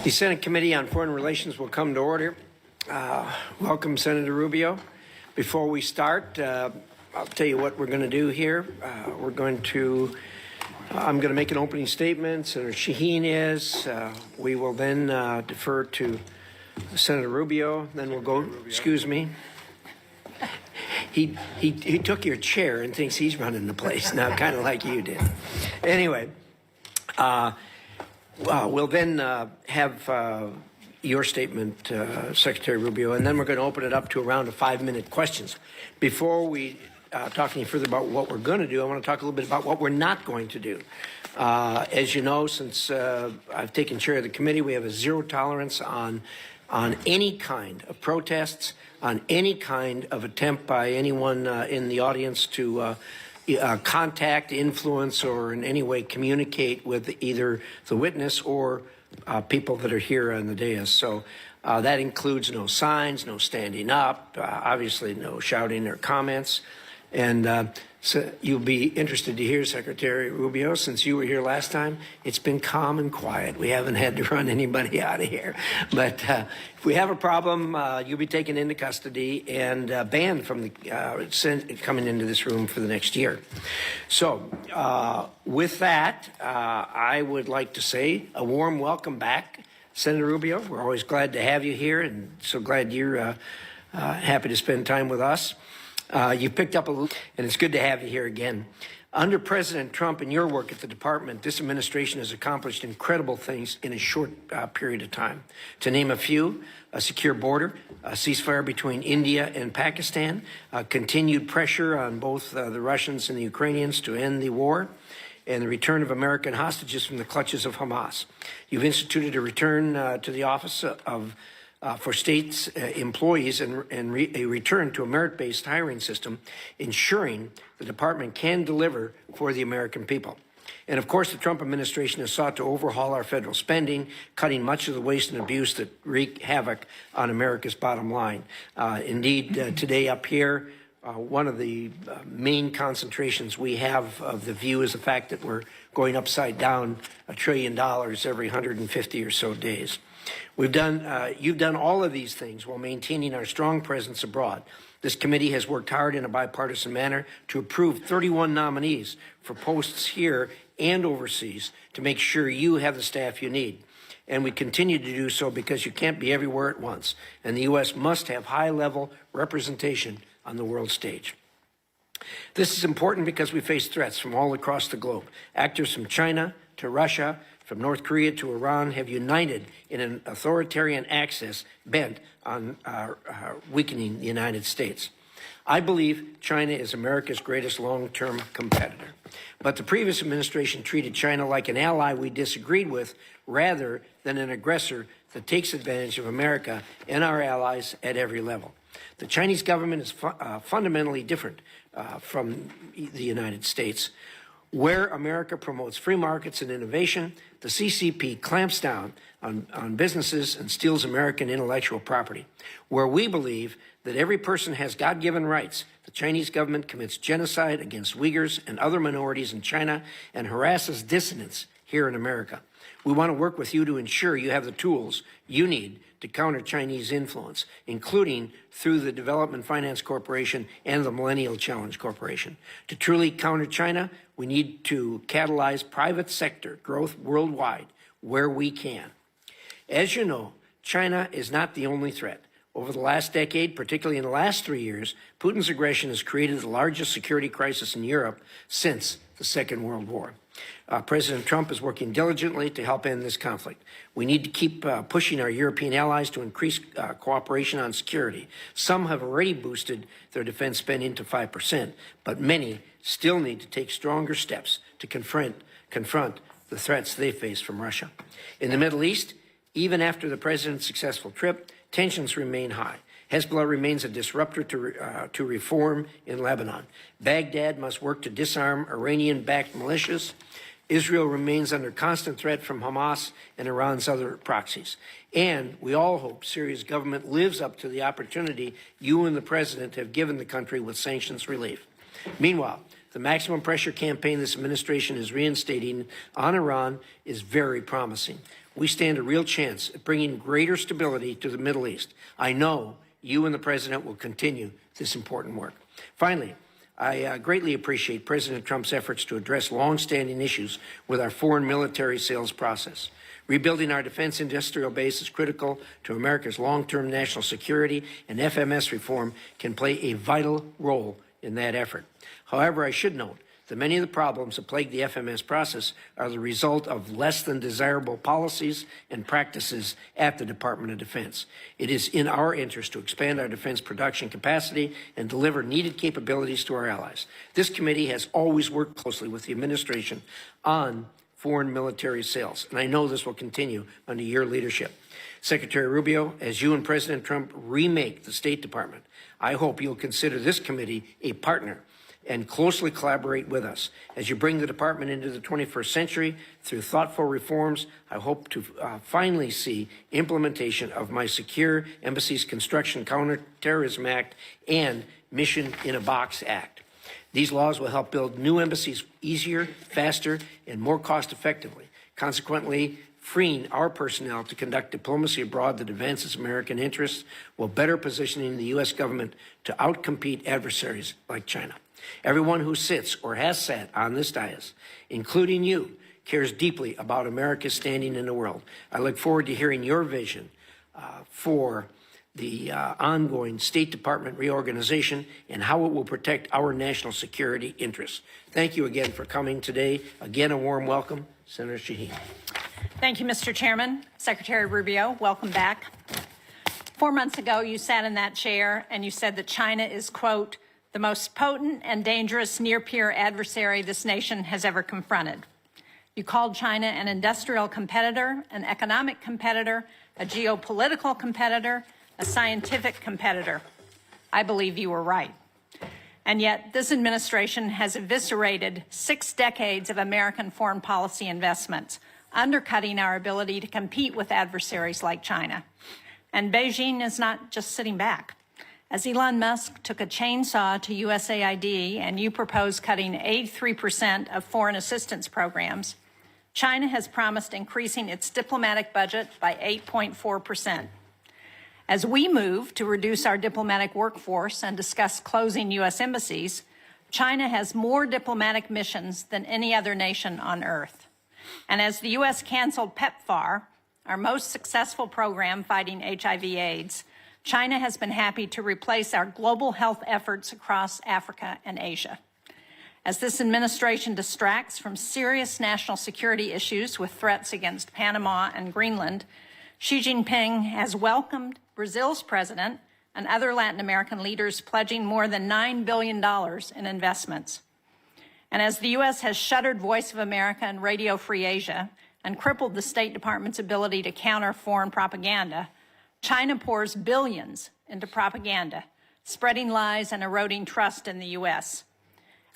The Senate Committee on Foreign Relations will come to order. Welcome, Senator Rubio. Before we start, I'll tell you what we're going to do here. I'm going to make an opening statement. Senator Shaheen is. We will then defer to Senator Rubio. Then we'll go. Excuse me. He took your chair and thinks he's running the place now, kind of like you did. Anyway. We'll then have your statement, Secretary Rubio, and then we're going to open it up to a round of 5-minute questions. Before we talk any further about what we're going to do, I want to talk a little bit about what we're not going to do. As you know, since I've taken chair of the committee, we have a zero tolerance on any kind of protests, on any kind of attempt by anyone in the audience to contact, influence, or in any way communicate with either the witness or people that are here on the dais. So that includes no signs, no standing up, obviously no shouting or comments. And so you'll be interested to hear, Secretary Rubio, since you were here last time, it's been calm and quiet. We haven't had to run anybody out of here. But if we have a problem, you'll be taken into custody and banned from coming into this room for the next year. So with that, I would like to say a warm welcome back, Senator Rubio. We're always glad to have you here and so glad you're happy to spend time with us. You picked up a little, and it's good to have you here again. Under President Trump and your work at the department, this administration has accomplished incredible things in a short period of time. To name a few, a secure border, a ceasefire between India and Pakistan, continued pressure on both the Russians and the Ukrainians to end the war, and the return of American hostages from the clutches of Hamas. You've instituted a return to the office for states' employees and a return to a merit-based hiring system, ensuring the department can deliver for the American people. And of course, the Trump administration has sought to overhaul our federal spending, cutting much of the waste and abuse that wreak havoc on America's bottom line. Indeed, today up here, one of the main concentrations we have of the view is the fact that we're going upside down $1 trillion every 150 or so days. You've done all of these things while maintaining our strong presence abroad. This committee has worked hard in a bipartisan manner to approve 31 nominees for posts here and overseas to make sure you have the staff you need. And we continue to do so because you can't be everywhere at once, and the U.S. must have high-level representation on the world stage. This is important because we face threats from all across the globe. Actors from China to Russia, from North Korea to Iran have united in an authoritarian axis bent on weakening the United States. I believe China is America's greatest long-term competitor. But the previous administration treated China like an ally we disagreed with rather than an aggressor that takes advantage of America and our allies at every level. The Chinese government is fundamentally different from the United States. Where America promotes free markets and innovation, the CCP clamps down on businesses and steals American intellectual property. Where we believe that every person has God-given rights, the Chinese government commits genocide against Uyghurs and other minorities in China and harasses dissidents here in America. We want to work with you to ensure you have the tools you need to counter Chinese influence, including through the Development Finance Corporation and the Millennial Challenge Corporation. To truly counter China, we need to catalyze private sector growth worldwide where we can. As you know, China is not the only threat. Over the last decade, particularly in the last 3 years, Putin's aggression has created the largest security crisis in Europe since the Second World War. President Trump is working diligently to help end this conflict. We need to keep pushing our European allies to increase cooperation on security. Some have already boosted their defense spending to 5%, but many still need to take stronger steps to confront the threats they face from Russia. In the Middle East, even after the president's successful trip, tensions remain high. Hezbollah remains a disruptor to reform in Lebanon. Baghdad must work to disarm Iranian-backed militias. Israel remains under constant threat from Hamas and Iran's other proxies. And we all hope Syria's government lives up to the opportunity you and the president have given the country with sanctions relief. Meanwhile, the maximum pressure campaign this administration is reinstating on Iran is very promising. We stand a real chance at bringing greater stability to the Middle East. I know you and the President will continue this important work. Finally, I greatly appreciate President Trump's efforts to address long-standing issues with our foreign military sales process. Rebuilding our defense industrial base is critical to America's long-term national security, and FMS reform can play a vital role in that effort. However, I should note that many of the problems that plague the FMS process are the result of less than desirable policies and practices at the Department of Defense. It is in our interest to expand our defense production capacity and deliver needed capabilities to our allies. This committee has always worked closely with the administration on foreign military sales, and I know this will continue under your leadership. Secretary Rubio, as you and President Trump remake the State Department, I hope you'll consider this committee a partner and closely collaborate with us. As you bring the department into the 21st century through thoughtful reforms, I hope to finally see implementation of my Secure Embassies Construction Counterterrorism Act and Mission in a Box Act. These laws will help build new embassies easier, faster, and more cost-effectively, consequently freeing our personnel to conduct diplomacy abroad that advances American interests while better positioning the U.S. government to outcompete adversaries like China. Everyone who sits or has sat on this dais, including you, cares deeply about America's standing in the world. I look forward to hearing your vision for the ongoing State Department reorganization and how it will protect our national security interests. Thank you again for coming today. Again, a warm welcome, Senator Shaheen. Thank you, Mr. Chairman. Secretary Rubio, welcome back. 4 months ago, you sat in that chair and you said that China is, quote, the most potent and dangerous near-peer adversary this nation has ever confronted. You called China an industrial competitor, an economic competitor, a geopolitical competitor, a scientific competitor. I believe you were right. And yet, this administration has eviscerated 6 decades of American foreign policy investments, undercutting our ability to compete with adversaries like China. And Beijing is not just sitting back. As Elon Musk took a chainsaw to USAID and you proposed cutting 83% of foreign assistance programs, China has promised increasing its diplomatic budget by 8.4%. As we move to reduce our diplomatic workforce and discuss closing U.S. embassies, China has more diplomatic missions than any other nation on Earth. And as the U.S. canceled PEPFAR, our most successful program fighting HIV/AIDS, China has been happy to replace our global health efforts across Africa and Asia. As this administration distracts from serious national security issues with threats against Panama and Greenland, Xi Jinping has welcomed Brazil's president and other Latin American leaders pledging more than $9 billion in investments. And as the U.S. has shuttered Voice of America and Radio Free Asia and crippled the State Department's ability to counter foreign propaganda, China pours billions into propaganda, spreading lies and eroding trust in the U.S.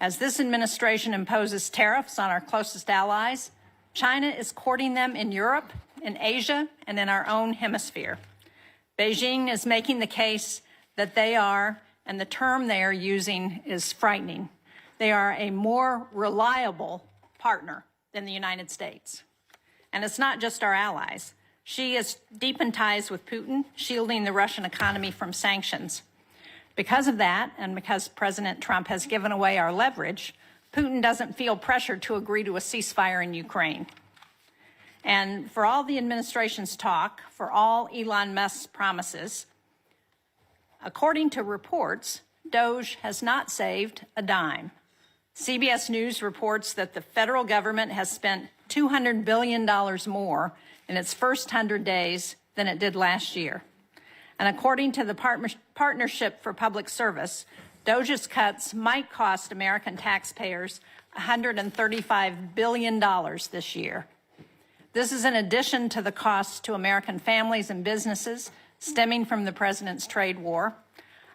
As this administration imposes tariffs on our closest allies, China is courting them in Europe, in Asia, and in our own hemisphere. Beijing is making the case that they are, and the term they are using is frightening, they are a more reliable partner than the United States. And it's not just our allies. Xi has deepened ties with Putin, shielding the Russian economy from sanctions. Because of that, and because President Trump has given away our leverage, Putin doesn't feel pressured to agree to a ceasefire in Ukraine. And for all the administration's talk, for all Elon Musk's promises, according to reports, DOGE has not saved a dime. CBS News reports that the federal government has spent $200 billion more in its first 100 days than it did last year. And according to the Partnership for Public Service, DOGE's cuts might cost American taxpayers $135 billion this year. This is in addition to the costs to American families and businesses stemming from the president's trade war.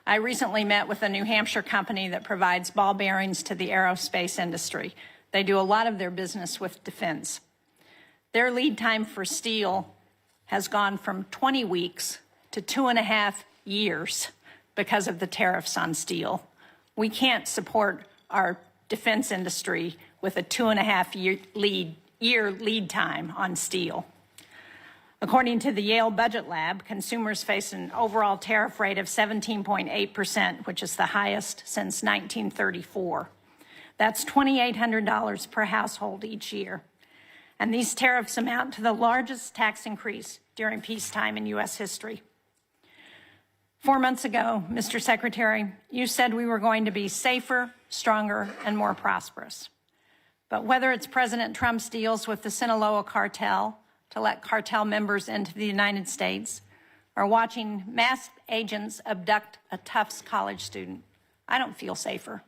I recently met with a New Hampshire company that provides ball bearings to the aerospace industry. They do a lot of their business with defense. Their lead time for steel has gone from 20 weeks to 2.5 years because of the tariffs on steel. We can't support our defense industry with a 2.5-year lead time on steel. According to the Yale Budget Lab, consumers face an overall tariff rate of 17.8%, which is the highest since 1934. That's $2,800 per household each year. And these tariffs amount to the largest tax increase during peacetime in U.S. history. 4 months ago, Mr. Secretary, you said we were going to be safer, stronger, and more prosperous. But whether it's President Trump's deals with the Sinaloa cartel to let cartel members into the United States, or watching masked agents abduct a Tufts college student, I don't feel safer.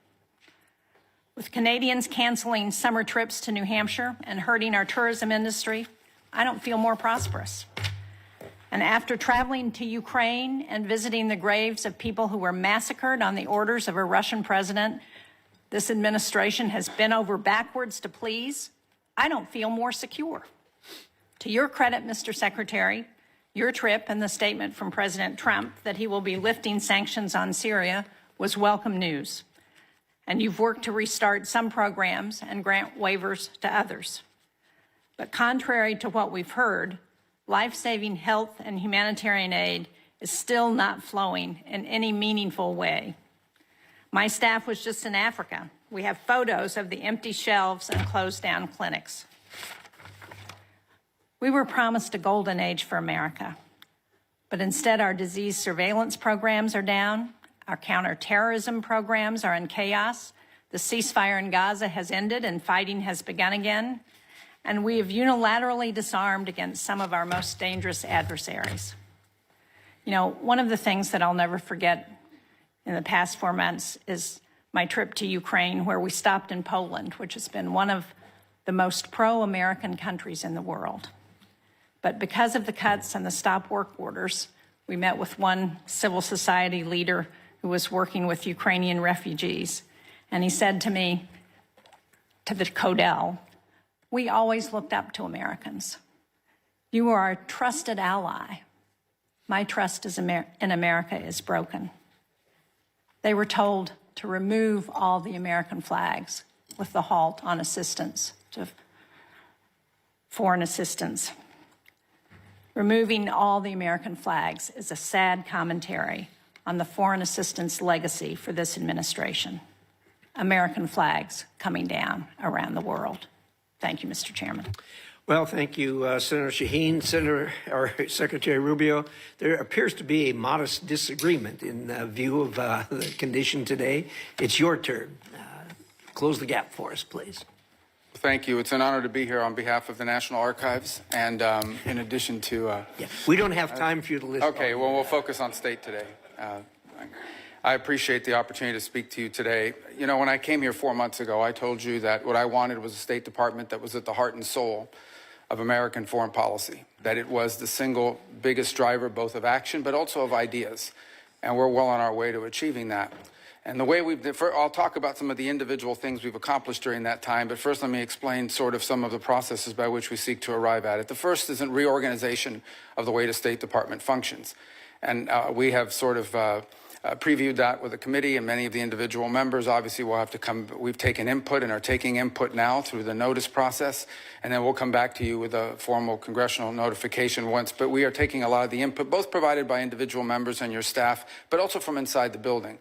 With Canadians canceling summer trips to New Hampshire and hurting our tourism industry, I don't feel more prosperous. And after traveling to Ukraine and visiting the graves of people who were massacred on the orders of a Russian president this administration has bent over backwards to please, I don't feel more secure. To your credit, Mr. Secretary, your trip and the statement from President Trump that he will be lifting sanctions on Syria was welcome news. And you've worked to restart some programs and grant waivers to others. But contrary to what we've heard, life-saving health and humanitarian aid is still not flowing in any meaningful way. My staff was just in Africa. We have photos of the empty shelves and closed-down clinics. We were promised a golden age for America, but instead our disease surveillance programs are down, our counterterrorism programs are in chaos, the ceasefire in Gaza has ended and fighting has begun again, and we have unilaterally disarmed against some of our most dangerous adversaries. You know, one of the things that I'll never forget in the past 4 months is my trip to Ukraine, where we stopped in Poland, which has been one of the most pro-American countries in the world. But because of the cuts and the stop work orders, we met with one civil society leader who was working with Ukrainian refugees. And he said to me, to the Codel, we always looked up to Americans. You are a trusted ally. My trust in America is broken. They were told to remove all the American flags with the halt on assistance to foreign assistance. Removing all the American flags is a sad commentary on the foreign assistance legacy for this administration. American flags coming down around the world. Thank you, Mr. Chairman. Well, thank you, Senator Shaheen. Secretary Rubio, there appears to be a modest disagreement in view of the condition today. It's your turn. Close the gap for us, please. Thank you. It's an honor to be here on behalf of the National Archives, and in addition to... we don't have time for you to list. Okay, well, we'll focus on state today. I appreciate the opportunity to speak to you today. You know, when I came here 4 months ago, I told you that what I wanted was a State Department that was at the heart and soul of American foreign policy, that it was the single biggest driver both of action but also of ideas, and we're well on our way to achieving that. And the way I'll talk about some of the individual things we've accomplished during that time, but first let me explain sort of some of the processes by which we seek to arrive at it. The first is a reorganization of the way the State Department functions. And we have sort of previewed that with the committee and many of the individual members. Obviously, we'll have to we've taken input and are taking input now through the notice process, and then we'll come back to you with a formal congressional notification once. But we are taking a lot of the input, both provided by individual members and your staff, but also from inside the building.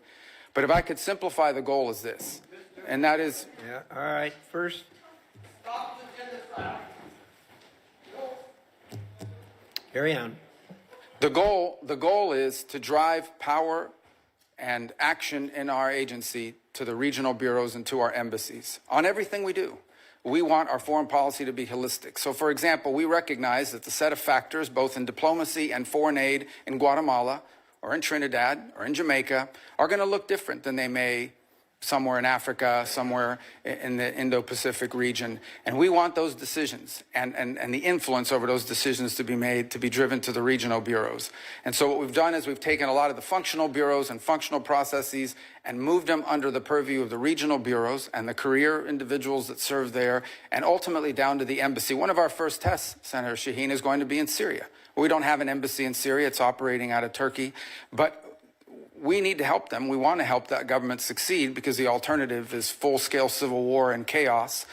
But if I could simplify, the goal is this, and that is... Yeah, all right, first... Carry on. The goal is to drive power and action in our agency to the regional bureaus and to our embassies on everything we do. We want our foreign policy to be holistic. So, for example, we recognize that the set of factors, both in diplomacy and foreign aid in Guatemala, or in Trinidad, or in Jamaica, are going to look different than they may somewhere in Africa, somewhere in the Indo-Pacific region. And we want those decisions and the influence over those decisions to be made, to be driven to the regional bureaus. And so what we've done is we've taken a lot of the functional bureaus and functional processes and moved them under the purview of the regional bureaus and the career individuals that serve there, and ultimately down to the embassy. One of our first tests, Senator Shaheen, is going to be in Syria. We don't have an embassy in Syria. It's operating out of Turkey. But we need to help them. We want to help that government succeed because the alternative is full-scale civil war and chaos,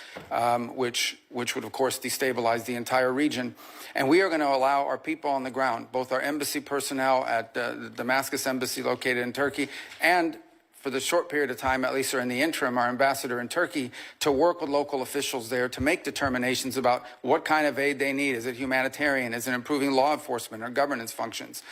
which would, of course, destabilize the entire region. And we are going to allow our people on the ground, both our embassy personnel at the Damascus embassy located in Turkey and for the short period of time, at least or in the interim, our ambassador in Turkey, to work with local officials there to make determinations about what kind of aid they need. Is it humanitarian? Is it improving law enforcement or governance functions?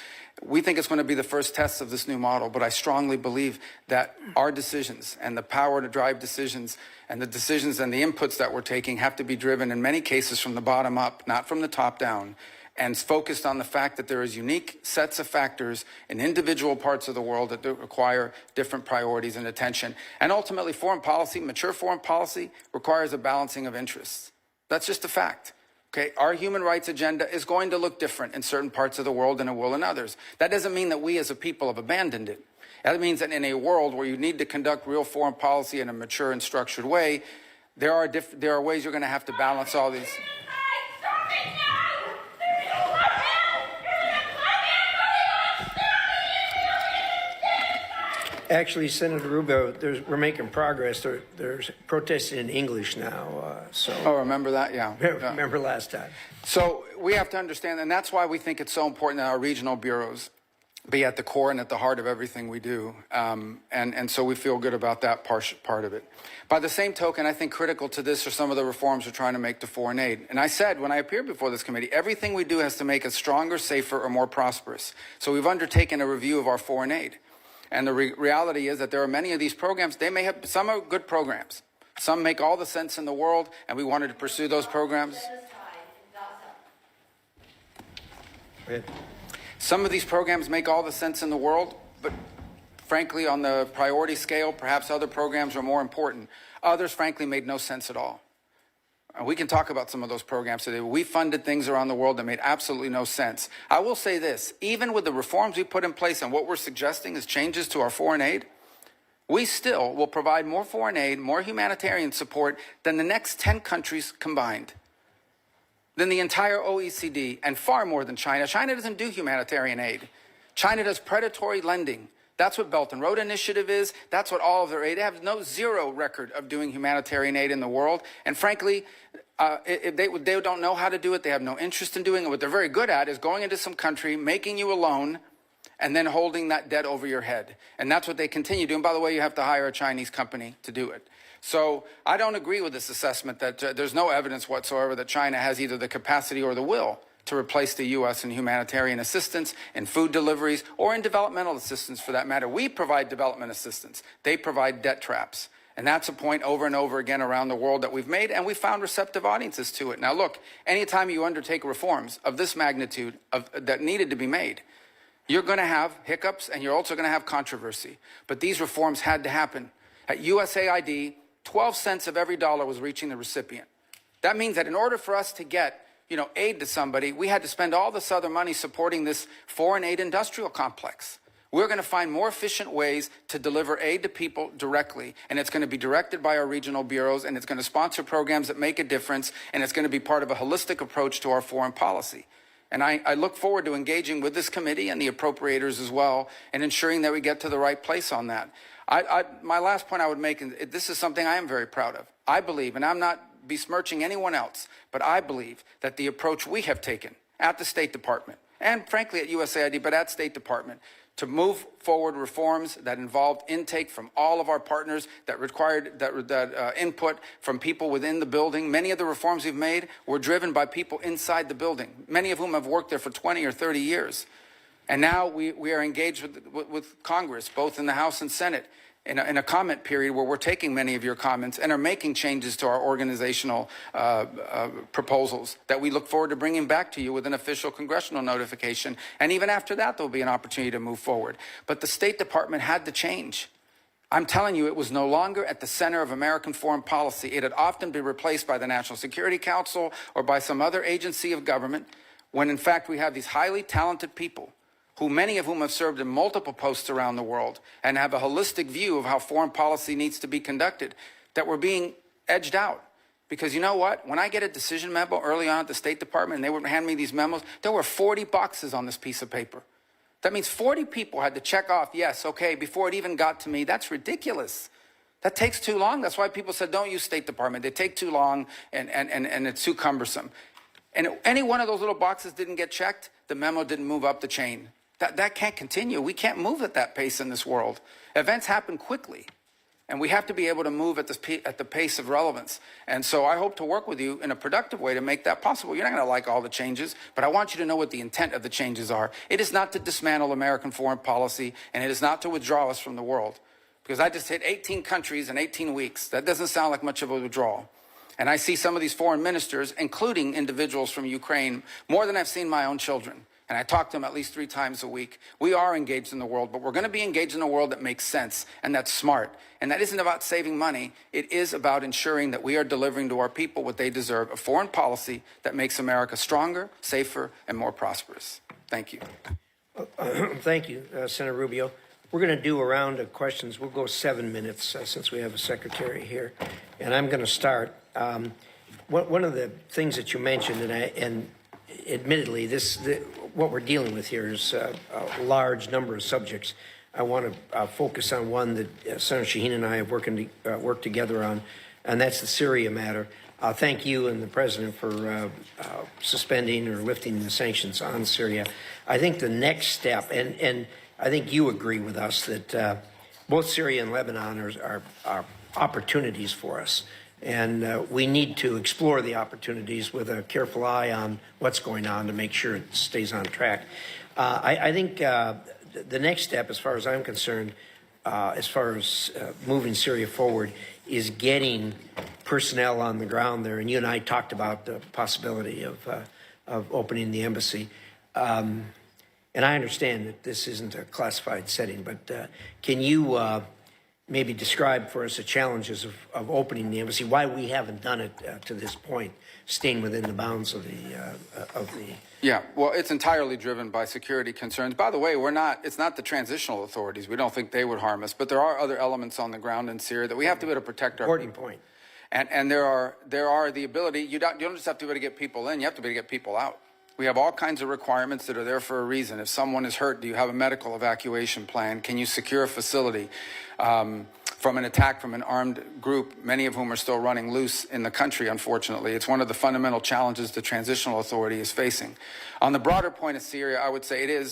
We think it's going to be the first test of this new model, but I strongly believe that our decisions and the power to drive decisions and the decisions and the inputs that we're taking have to be driven in many cases from the bottom up, not from the top down, and focused on the fact that there is unique sets of factors in individual parts of the world that require different priorities and attention. And ultimately, foreign policy, mature foreign policy, requires a balancing of interests. That's just a fact. Okay, our human rights agenda is going to look different in certain parts of the world than it will in others. That doesn't mean that we as a people have abandoned it. That means that in a world where you need to conduct real foreign policy in a mature and structured way, there are ways you're going to have to balance all these. Actually, Senator Rubio, we're making progress. There's protesting in English now. Oh, remember that? Yeah. Remember last time. So we have to understand, and that's why we think it's so important that our regional bureaus be at the core and at the heart of everything we do. And so we feel good about that part of it. By the same token, I think critical to this are some of the reforms we're trying to make to foreign aid. And I said when I appeared before this committee, everything we do has to make us stronger, safer, or more prosperous. So we've undertaken a review of our foreign aid. And the reality is that there are many of these programs, some are good programs. Some make all the sense in the world, and we wanted to pursue those programs. Some of these programs make all the sense in the world, but frankly, on the priority scale, perhaps other programs are more important. Others, frankly, made no sense at all. We can talk about some of those programs today. We funded things around the world that made absolutely no sense. I will say this, even with the reforms we put in place and what we're suggesting is changes to our foreign aid, we still will provide more foreign aid, more humanitarian support than the next 10 countries combined, than the entire OECD, and far more than China. China doesn't do humanitarian aid. China does predatory lending. That's what Belt and Road Initiative is. That's what all of their aid. They have zero record of doing humanitarian aid in the world. And frankly, they don't know how to do it. They have no interest in doing it. What they're very good at is going into some country, making you a loan, and then holding that debt over your head. And that's what they continue doing. By the way, you have to hire a Chinese company to do it. So I don't agree with this assessment that there's no evidence whatsoever that China has either the capacity or the will to replace the U.S. in humanitarian assistance, in food deliveries, or in developmental assistance for that matter. We provide development assistance. They provide debt traps. And that's a point over and over again around the world that we've made, and we found receptive audiences to it. Now look, anytime you undertake reforms of this magnitude that needed to be made, you're going to have hiccups and you're also going to have controversy. But these reforms had to happen. At USAID, 12 cents of every dollar was reaching the recipient. That means that in order for us to get aid to somebody, we had to spend all this other money supporting this foreign aid industrial complex. We're going to find more efficient ways to deliver aid to people directly, and it's going to be directed by our regional bureaus, and it's going to sponsor programs that make a difference, and it's going to be part of a holistic approach to our foreign policy. And I look forward to engaging with this committee and the appropriators as well, and ensuring that we get to the right place on that. My last point I would make, and this is something I am very proud of. I believe, and I'm not besmirching anyone else, but I believe that the approach we have taken at the State Department, and frankly at USAID, but at State Department, to move forward reforms that involved intake from all of our partners, that required input from people within the building. Many of the reforms we've made were driven by people inside the building, many of whom have worked there for 20 or 30 years. And now we are engaged with Congress, both in the House and Senate, in a comment period where we're taking many of your comments and are making changes to our organizational proposals that we look forward to bringing back to you with an official congressional notification. And even after that, there'll be an opportunity to move forward. But the State Department had to change. I'm telling you, it was no longer at the center of American foreign policy. It had often been replaced by the National Security Council or by some other agency of government, when in fact we have these highly talented people, many of whom have served in multiple posts around the world and have a holistic view of how foreign policy needs to be conducted, that were being edged out. Because you know what? When I get a decision memo early on at the State Department and they would hand me these memos, there were 40 boxes on this piece of paper. That means 40 people had to check off, yes, okay, before it even got to me. That's ridiculous. That takes too long. That's why people said, don't use State Department. They take too long, and it's too cumbersome. And any one of those little boxes didn't get checked, the memo didn't move up the chain. That can't continue. We can't move at that pace in this world. Events happen quickly, and we have to be able to move at the pace of relevance. And so I hope to work with you in a productive way to make that possible. You're not going to like all the changes, but I want you to know what the intent of the changes are. It is not to dismantle American foreign policy, and it is not to withdraw us from the world. Because I just hit 18 countries in 18 weeks. That doesn't sound like much of a withdrawal. And I see some of these foreign ministers, including individuals from Ukraine, more than I've seen my own children. And I talk to them at least 3 times a week. We are engaged in the world, but we're going to be engaged in a world that makes sense and that's smart. And that isn't about saving money. It is about ensuring that we are delivering to our people what they deserve, a foreign policy that makes America stronger, safer, and more prosperous. Thank you. Thank you, Senator Rubio. We're going to do a round of questions. We'll go 7 minutes since we have a secretary here. And I'm going to start. One of the things that you mentioned, and admittedly, what we're dealing with here is a large number of subjects. I want to focus on one that Senator Shaheen and I have worked together on, and that's the Syria matter. Thank you and the President for suspending or lifting the sanctions on Syria. I think the next step, and I think you agree with us that both Syria and Lebanon are opportunities for us. And we need to explore the opportunities with a careful eye on what's going on to make sure it stays on track. I think the next step, as far as I'm concerned, as far as moving Syria forward, is getting personnel on the ground there. And you and I talked about the possibility of opening the embassy. And I understand that this isn't a classified setting, but can you maybe describe for us the challenges of opening the embassy, why we haven't done it to this point, staying within the bounds of the... Yeah, well, it's entirely driven by security concerns. By the way, it's not the transitional authorities. We don't think they would harm us, but there are other elements on the ground in Syria that we have to be able to protect our Important people. point. And there are the ability, you don't just have to be able to get people in, you have to be able to get people out. We have all kinds of requirements that are there for a reason. If someone is hurt, do you have a medical evacuation plan? Can you secure a facility from an attack from an armed group, many of whom are still running loose in the country, unfortunately? It's one of the fundamental challenges the transitional authority is facing. On the broader point of Syria, I would say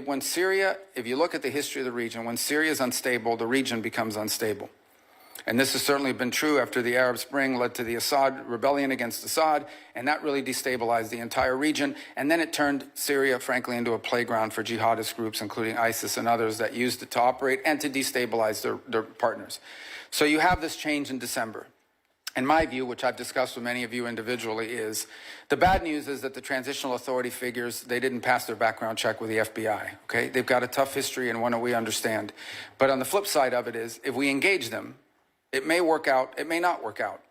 when Syria, if you look at the history of the region, when Syria is unstable, the region becomes unstable. And this has certainly been true after the Arab Spring led to the Assad rebellion against Assad, and that really destabilized the entire region. And then it turned Syria, frankly, into a playground for jihadist groups, including ISIS and others, that used it to operate and to destabilize their partners. So you have this change in December. And my view, which I've discussed with many of you individually, is the bad news is that the transitional authority figures they didn't pass their background check with the FBI. Okay, they've got a tough history and one that we understand. But on the flip side of it is, if we engage them, it may work out, it may not work out.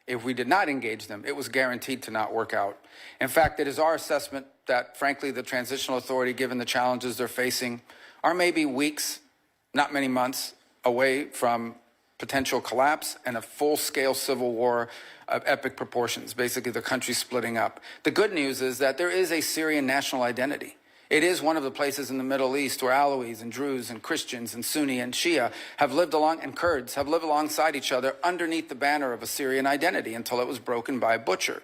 If we did not engage them, it was guaranteed to not work out. In fact, it is our assessment that, frankly, the transitional authority, given the challenges they're facing, are maybe weeks, not many months, away from potential collapse and a full-scale civil war of epic proportions, basically the country splitting up. The good news is that there is a Syrian national identity. It is one of the places in the Middle East where Alawis and Druze and Christians and Sunni and Shia have lived and Kurds have lived alongside each other underneath the banner of a Syrian identity until it was broken by a butcher,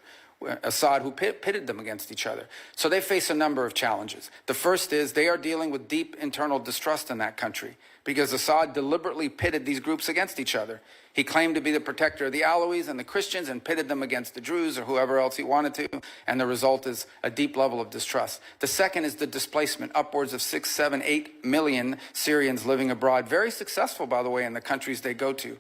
Assad, who pitted them against each other. So they face a number of challenges. The first is they are dealing with deep internal distrust in that country because Assad deliberately pitted these groups against each other. He claimed to be the protector of the Alawis and the Christians and pitted them against the Druze or whoever else he wanted to, and the result is a deep level of distrust. The second is the displacement, upwards of 6, 7, 8 million Syrians living abroad, very successful, by the way, in the countries they go to.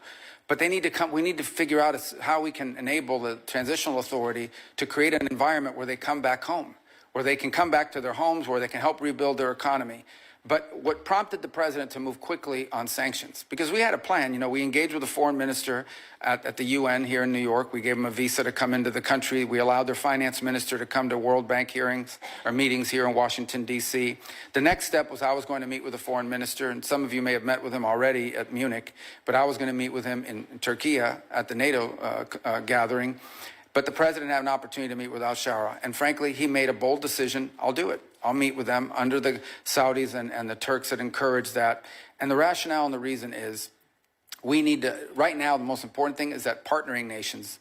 But we need to figure out how we can enable the transitional authority to create an environment where they come back home, where they can come back to their homes, where they can help rebuild their economy. But what prompted the president to move quickly on sanctions? Because we had a plan. We engaged with the foreign minister at the UN here in New York. We gave him a visa to come into the country. We allowed their finance minister to come to World Bank meetings here in Washington, D.C. The next step was I was going to meet with the foreign minister, and some of you may have met with him already at Munich, but I was going to meet with him in Turkey at the NATO gathering. But the president had an opportunity to meet with al-Shara, and frankly, he made a bold decision. I'll do it. I'll meet with them under the Saudis and the Turks that encourage that. And the rationale and the reason is we need to, right now, the most important thing is that partnering nations,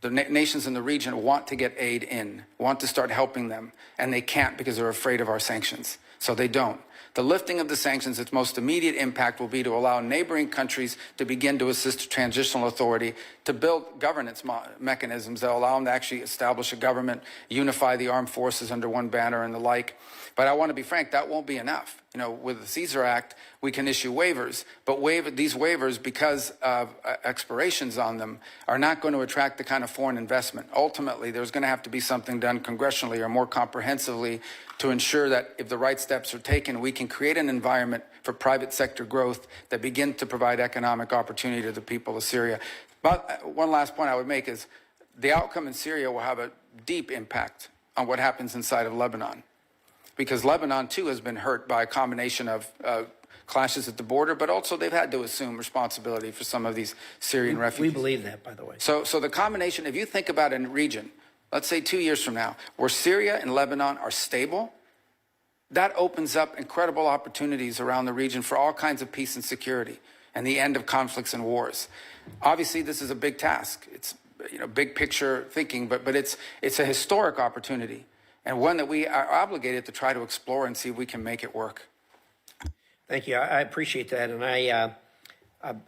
the nations in the region want to get aid in, want to start helping them, and they can't because they're afraid of our sanctions. So they don't. The lifting of the sanctions, its most immediate impact will be to allow neighboring countries to begin to assist the transitional authority to build governance mechanisms that allow them to actually establish a government, unify the armed forces under one banner and the like. But I want to be frank, that won't be enough. You know, with the Caesar Act, we can issue waivers, but these waivers, because of expirations on them, are not going to attract the kind of foreign investment. Ultimately, there's going to have to be something done congressionally or more comprehensively to ensure that if the right steps are taken, we can create an environment for private sector growth that begins to provide economic opportunity to the people of Syria. But one last point I would make is the outcome in Syria will have a deep impact on what happens inside of Lebanon, because Lebanon, too, has been hurt by a combination of clashes at the border, but also they've had to assume responsibility for some of these Syrian refugees. We believe that, by the way. So the combination, if you think about a region, let's say 2 years from now, where Syria and Lebanon are stable, that opens up incredible opportunities around the region for all kinds of peace and security and the end of conflicts and wars. Obviously, this is a big task. It's, you know, big picture thinking, but it's a historic opportunity, and one that we are obligated to try to explore and see if we can make it work. Thank you. I appreciate that, and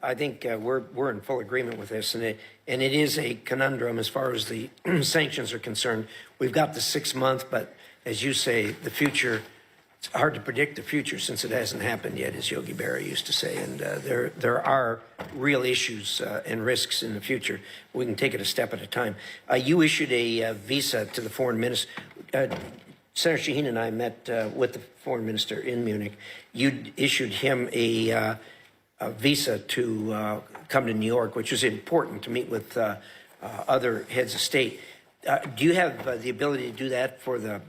I think we're in full agreement with this, and it is a conundrum as far as the sanctions are concerned. We've got the 6 month, but as you say, the future. It's hard to predict the future since it hasn't happened yet, as Yogi Berra used to say, and there are real issues and risks in the future. We can take it a step at a time. You issued a visa to the foreign minister. Senator Shaheen and I met with the foreign minister in Munich. You issued him a visa to come to New York, which is important to meet with other heads of state. Do you have the ability to do that for the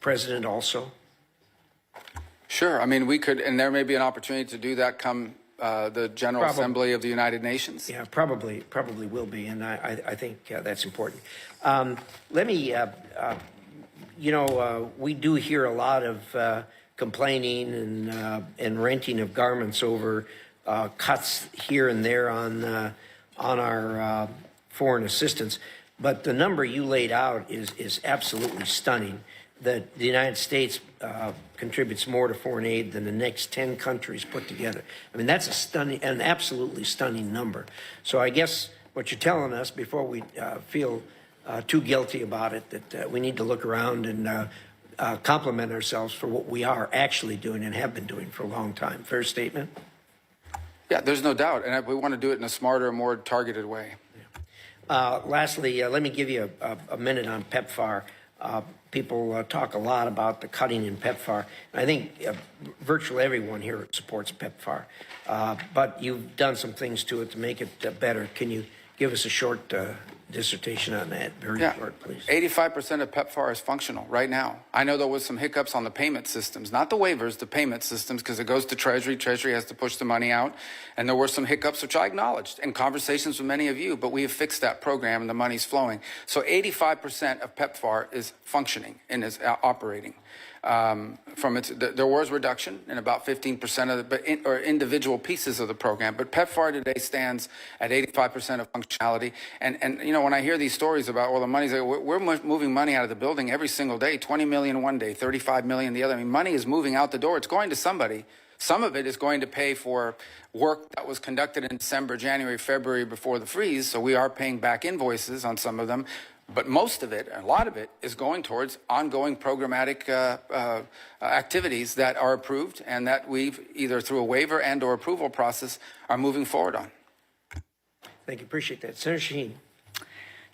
president also? Sure. I mean, we could, and there may be an opportunity to do that come the General Assembly of the United Nations. Yeah, probably will be, and I think that's important. Let me, you know, we do hear a lot of complaining and renting of garments over cuts here and there on our foreign assistance, but the number you laid out is absolutely stunning. That the United States contributes more to foreign aid than the next 10 countries put together. I mean, that's an absolutely stunning number. So I guess what you're telling us before we feel too guilty about it, that we need to look around and compliment ourselves for what we are actually doing and have been doing for a long time. Fair statement? Yeah, there's no doubt. And we want to do it in a smarter, more targeted way. Lastly, let me give you a minute on PEPFAR. People talk a lot about the cutting in PEPFAR. And I think virtually everyone here supports PEPFAR. But you've done some things to it to make it better. Can you give us a short dissertation on that? Very short, please. 85% of PEPFAR is functional right now. I know there was some hiccups on the payment systems, not the waivers, the payment systems, because it goes to Treasury. Treasury has to push the money out. And there were some hiccups, which I acknowledged in conversations with many of you, but we have fixed that program and the money's flowing. So 85% of PEPFAR is functioning and is operating. There was reduction in about 15% of or individual pieces of the program, but PEPFAR today stands at 85% of functionality. And you know, when I hear these stories about, well, the money's like, we're moving money out of the building every single day, 20 million one day, 35 million the other. I mean, money is moving out the door. It's going to somebody. Some of it is going to pay for work that was conducted in December, January, February before the freeze. So we are paying back invoices on some of them. But most of it, a lot of it, is going towards ongoing programmatic activities that are approved and that we've either through a waiver and or approval process are moving forward on. Thank you. Appreciate that. Senator Shaheen.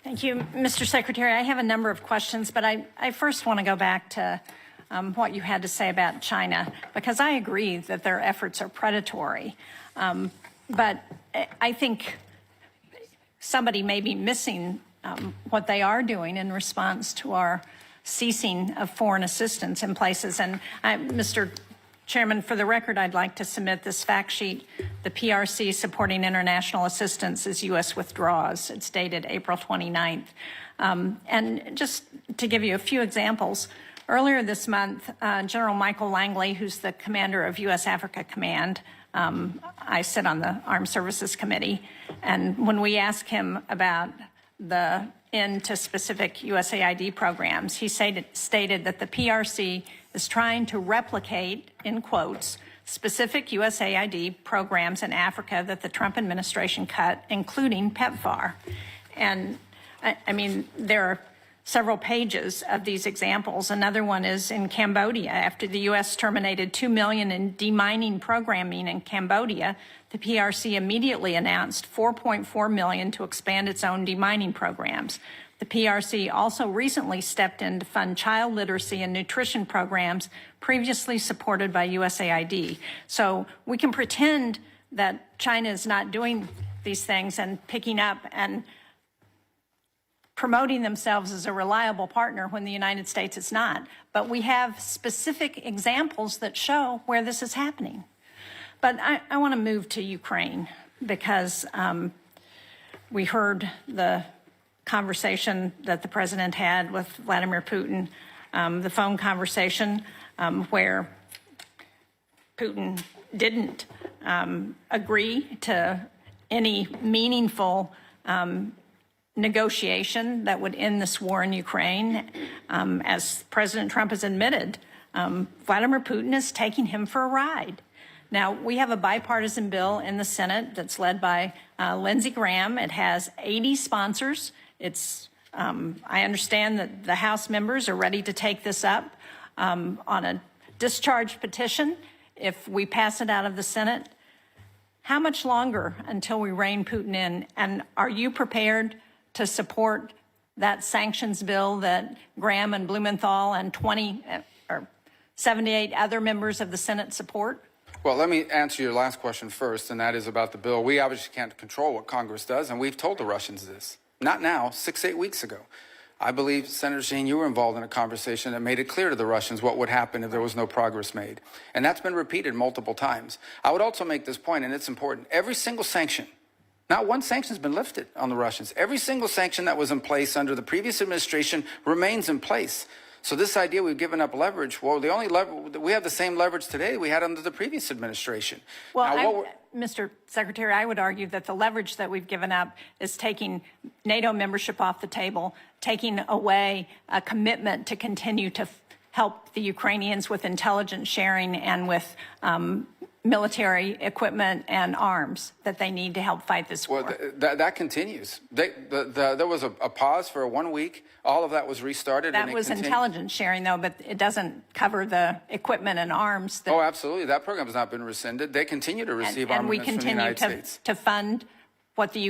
Thank you, Mr. Secretary. I have a number of questions, but I first want to go back to what you had to say about China, because I agree that their efforts are predatory. But I think somebody may be missing what they are doing in response to our ceasing of foreign assistance in places. And Mr. Chairman, for the record, I'd like to submit this fact sheet. The PRC supporting international assistance is U.S. withdraws. It's dated April 29th. And just to give you a few examples, earlier this month, General Michael Langley, who's the commander of U.S. Africa Command, I sit on the Armed Services Committee, and when we asked him about the end to specific USAID programs, he stated that the PRC is trying to replicate, in quotes, specific USAID programs in Africa that the Trump administration cut, including PEPFAR. And I mean, there are several pages of these examples. Another one is in Cambodia. After the U.S. terminated $2 million in demining programming in Cambodia, the PRC immediately announced $4.4 million to expand its own demining programs. The PRC also recently stepped in to fund child literacy and nutrition programs previously supported by USAID. So we can pretend that China is not doing these things and picking up and promoting themselves as a reliable partner when the United States is not. But we have specific examples that show where this is happening. But I want to move to Ukraine because we heard the conversation that the president had with Vladimir Putin, the phone conversation where Putin didn't agree to any meaningful negotiation that would end this war in Ukraine. As President Trump has admitted, Vladimir Putin is taking him for a ride. Now, we have a bipartisan bill in the Senate that's led by Lindsey Graham. It has 80 sponsors. I understand that the House members are ready to take this up on a discharge petition if we pass it out of the Senate. How much longer until we rein Putin in? And are you prepared to support that sanctions bill that Graham and Blumenthal and 78 other members of the Senate support? Well, let me answer your last question first, and that is about the bill. We obviously can't control what Congress does, and we've told the Russians this. Not now, 6-8 weeks ago. I believe, Senator Shaheen, you were involved in a conversation that made it clear to the Russians what would happen if there was no progress made. And that's been repeated multiple times. I would also make this point, and it's important. Every single sanction, not one sanction has been lifted on the Russians. Every single sanction that was in place under the previous administration remains in place. So this idea we've given up leverage, well, we have the same leverage today we had under the previous administration. Well, now, Mr. Secretary, I would argue that the leverage that we've given up is taking NATO membership off the table, taking away a commitment to continue to help the Ukrainians with intelligence sharing and with military equipment and arms that they need to help fight this war. Well, that continues. There was a pause for 1 week. All of that was restarted. That was intelligence sharing, though, but it doesn't cover the equipment and arms. Oh, absolutely. That program has not been rescinded. They continue to receive armaments from the United States. And we continue to fund what the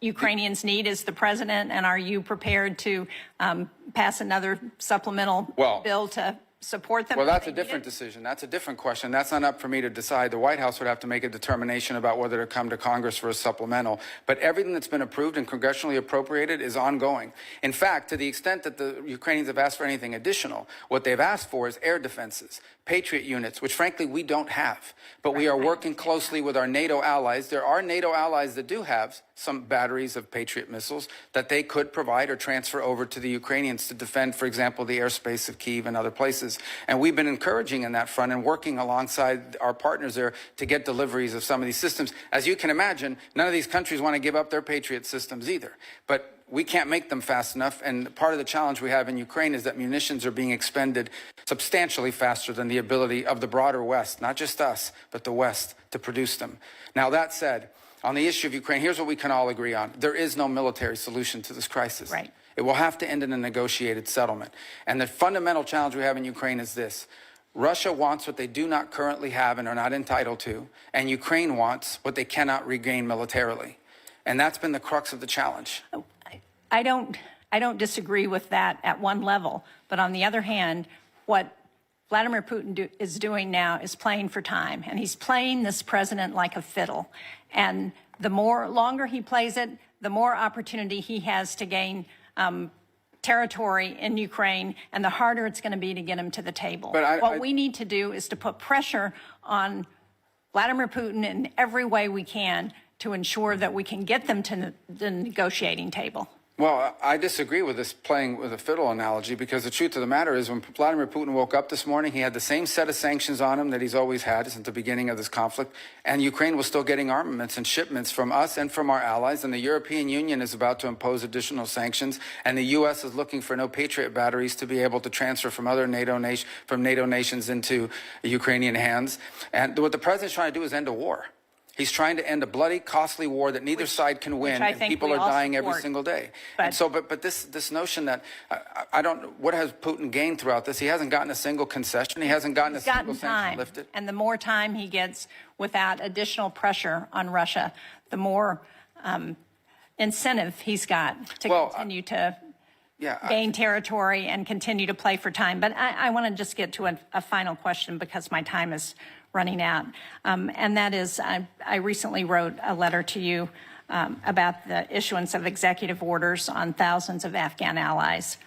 Ukrainians need as the president. And are you prepared to pass another supplemental bill to support them? Well, that's a different decision. That's a different question. That's not up for me to decide. The White House would have to make a determination about whether to come to Congress for a supplemental. But everything that's been approved and congressionally appropriated is ongoing. In fact, to the extent that the Ukrainians have asked for anything additional, what they've asked for is air defenses, Patriot units, which frankly we don't have. But we are working closely with our NATO allies. There are NATO allies that do have some batteries of Patriot missiles that they could provide or transfer over to the Ukrainians to defend, for example, the airspace of Kyiv and other places. And we've been encouraging in that front and working alongside our partners there to get deliveries of some of these systems. As you can imagine, none of these countries want to give up their Patriot systems either. But we can't make them fast enough, and part of the challenge we have in Ukraine is that munitions are being expended substantially faster than the ability of the broader West, not just us, but the West, to produce them. Now, that said, on the issue of Ukraine, here's what we can all agree on. There is no military solution to this crisis. Right. It will have to end in a negotiated settlement. And the fundamental challenge we have in Ukraine is this. Russia wants what they do not currently have and are not entitled to, and Ukraine wants what they cannot regain militarily. And that's been the crux of the challenge. I don't disagree with that at one level, but on the other hand, what Vladimir Putin is doing now is playing for time, and he's playing this president like a fiddle. And the longer he plays it, the more opportunity he has to gain territory in Ukraine, and the harder it's going to be to get him to the table. What we need to do is to put pressure on Vladimir Putin in every way we can to ensure that we can get them to the negotiating table. Well, I disagree with this playing with a fiddle analogy, because the truth of the matter is when Vladimir Putin woke up this morning, he had the same set of sanctions on him that he's always had since the beginning of this conflict, and Ukraine was still getting armaments and shipments from us and from our allies, and the European Union is about to impose additional sanctions, and the U.S. is looking for no Patriot batteries to be able to transfer from other NATO nations into Ukrainian hands. And what the president's trying to do is end a war. He's trying to end a bloody, costly war that neither side can win, and people are dying every single day. But this notion that I don't, what has Putin gained throughout this? He hasn't gotten a single concession. He hasn't gotten a single sanction lifted. And the more time he gets without additional pressure on Russia, the more incentive he's got to continue to gain territory and continue to play for time. But I want to just get to a final question because my time is running out. And that is, I recently wrote a letter to you about the issuance of executive orders on thousands of Afghan allies.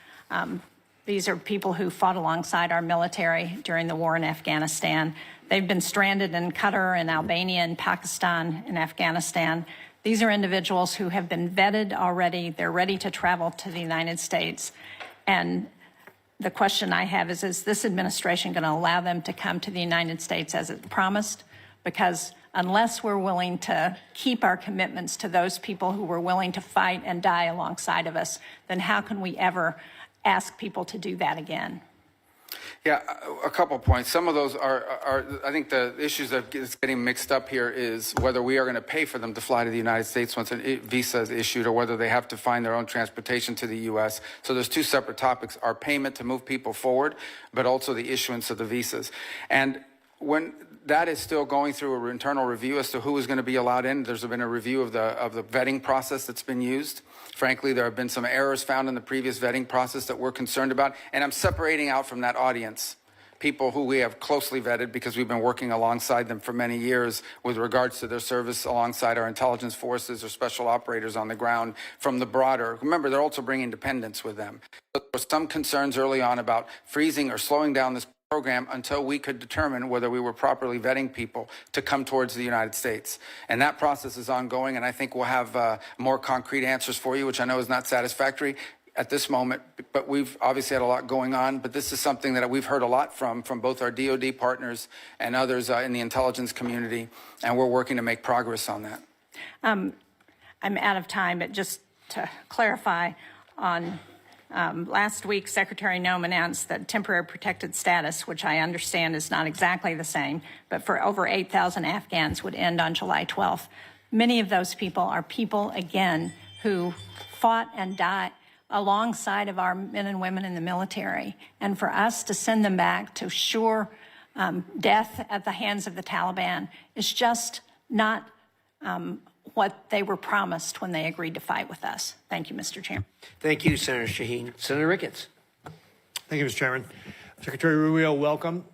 These are people who fought alongside our military during the war in Afghanistan. They've been stranded in Qatar and Albania and Pakistan and Afghanistan. These are individuals who have been vetted already. They're ready to travel to the United States. And the question I have is this administration going to allow them to come to the United States as it promised? Because unless we're willing to keep our commitments to those people who were willing to fight and die alongside of us, then how can we ever ask people to do that again? Yeah, a couple points. Some of those are I think the issues that is getting mixed up here is whether we are going to pay for them to fly to the United States once a visa is issued, or whether they have to find their own transportation to the U.S. So there's two separate topics: our payment to move people forward, but also the issuance of the visas. And when that is still going through an internal review as to who is going to be allowed in, there's been a review of the vetting process that's been used. Frankly, there have been some errors found in the previous vetting process that we're concerned about. And I'm separating out from that audience people who we have closely vetted because we've been working alongside them for many years with regards to their service alongside our intelligence forces or special operators on the ground from the broader. Remember, they're also bringing dependents with them. There were some concerns early on about freezing or slowing down this program until we could determine whether we were properly vetting people to come towards the United States. And that process is ongoing, and I think we'll have more concrete answers for you, which I know is not satisfactory at this moment, but we've obviously had a lot going on. But this is something that we've heard a lot from both our DoD partners and others in the intelligence community, and we're working to make progress on that. I'm out of time, but just to clarify on last week, Secretary Noem announced that temporary protected status, which I understand is not exactly the same, but for over 8,000 Afghans would end on July 12th. Many of those people are people, again, who fought and died alongside of our men and women in the military. And for us to send them back to sure death at the hands of the Taliban is just not what they were promised when they agreed to fight with us. Thank you, Mr. Chairman. Thank you, Senator Shaheen. Senator Ricketts. Thank you, Mr. Chairman. Secretary Rubio, welcome.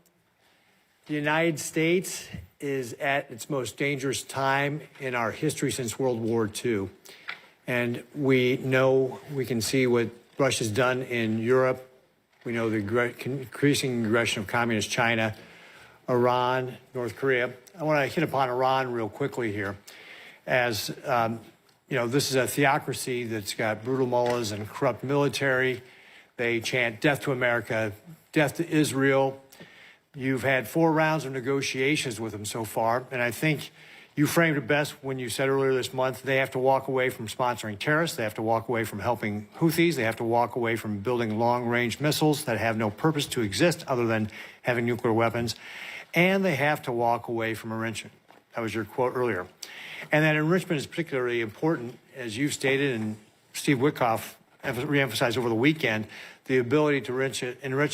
The United States is at its most dangerous time in our history since World War II. And we know, we can see what Russia's done in Europe. We know the increasing aggression of communist China, Iran, North Korea. I want to hit upon Iran real quickly here. As you know, this is a theocracy that's got brutal mullahs and corrupt military. They chant death to America, death to Israel. You've had 4 rounds of negotiations with them so far, and I think you framed it best when you said earlier this month they have to walk away from sponsoring terrorists, they have to walk away from helping Houthis, they have to walk away from building long-range missiles that have no purpose to exist other than having nuclear weapons, and they have to walk away from enrichment. That was your quote earlier. And that enrichment is particularly important, as you've stated, and Steve Witkoff reemphasized over the weekend, the ability to enrich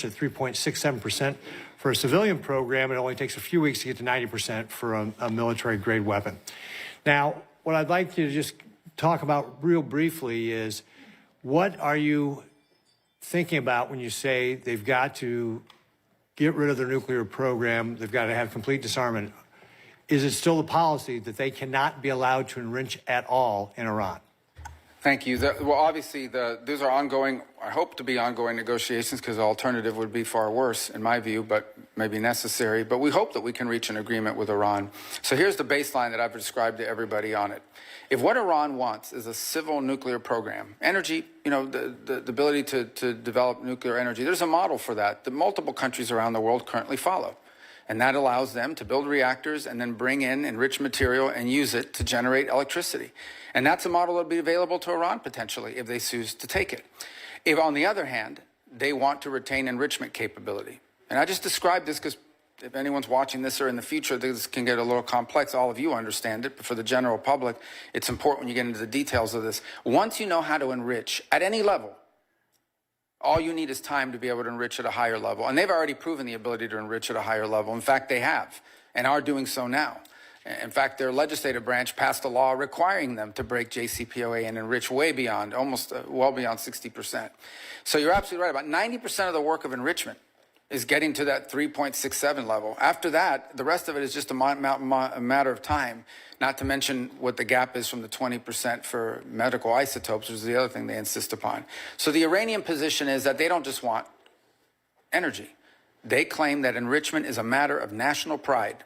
at 3.67% for a civilian program. It only takes a few weeks to get to 90% for a military-grade weapon. Now, what I'd like you to just talk about real briefly is, what are you thinking about when you say they've got to get rid of their nuclear program, they've got to have complete disarmament? Is it still the policy that they cannot be allowed to enrich at all in Iran? Thank you. Well, obviously, these are ongoing, I hope to be ongoing negotiations, because the alternative would be far worse, in my view, but maybe necessary. But we hope that we can reach an agreement with Iran. So here's the baseline that I've described to everybody on it. If what Iran wants is a civil nuclear program, energy, the ability to develop nuclear energy, there's a model for that multiple countries around the world currently follow. And that allows them to build reactors and then bring in enriched material and use it to generate electricity. And that's a model that will be available to Iran potentially if they choose to take it. If, on the other hand, they want to retain enrichment capability. And I just described this because if anyone's watching this or in the future, this can get a little complex. All of you understand it, but for the general public, it's important when you get into the details of this. Once you know how to enrich at any level, all you need is time to be able to enrich at a higher level. And they've already proven the ability to enrich at a higher level. In fact, they have, and are doing so now. In fact, their legislative branch passed a law requiring them to break JCPOA and enrich way beyond, almost well beyond 60%. So you're absolutely right. About 90% of the work of enrichment is getting to that 3.67 level. After that, the rest of it is just a matter of time, not to mention what the gap is from the 20% for medical isotopes, which is the other thing they insist upon. So the Iranian position is that they don't just want energy. They claim that enrichment is a matter of national pride.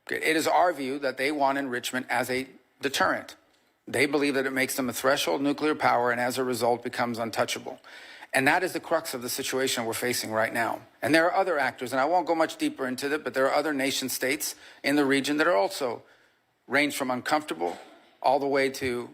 It is our view that they want enrichment as a deterrent. They believe that it makes them a threshold nuclear power and as a result becomes untouchable. And that is the crux of the situation we're facing right now. And there are other actors, and I won't go much deeper into it, but there are other nation states in the region that are also range from uncomfortable all the way to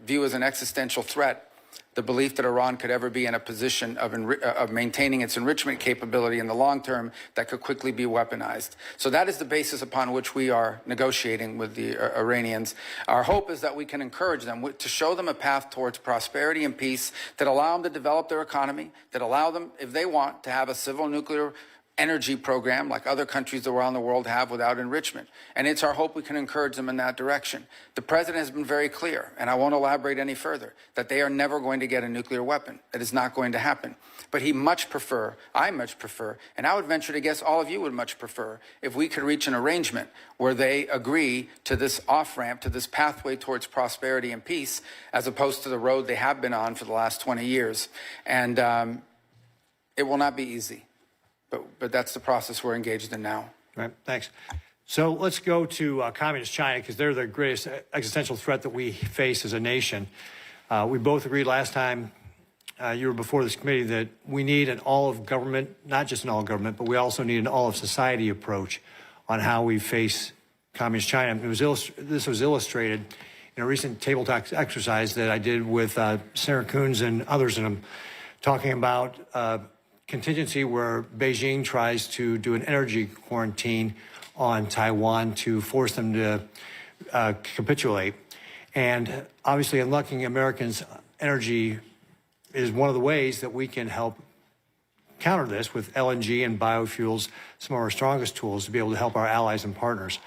view as an existential threat the belief that Iran could ever be in a position of maintaining its enrichment capability in the long term that could quickly be weaponized. So that is the basis upon which we are negotiating with the Iranians. Our hope is that we can encourage them to show them a path towards prosperity and peace that allow them to develop their economy, that allow them, if they want, to have a civil nuclear energy program like other countries around the world have without enrichment. And it's our hope we can encourage them in that direction. The president has been very clear, and I won't elaborate any further, that they are never going to get a nuclear weapon. That is not going to happen. But I much prefer, and I would venture to guess all of you would much prefer, if we could reach an arrangement where they agree to this off-ramp, to this pathway towards prosperity and peace, as opposed to the road they have been on for the last 20 years. And it will not be easy. But that's the process we're engaged in now. Right, thanks. So let's go to communist China, because they're the greatest existential threat that we face as a nation. We both agreed last time you were before this committee that we need an all-of-government, not just an all-government, but we also need an all-of-society approach on how we face communist China. This was illustrated in a recent table talk exercise that I did with Sarah Coons and others, and I'm talking about contingency where Beijing tries to do an energy quarantine on Taiwan to force them to capitulate. And obviously unlocking Americans' energy is one of the ways that we can help counter this with LNG and biofuels, some of our strongest tools to be able to help our allies and partners.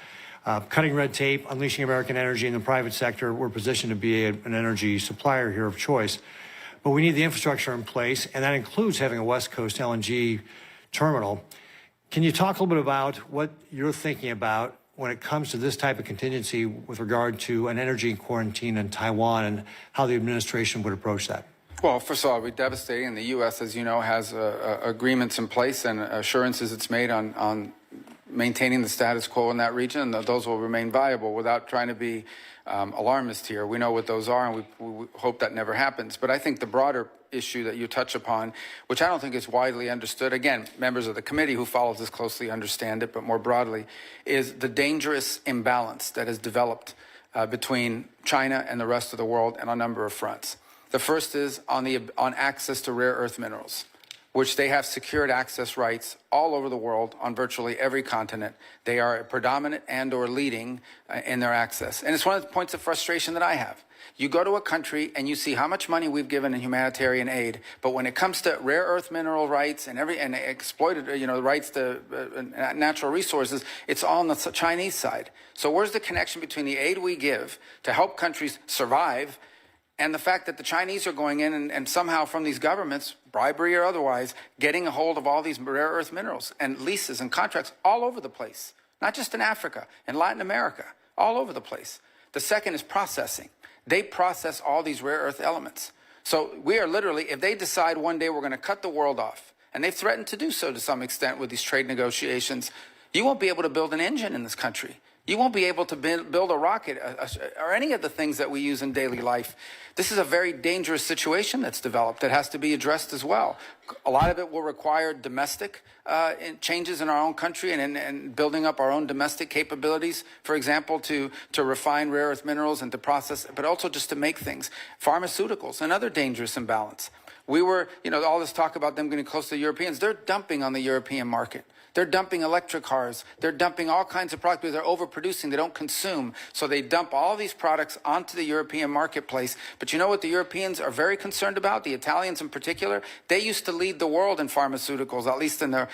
Cutting red tape, unleashing American energy in the private sector, we're positioned to be an energy supplier here of choice. But we need the infrastructure in place, and that includes having a West Coast LNG terminal. Can you talk a little bit about what you're thinking about when it comes to this type of contingency with regard to an energy quarantine in Taiwan and how the administration would approach that? Well, first of all, it would be devastating. The U.S., as you know, has agreements in place and assurances it's made on maintaining the status quo in that region, and those will remain viable without trying to be alarmist here. We know what those are, and we hope that never happens. But I think the broader issue that you touch upon, which I don't think is widely understood, again, members of the committee who follows this closely understand it, but more broadly, is the dangerous imbalance that has developed between China and the rest of the world on a number of fronts. The first is on access to rare earth minerals, which they have secured access rights all over the world on virtually every continent. They are predominant and or leading in their access. And it's one of the points of frustration that I have. You go to a country and you see how much money we've given in humanitarian aid, but when it comes to rare earth mineral rights and exploited, rights to natural resources, it's all on the Chinese side. So where's the connection between the aid we give to help countries survive and the fact that the Chinese are going in and somehow from these governments, bribery or otherwise, getting a hold of all these rare earth minerals and leases and contracts all over the place, not just in Africa, in Latin America, all over the place. The second is processing. They process all these rare earth elements. So we are literally, if they decide one day we're going to cut the world off, and they've threatened to do so to some extent with these trade negotiations, you won't be able to build an engine in this country. You won't be able to build a rocket or any of the things that we use in daily life. This is a very dangerous situation that's developed that has to be addressed as well. A lot of it will require domestic changes in our own country and building up our own domestic capabilities, for example, to refine rare earth minerals and to process, but also just to make things. Pharmaceuticals, another dangerous imbalance. We were, all this talk about them getting close to the Europeans, they're dumping on the European market. They're dumping electric cars. They're dumping all kinds of products because they're overproducing. They don't consume. So they dump all these products onto the European marketplace. But you know what the Europeans are very concerned about? The Italians in particular? They used to lead the world in pharmaceuticals, at least in the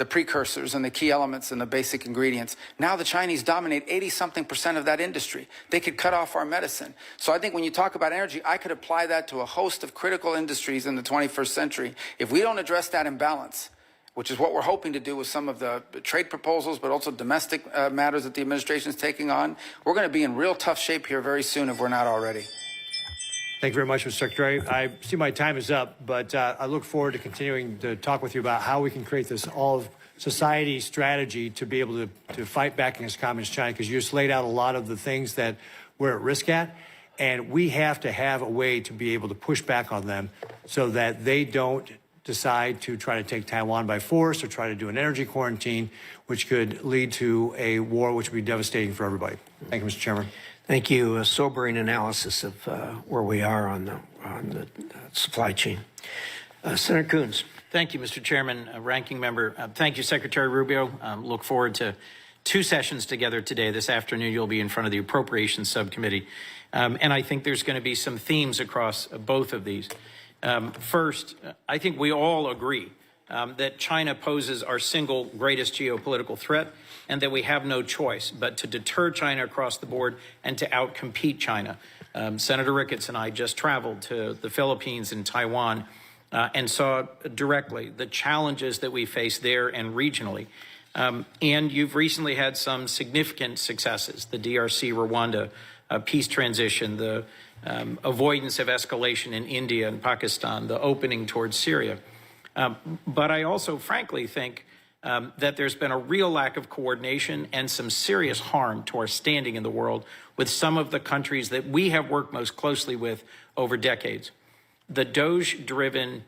precursors and the key elements and the basic ingredients. Now the Chinese dominate 80-something% of that industry. They could cut off our medicine. So I think when you talk about energy, I could apply that to a host of critical industries in the 21st century. If we don't address that imbalance, which is what we're hoping to do with some of the trade proposals, but also domestic matters that the administration is taking on, we're going to be in real tough shape here very soon if we're not already. Thank you very much, Mr. Secretary. I see my time is up, but I look forward to continuing to talk with you about how we can create this all-of-society strategy to be able to fight back against Communist China, because you just laid out a lot of the things that we're at risk at, and we have to have a way to be able to push back on them so that they don't decide to try to take Taiwan by force or try to do an energy quarantine, which could lead to a war which would be devastating for everybody. Thank you, Mr. Chairman. Thank you. A sobering analysis of where we are on the supply chain. Senator Coons. Thank you, Mr. Chairman, Ranking Member. Thank you, Secretary Rubio. Look forward to 2 sessions together today. This afternoon, you'll be in front of the Appropriations Subcommittee. And I think there's going to be some themes across both of these. First, I think we all agree that China poses our single greatest geopolitical threat and that we have no choice but to deter China across the board and to outcompete China. Senator Ricketts and I just traveled to the Philippines and Taiwan and saw directly the challenges that we face there and regionally. And you've recently had some significant successes, the DRC, Rwanda, peace transition, the avoidance of escalation in India and Pakistan, the opening towards Syria. But I also, frankly, think that there's been a real lack of coordination and some serious harm to our standing in the world with some of the countries that we have worked most closely with over decades. The DOGE-driven,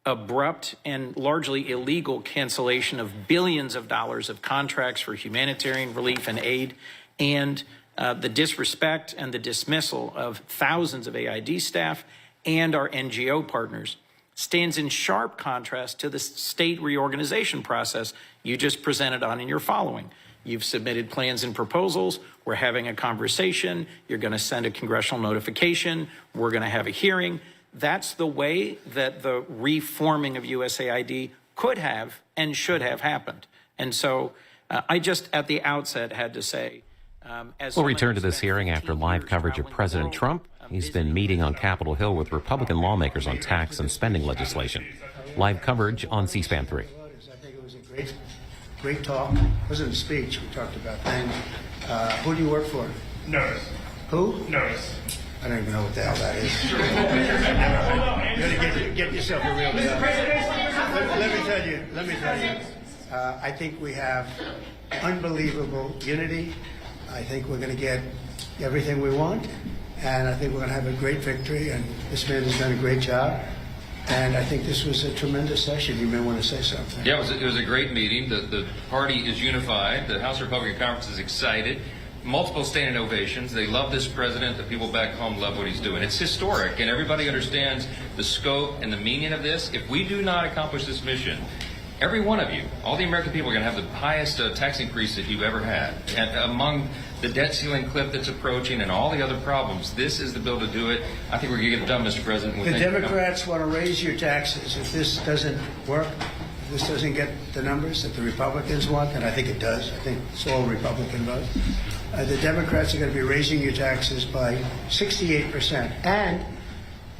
abrupt and largely illegal cancellation of billions of dollars of contracts for humanitarian relief and aid, and the disrespect and the dismissal of thousands of AID staff and our NGO partners stands in sharp contrast to the state reorganization process you just presented on in your following. You've submitted plans and proposals. We're having a conversation. You're going to send a congressional notification. We're going to have a hearing. That's the way that the reforming of USAID could have and should have happened. And so I just at the outset had to say, we'll return to this hearing after live coverage of President Trump. He's been meeting on Capitol Hill with Republican lawmakers on tax and spending legislation. Live coverage on C-SPAN 3. I think it was a great talk. It wasn't a speech. We talked about things. Who do you work for? Notice. Who? Notice. I don't even know what the hell that is. You gotta get yourself a real job. Let me tell you. I think we have unbelievable unity. I think we're going to get everything we want, and I think we're going to have a great victory, and this man has done a great job, and I think this was a tremendous session. You may want to say something. Yeah, it was a great meeting. The party is unified. The House Republican Conference is excited. Multiple standing ovations. They love this president. The people back home love what he's doing. It's historic, and everybody understands the scope and the meaning of this. If we do not accomplish this mission, every one of you, all the American people are going to have the highest tax increase that you've ever had. And among the debt ceiling cliff that's approaching and all the other problems, this is the bill to do it. I think we're going to get it done, Mr. President. The Democrats want to raise your taxes. If this doesn't work, if this doesn't get the numbers that the Republicans want, and I think it does. I think it's all Republican vote. The Democrats are going to be raising your taxes by 68%. And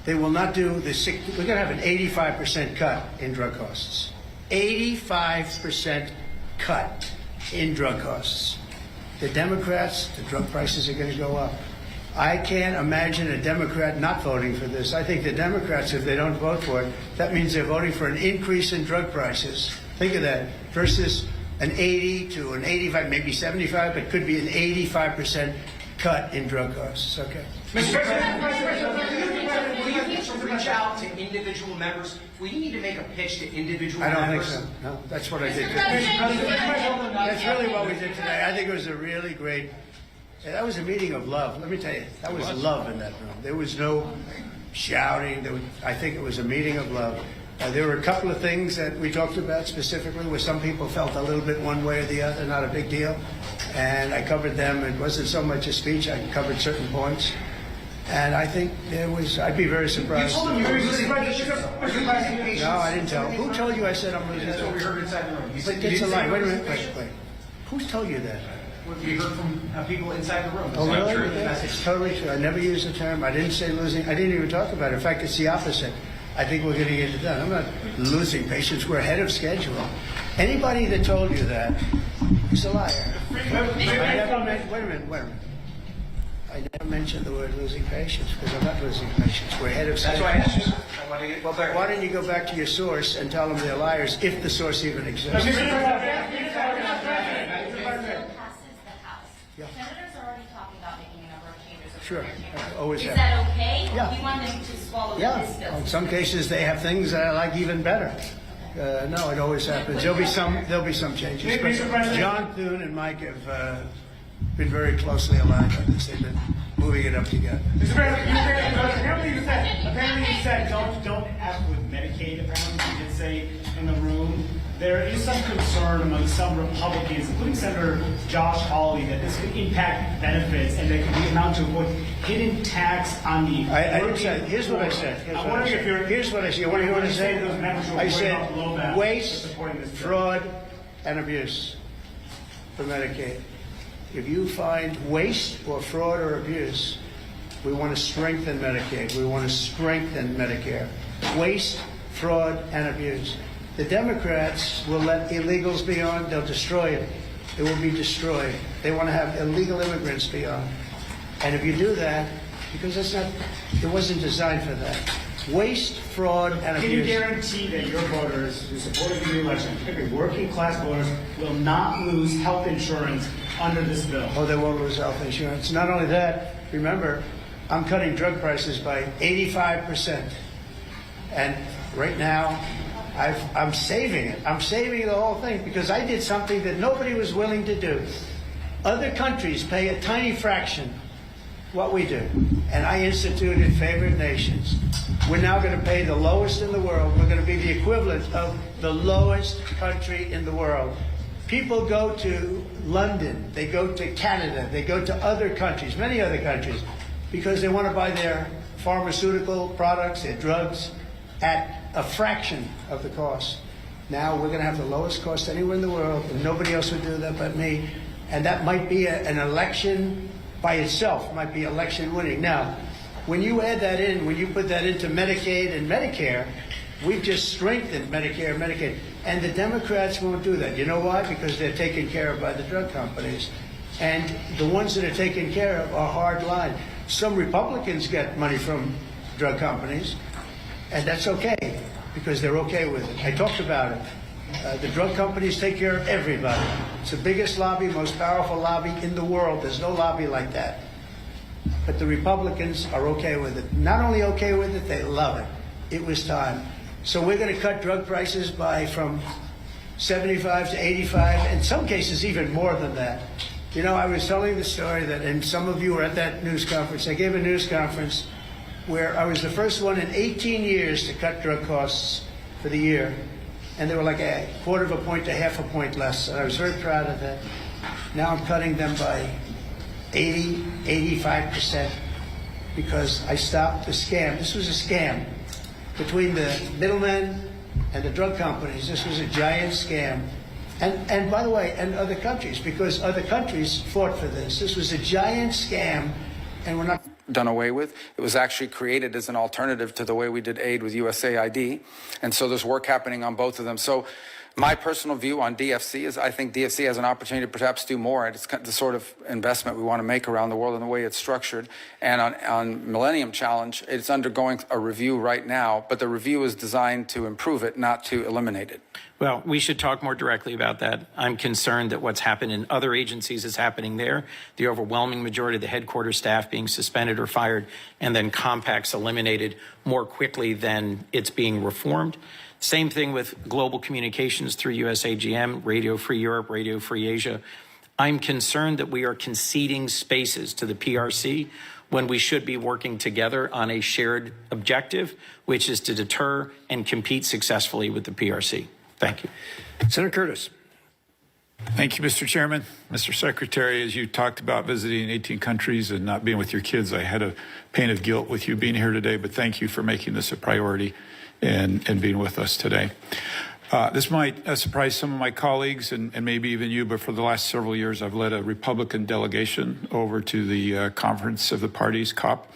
they will not do the we're going to have an 85% cut in drug costs. 85% cut in drug costs. The Democrats, the drug prices are going to go up. I can't imagine a Democrat not voting for this. I think the Democrats, if they don't vote for it, that means they're voting for an increase in drug prices. Think of that, versus an 80 to an 85, maybe 75, but could be an 85% cut in drug costs. Okay. Mr. President, will you need to reach out to individual members? We need to make a pitch to individual I don't members. think so. No, that's what I did today. That's really what we did today. I think it was a really great. That was a meeting of love. Let me tell you, that was love in that room. There was no shouting. I think it was a meeting of love. There were a couple of things that we talked about specifically where some people felt a little bit one way or the other, not a big deal. And I covered them. It wasn't so much a speech. I covered certain points. And I think I'd be very surprised. You told them you were losing patience. Are you losing patience? No, I didn't tell them. Who told you I said I'm losing That's what we heard inside the room. You said It's a lie. you Wait a were minute. losing Wait. Who told you that? We heard from people inside the room. Oh, really? true. It's totally true. I never used the term. I didn't say losing. I didn't even talk about it. In fact, it's the opposite. I think we're going to get it done. I'm not losing patience. We're ahead of schedule. Anybody that told you that is a liar. Wait a minute. I never mentioned the word losing patience because I'm not losing patience. We're ahead of schedule. That's why I asked you. I want to get Well, why don't you go back to your source and tell them they're liars if the source even exists? Passes the House. Senators are already talking about making a number of changes. Sure. Always Is have. that okay? Yeah. We want them to swallow this Yeah. bill. In some cases, they have things that I like even better. No, it always happens. There'll be some changes. But John Thune and Mike have been very closely aligned on this. They've been moving it up together. Mr. President, apparently you said don't F with Medicaid. Apparently you did say in the room. There is some concern among some Republicans, including Senator Josh Hawley, that this could impact benefits and there could be amount to avoid hidden tax on the. I didn't say. Here's what I said. I'm wondering if you're. Here's what I said. You want to hear what I said? Those members who are I worried about the low said balance waste, for supporting this bill. fraud, and abuse for Medicaid. If you find waste or fraud or abuse, we want to strengthen Medicaid. We want to strengthen Medicare. Waste, fraud, and abuse. The Democrats will let illegals be on. They'll destroy it. It will be destroyed. They want to have illegal immigrants be on. And if you do that, because it wasn't designed for that. Waste, fraud, and abuse. Can you guarantee that your voters who supported the election, particularly working class voters, will not lose health insurance under this bill? Oh, they won't lose health insurance. Not only that, remember, I'm cutting drug prices by 85%. And right now, I'm saving it. I'm saving the whole thing because I did something that nobody was willing to do. Other countries pay a tiny fraction what we do. And I instituted favored nations. We're now going to pay the lowest in the world. We're going to be the equivalent of the lowest country in the world. People go to London, they go to Canada, they go to other countries, many other countries, because they want to buy their pharmaceutical products, their drugs, at a fraction of the cost. Now we're going to have the lowest cost anywhere in the world, and nobody else would do that but me. And that might be an election by itself, might be election winning. Now, when you add that in, when you put that into Medicaid and Medicare, we've just strengthened Medicare and Medicaid. And the Democrats won't do that. You know why? Because they're taken care of by the drug companies. And the ones that are taken care of are hard line. Some Republicans get money from drug companies, and that's okay, because they're okay with it. I talked about it. The drug companies take care of everybody. It's the biggest lobby, most powerful lobby in the world. There's no lobby like that. But the Republicans are okay with it. Not only okay with it, they love it. It was time. So we're going to cut drug prices from 75 to 85, in some cases even more than that. You know, I was telling the story that, and some of you were at that news conference. I gave a news conference where I was the first one in 18 years to cut drug costs for the year. And they were like a quarter of a point to half a point less. And I was very proud of that. Now I'm cutting them by 80, 85% because I stopped the scam. This was a scam between the middlemen and the drug companies. This was a giant scam. And by the way, and other countries, because other countries fought for this. This was a giant scam, and we're not done away with. It was actually created as an alternative to the way we did aid with USAID. And so there's work happening on both of them. So My personal view on DFC is I think DFC has an opportunity to perhaps do more. It's the sort of investment we want to make around the world and the way it's structured. And on Millennium Challenge, it's undergoing a review right now, but the review is designed to improve it, not to eliminate it. Well, we should talk more directly about that. I'm concerned that what's happened in other agencies is happening there. The overwhelming majority of the headquarters staff being suspended or fired, and then compacts eliminated more quickly than it's being reformed. Same thing with global communications through USAGM, Radio Free Europe, Radio Free Asia. I'm concerned that we are conceding spaces to the PRC when we should be working together on a shared objective, which is to deter and compete successfully with the PRC. Thank you. Senator Curtis. Thank you, Mr. Chairman. Mr. Secretary, as you talked about visiting 18 countries and not being with your kids, I had a pain of guilt with you being here today, but thank you for making this a priority and being with us today. This might surprise some of my colleagues and maybe even you, but for the last several years, I've led a Republican delegation over to the Conference of the Parties, COP.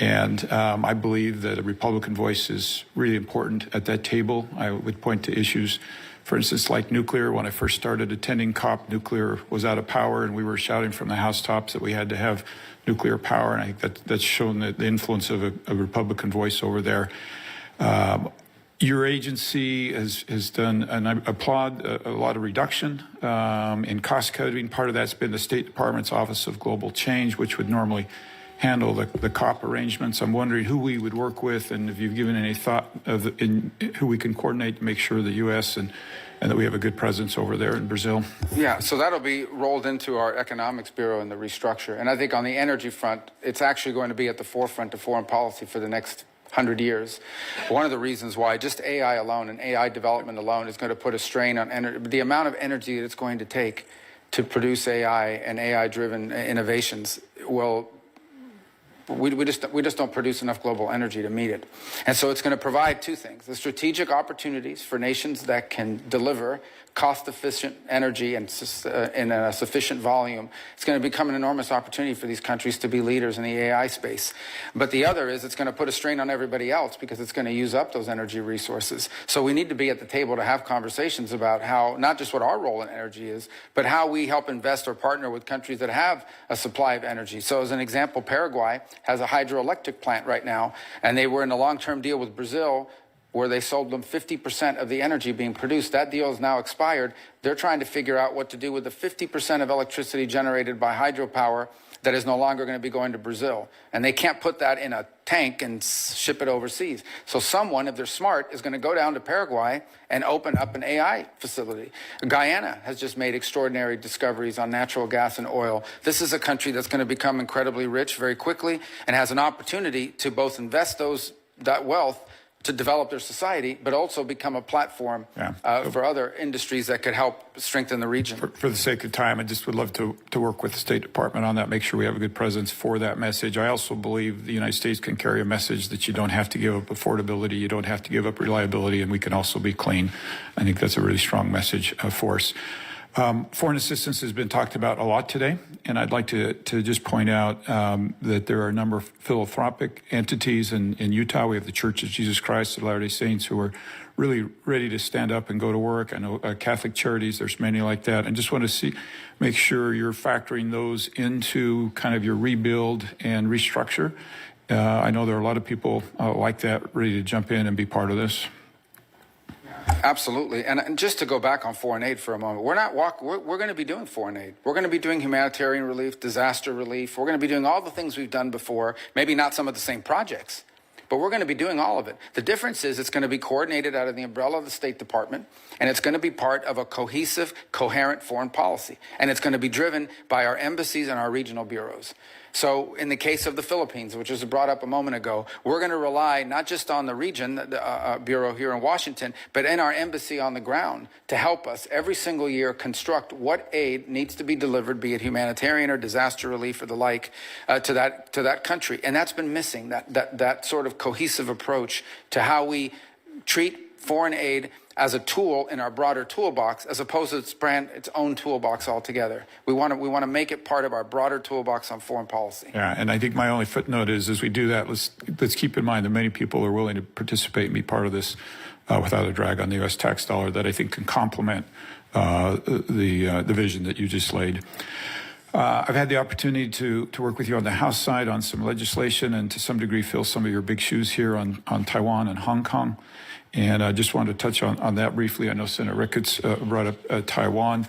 And I believe that a Republican voice is really important at that table. I would point to issues, for instance, like nuclear. When I first started attending COP, nuclear was out of power, and we were shouting from the housetops that we had to have nuclear power. And I think that's shown the influence of a Republican voice over there. Your agency has done, and I applaud, a lot of reduction in cost cutting. Part of that's been the State Department's Office of Global Change, which would normally handle the COP arrangements. I'm wondering who we would work with, and if you've given any thought of who we can coordinate to make sure the U.S. and that we have a good presence over there in Brazil. Yeah, so that'll be rolled into our Economics Bureau and the restructure. And I think on the energy front, it's actually going to be at the forefront of foreign policy for the next 100 years. One of the reasons why just AI alone and AI development alone is going to put a strain on the amount of energy that it's going to take to produce AI and AI-driven innovations will. We just don't produce enough global energy to meet it. And so it's going to provide two things: the strategic opportunities for nations that can deliver cost-efficient energy and in a sufficient volume. It's going to become an enormous opportunity for these countries to be leaders in the AI space. But the other is it's going to put a strain on everybody else because it's going to use up those energy resources. So we need to be at the table to have conversations about how, not just what our role in energy is, but how we help invest or partner with countries that have a supply of energy. So as an example, Paraguay has a hydroelectric plant right now, and they were in a long-term deal with Brazil where they sold them 50% of the energy being produced. That deal is now expired. They're trying to figure out what to do with the 50% of electricity generated by hydropower that is no longer going to be going to Brazil. And they can't put that in a tank and ship it overseas. So someone, if they're smart, is going to go down to Paraguay and open up an AI facility. Guyana has just made extraordinary discoveries on natural gas and oil. This is a country that's going to become incredibly rich very quickly and has an opportunity to both invest that wealth to develop their society, but also become a platform for other industries that could help strengthen the region. For the sake of time, I just would love to work with the State Department on that, make sure we have a good presence for that message. I also believe the United States can carry a message that you don't have to give up affordability, you don't have to give up reliability, and we can also be clean. I think that's a really strong message for us. Foreign assistance has been talked about a lot today, and I'd like to just point out that there are a number of philanthropic entities in Utah. We have the Church of Jesus Christ of Latter-day Saints who are really ready to stand up and go to work. I know Catholic Charities, there's many like that. And just want to make sure you're factoring those into kind of your rebuild and restructure. I know there are a lot of people like that ready to jump in and be part of this. Absolutely. And just to go back on foreign aid for a moment, we're going to be doing foreign aid. We're going to be doing humanitarian relief, disaster relief. We're going to be doing all the things we've done before, maybe not some of the same projects, but we're going to be doing all of it. The difference is it's going to be coordinated out of the umbrella of the State Department, and it's going to be part of a cohesive, coherent foreign policy. And it's going to be driven by our embassies and our regional bureaus. So in the case of the Philippines, which was brought up a moment ago, we're going to rely not just on the region, the bureau here in Washington, but in our embassy on the ground to help us every single year construct what aid needs to be delivered, be it humanitarian or disaster relief or the like, to that country. And that's been missing, that sort of cohesive approach to how we treat foreign aid as a tool in our broader toolbox, as opposed to its own toolbox altogether. We want to make it part of our broader toolbox on foreign policy. Yeah, and I think my only footnote is, as we do that, let's keep in mind that many people are willing to participate and be part of this without a drag on the U.S. tax dollar that I think can complement the vision that you just laid. I've had the opportunity to work with you on the House side on some legislation and to some degree fill some of your big shoes here on Taiwan and Hong Kong. And I just wanted to touch on that briefly. I know Senator Ricketts brought up Taiwan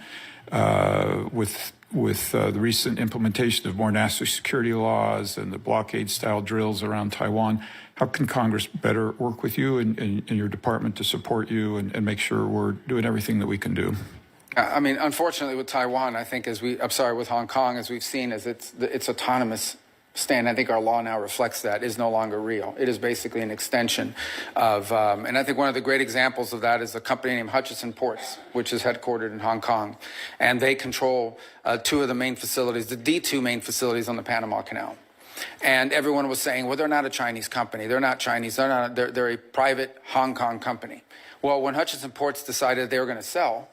with the recent implementation of more national security laws and the blockade-style drills around Taiwan. How can Congress better work with you and your department to support you and make sure we're doing everything that we can do? I mean, unfortunately, with Taiwan, I think with Hong Kong, as we've seen, as its autonomous stand, I think our law now reflects that, is no longer real. It is basically an extension of, and I think one of the great examples of that is a company named Hutchison Ports, which is headquartered in Hong Kong. And they control two of the main facilities, the two main facilities on the Panama Canal. And everyone was saying, well, they're not a Chinese company. They're not Chinese. They're a private Hong Kong company. Well, when Hutchison Ports decided they were going to sell,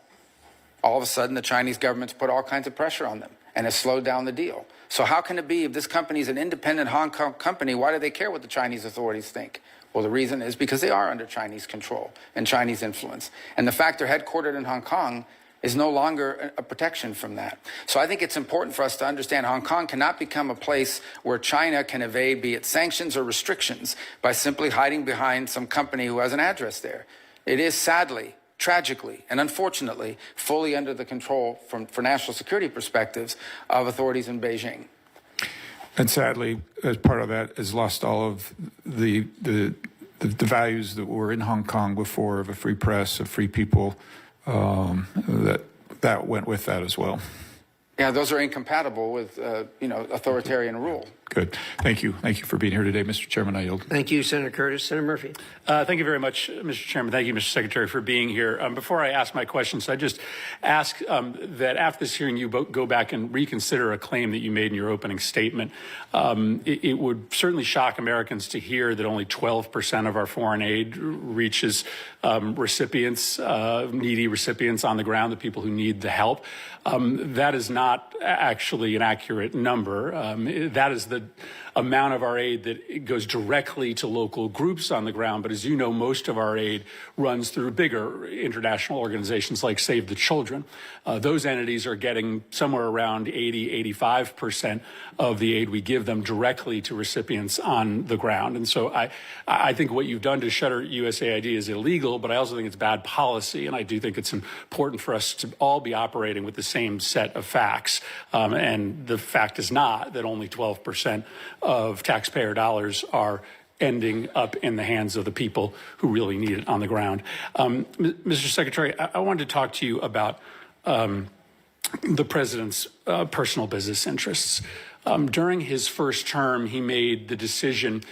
all of a sudden the Chinese government's put all kinds of pressure on them and has slowed down the deal. So how can it be, if this company is an independent Hong Kong company, why do they care what the Chinese authorities think? Well, the reason is because they are under Chinese control and Chinese influence. And the fact they're headquartered in Hong Kong is no longer a protection from that. So I think it's important for us to understand Hong Kong cannot become a place where China can evade, be it sanctions or restrictions, by simply hiding behind some company who has an address there. It is sadly, tragically, and unfortunately, fully under the control, for national security perspectives, of authorities in Beijing. And sadly, as part of that, has lost all of the values that were in Hong Kong before, of a free press, of free people, that went with that as well. Yeah, those are incompatible with, authoritarian rule. Good. Thank you. Thank you for being here today, Mr. Chairman. I yield. Thank you, Senator Curtis. Senator Murphy. Thank you very much, Mr. Chairman. Thank you, Mr. Secretary, for being here. Before I ask my questions, I just ask that after this hearing, you go back and reconsider a claim that you made in your opening statement. It would certainly shock Americans to hear that only 12% of our foreign aid reaches recipients, needy recipients on the ground, the people who need the help. That is not actually an accurate number. That is the amount of our aid that goes directly to local groups on the ground. But as you know, most of our aid runs through bigger international organizations like Save the Children. Those entities are getting somewhere around 85% of the aid we give them directly to recipients on the ground. And so I think what you've done to shutter USAID is illegal, but I also think it's bad policy. And I do think it's important for us to all be operating with the same set of facts. And the fact is not that only 12% of taxpayer dollars are ending up in the hands of the people who really need it on the ground. Mr. Secretary, I wanted to talk to you about the president's personal business interests. During his first term, he made the decision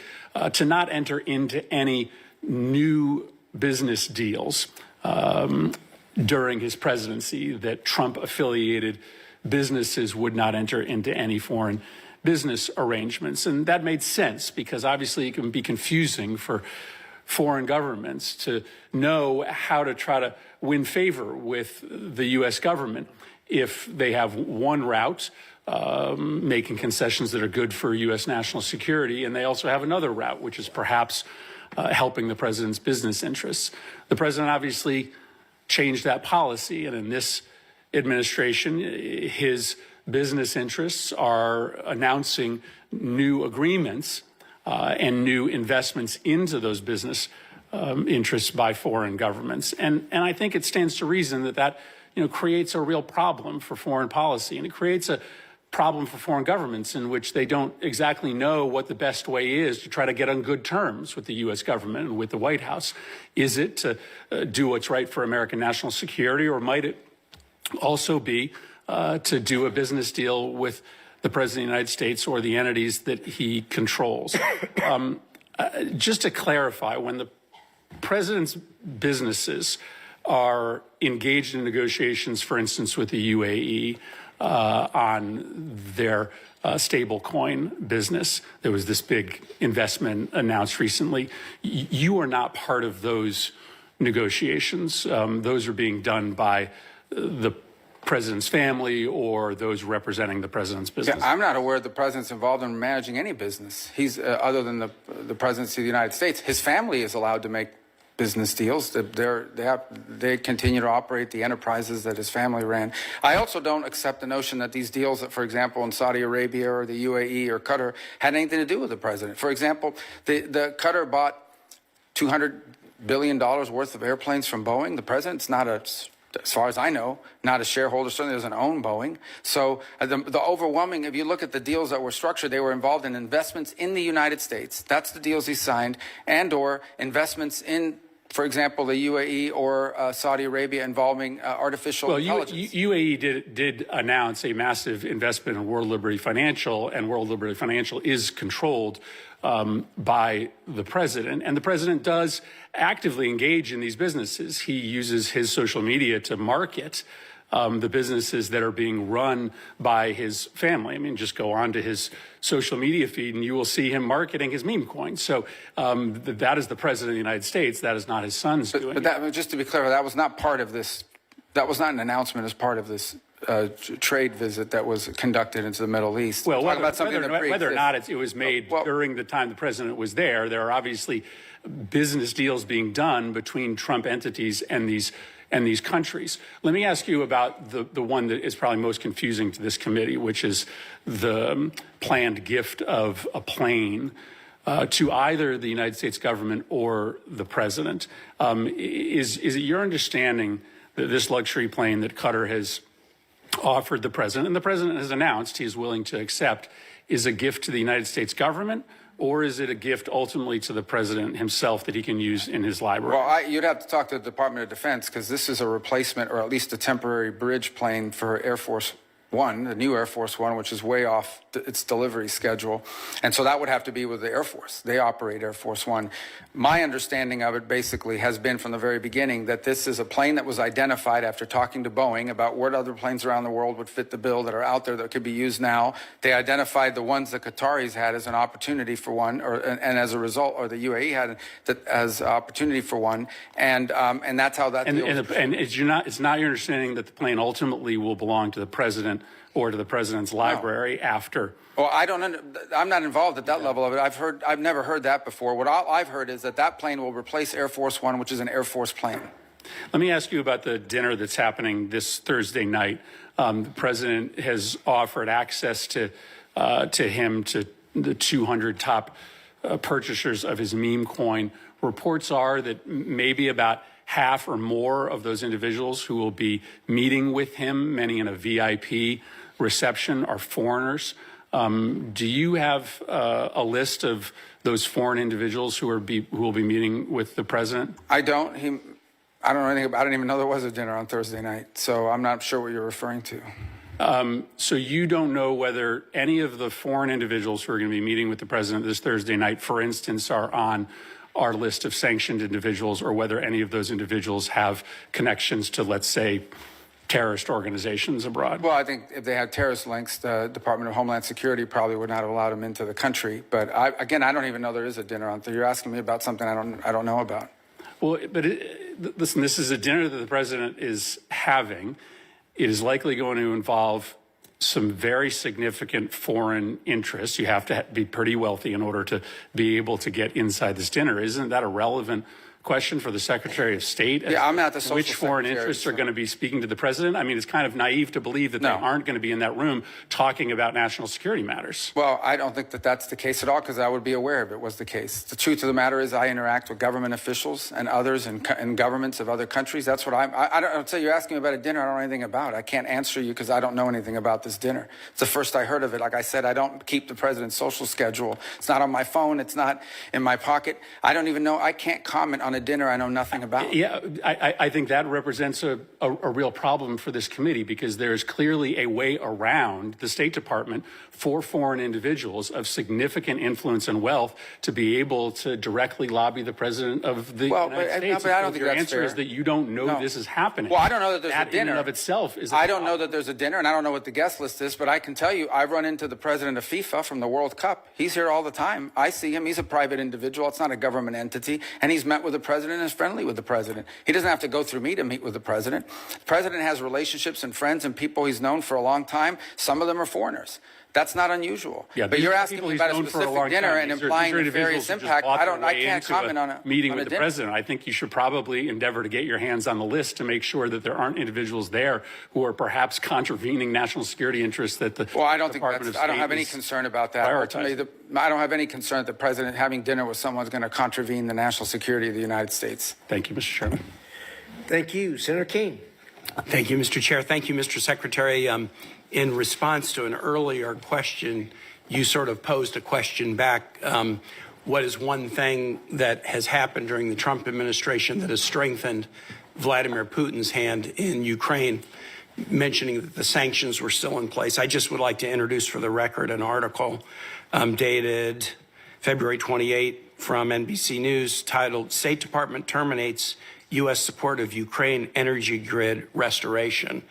to not enter into any new business deals during his presidency, that Trump-affiliated businesses would not enter into any foreign business arrangements. And that made sense because obviously it can be confusing for foreign governments to know how to try to win favor with the U.S. government if they have one route, making concessions that are good for U.S. national security, and they also have another route, which is perhaps helping the president's business interests. The president obviously changed that policy, and in this administration, his business interests are announcing new agreements and new investments into those business interests by foreign governments. And I think it stands to reason that creates a real problem for foreign policy, and it creates a problem for foreign governments in which they don't exactly know what the best way is to try to get on good terms with the U.S. government and with the White House. Is it to do what's right for American national security, or might it also be to do a business deal with the President of the United States or the entities that he controls? Just to clarify, when the President's businesses are engaged in negotiations, for instance, with the UAE on their stablecoin business, there was this big investment announced recently. You are not part of those negotiations. Those are being done by the president's family or those representing the president's business. Yeah, I'm not aware the president's involved in managing any business. He's other than the presidency of the United States. His family is allowed to make business deals. They continue to operate the enterprises that his family ran. I also don't accept the notion that these deals, for example, in Saudi Arabia or the UAE or Qatar, had anything to do with the president. For example, the Qatar bought $200 billion worth of airplanes from Boeing. The president's not as far as I know, not a shareholder, certainly doesn't own Boeing. So the overwhelming, if you look at the deals that were structured, they were involved in investments in the United States. That's the deals he signed, and or investments in, for example, the UAE or Saudi Arabia involving artificial intelligence. UAE did announce a massive investment in World Liberty Financial, and World Liberty Financial is controlled by the president. And the president does actively engage in these businesses. He uses his social media to market the businesses that are being run by his family. I mean, just go on to his social media feed and you will see him marketing his meme coins. So that is the president of the United States. That is not his son's doing. But that, just to be clear, that was not part of this. That was not an announcement as part of this trade visit that was conducted into the Middle East. Well, whether or not it was made during the time the president was there are obviously business deals being done between Trump entities and these countries. Let me ask you about the one that is probably most confusing to this committee, which is the planned gift of a plane to either the United States government or the president. Is it your understanding that this luxury plane that Qatar has offered the president, and the president has announced he is willing to accept, is a gift to the United States government, or is it a gift ultimately to the president himself that he can use in his library? Well, you'd have to talk to the Department of Defense, because this is a replacement or at least a temporary bridge plane for Air Force One, the new Air Force One, which is way off its delivery schedule. And so that would have to be with the Air Force. They operate Air Force One. My understanding of it basically has been from the very beginning that this is a plane that was identified after talking to Boeing about what other planes around the world would fit the bill that are out there that could be used now. They identified the ones the Qataris had as an opportunity for one, and as a result, or the UAE had as opportunity for one. And that's how that deal was. And it's not your understanding that the plane ultimately will belong to the president or to the president's library after? Well, I'm not involved at that level of it. I've never heard that before. What I've heard is that plane will replace Air Force One, which is an Air Force plane. Let me ask you about the dinner that's happening this Thursday night. The president has offered access to him to the 200 top purchasers of his meme coin. Reports are that maybe about half or more of those individuals who will be meeting with him, many in a VIP reception, are foreigners. Do you have a list of those foreign individuals who will be meeting with the president? I don't. I don't know anything about it. I didn't even know there was a dinner on Thursday night, so I'm not sure what you're referring to. So you don't know whether any of the foreign individuals who are going to be meeting with the president this Thursday night, for instance, are on our list of sanctioned individuals, or whether any of those individuals have connections to, let's say, terrorist organizations abroad? Well, I think if they had terrorist links, the Department of Homeland Security probably would not have allowed them into the country. But I don't even know there is a dinner on Thursday. You're asking me about something I don't know about. Well, but listen, this is a dinner that the president is having. It is likely going to involve some very significant foreign interests. You have to be pretty wealthy in order to be able to get inside this dinner. Isn't that a relevant question for the Secretary of State? Yeah, I'm not the social Which foreign interests are going to be speaking to the president? I mean, it's kind of naive to believe that they aren't going to be in that room talking about national security matters. Well, I don't think that that's the case at all, because I would be aware if it was the case. The truth of the matter is I interact with government officials and others and governments of other countries. That's what I'll tell you, you're asking me about a dinner I don't know anything about. I can't answer you because I don't know anything about this dinner. It's the first I heard of it. Like I said, I don't keep the president's social schedule. It's not on my phone. It's not in my pocket. I don't even know. I can't comment on a dinner I know nothing about. Yeah, I think that represents a real problem for this committee, because there is clearly a way around the State Department for foreign individuals of significant influence and wealth to be able to directly lobby the president of the United States. But I don't think your that's answer fair. Is that you don't know this is happening. Well, I don't know that there's a dinner. That in and of itself is I don't know that there's a dinner, and I don't know what the guest list is, but I can tell you I've run into the president of FIFA from the World Cup. He's here all the time. I see him. He's a private individual. It's not a government entity. And he's met with the president and is friendly with the president. He doesn't have to go through me to meet with the president. The president has relationships and friends and people he's known for a long time. Some of them are foreigners. That's not unusual. Yeah, but you're asking me about a specific dinner and implying nefarious impact. I can't comment on a meeting on with a the dinner. president. I think you should probably endeavor to get your hands on the list to make sure that there aren't individuals there who are perhaps contravening national security interests that the Well, I don't think Department that's, of I don't State have any is concern about that. Ultimately, I don't have any concern that the president having dinner with someone is going to contravene the national security of the United States. Thank you, Mr. Chairman. Thank you. Senator Kaine. Thank you, Mr. Chair. Thank you, Mr. Secretary. In response to an earlier question, you sort of posed a question back. What is one thing that has happened during the Trump administration that has strengthened Vladimir Putin's hand in Ukraine, mentioning that the sanctions were still in place? I just would like to introduce for the record an article dated February 28 from NBC News titled "State Department Terminates U.S. Support of Ukraine Energy Grid Restoration."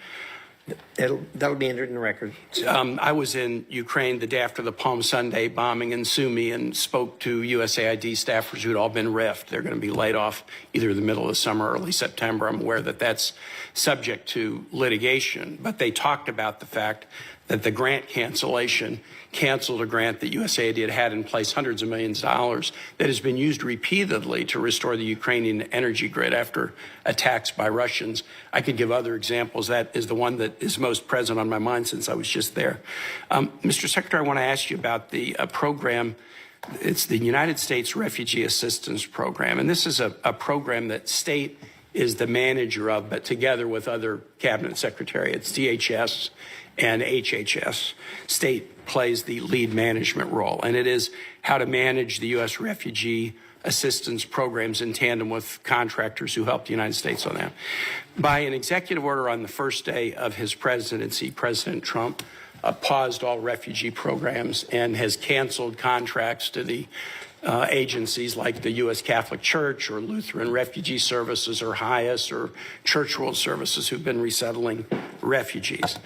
That'll be entered in the record. I was in Ukraine the day after the Palm Sunday bombing in Sumy and spoke to USAID staffers who'd all been riffed. They're going to be laid off either the middle of the summer or early September. I'm aware that that's subject to litigation, but they talked about the fact that the grant cancellation canceled a grant that USAID had in place, hundreds of millions of dollars, that has been used repeatedly to restore the Ukrainian energy grid after attacks by Russians. I could give other examples. That is the one that is most present on my mind since I was just there. Mr. Secretary, I want to ask you about the program. It's the United States Refugee Assistance Program, and this is a program that state is the manager of, but together with other cabinet secretariats, DHS and HHS. State plays the lead management role, and it is how to manage the U.S. refugee assistance programs in tandem with contractors who help the United States on that. By an executive order on the first day of his presidency, President Trump paused all refugee programs and has canceled contracts to the agencies like the U.S. Catholic Church or Lutheran Refugee Services or HIAS or Church World Services who've been resettling refugees.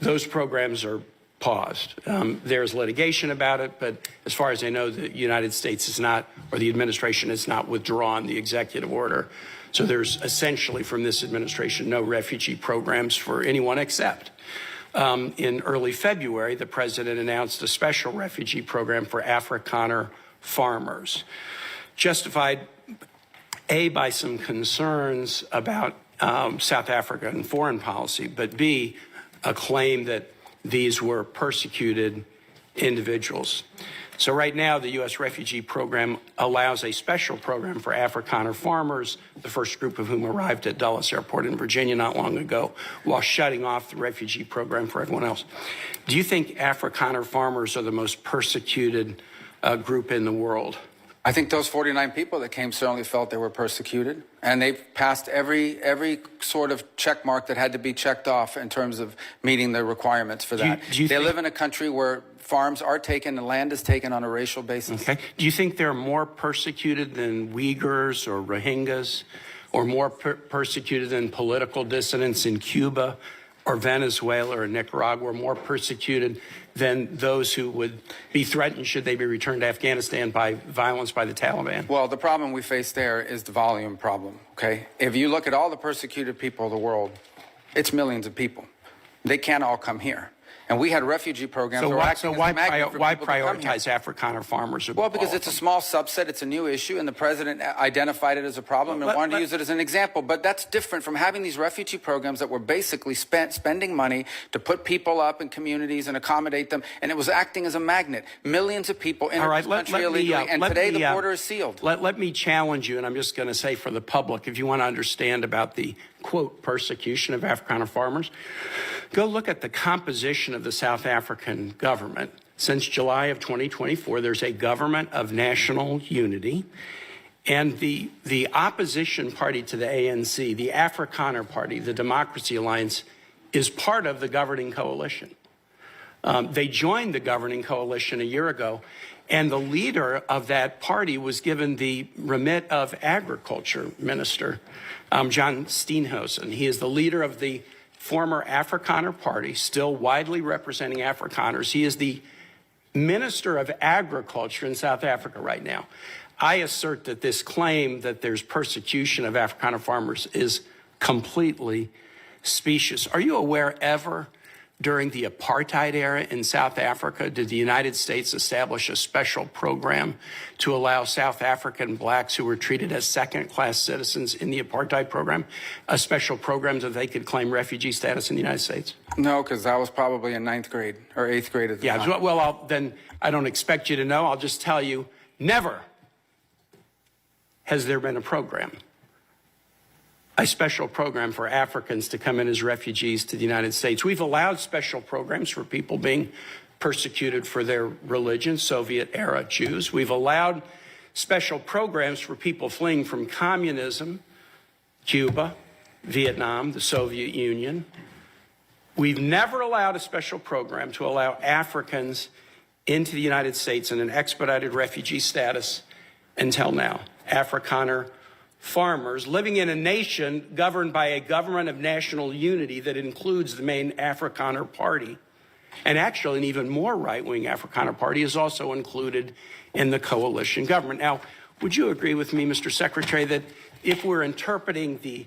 Those programs are paused. There's litigation about it, but as far as I know, the United States is not, or the administration has not withdrawn the executive order. So there's essentially from this administration no refugee programs for anyone except. In early February, the president announced a special refugee program for Afrikaner farmers, justified A, by some concerns about South Africa and foreign policy, but B, a claim that these were persecuted individuals. So right now, the U.S. refugee program allows a special program for Afrikaner farmers, the first group of whom arrived at Dulles Airport in Virginia not long ago, while shutting off the refugee program for everyone else. Do you think Afrikaner farmers are the most persecuted group in the world? I think those 49 people that came certainly felt they were persecuted, and they've passed every sort of check mark that had to be checked off in terms of meeting the requirements for that. They live in a country where farms are taken and land is taken on a racial basis. Okay. Do you think they're more persecuted than Uyghurs or Rohingyas, or more persecuted than political dissidents in Cuba or Venezuela or Nicaragua, or more persecuted than those who would be threatened should they be returned to Afghanistan by violence by the Taliban? Well, the problem we face there is the volume problem, okay? If you look at all the persecuted people of the world, it's millions of people. They can't all come here. And we had refugee programs. So why prioritize here. Afrikaner farmers? Well, because it's a small subset. It's a new issue, and the president identified it as a problem and wanted to use it as an example. But that's different from having these refugee programs that were basically spending money to put people up in communities and accommodate them, and it was acting as a magnet. Millions of people in this country illegally, and today the border is sealed. Let me challenge you, and I'm just going to say for the public, if you want to understand about the, quote, persecution of Afrikaner farmers, go look at the composition of the South African government. Since July of 2024, there's a government of national unity, and the opposition party to the ANC, the Afrikaner Party, the Democracy Alliance, is part of the governing coalition. They joined the governing coalition a year ago, and the leader of that party was given the remit of Agriculture Minister, John Steenhuisen. He is the leader of the former Afrikaner Party, still widely representing Afrikaners. He is the Minister of Agriculture in South Africa right now. I assert that this claim that there's persecution of Afrikaner farmers is completely specious. Are you aware ever during the apartheid era in South Africa did the United States establish a special program to allow South African blacks who were treated as second-class citizens in the apartheid program, a special program that they could claim refugee status in the United States? No, because that was probably in 9th grade or 8th grade at the time. Yeah, well, then I don't expect you to know. I'll just tell you, never has there been a program, a special program for Africans to come in as refugees to the United States. We've allowed special programs for people being persecuted for their religion, Soviet-era Jews. We've allowed special programs for people fleeing from communism, Cuba, Vietnam, the Soviet Union. We've never allowed a special program to allow Africans into the United States in an expedited refugee status until now. Afrikaner farmers living in a nation governed by a government of national unity that includes the main Afrikaner Party. And actually, an even more right-wing Afrikaner Party is also included in the coalition government. Now, would you agree with me, Mr. Secretary, that if we're interpreting the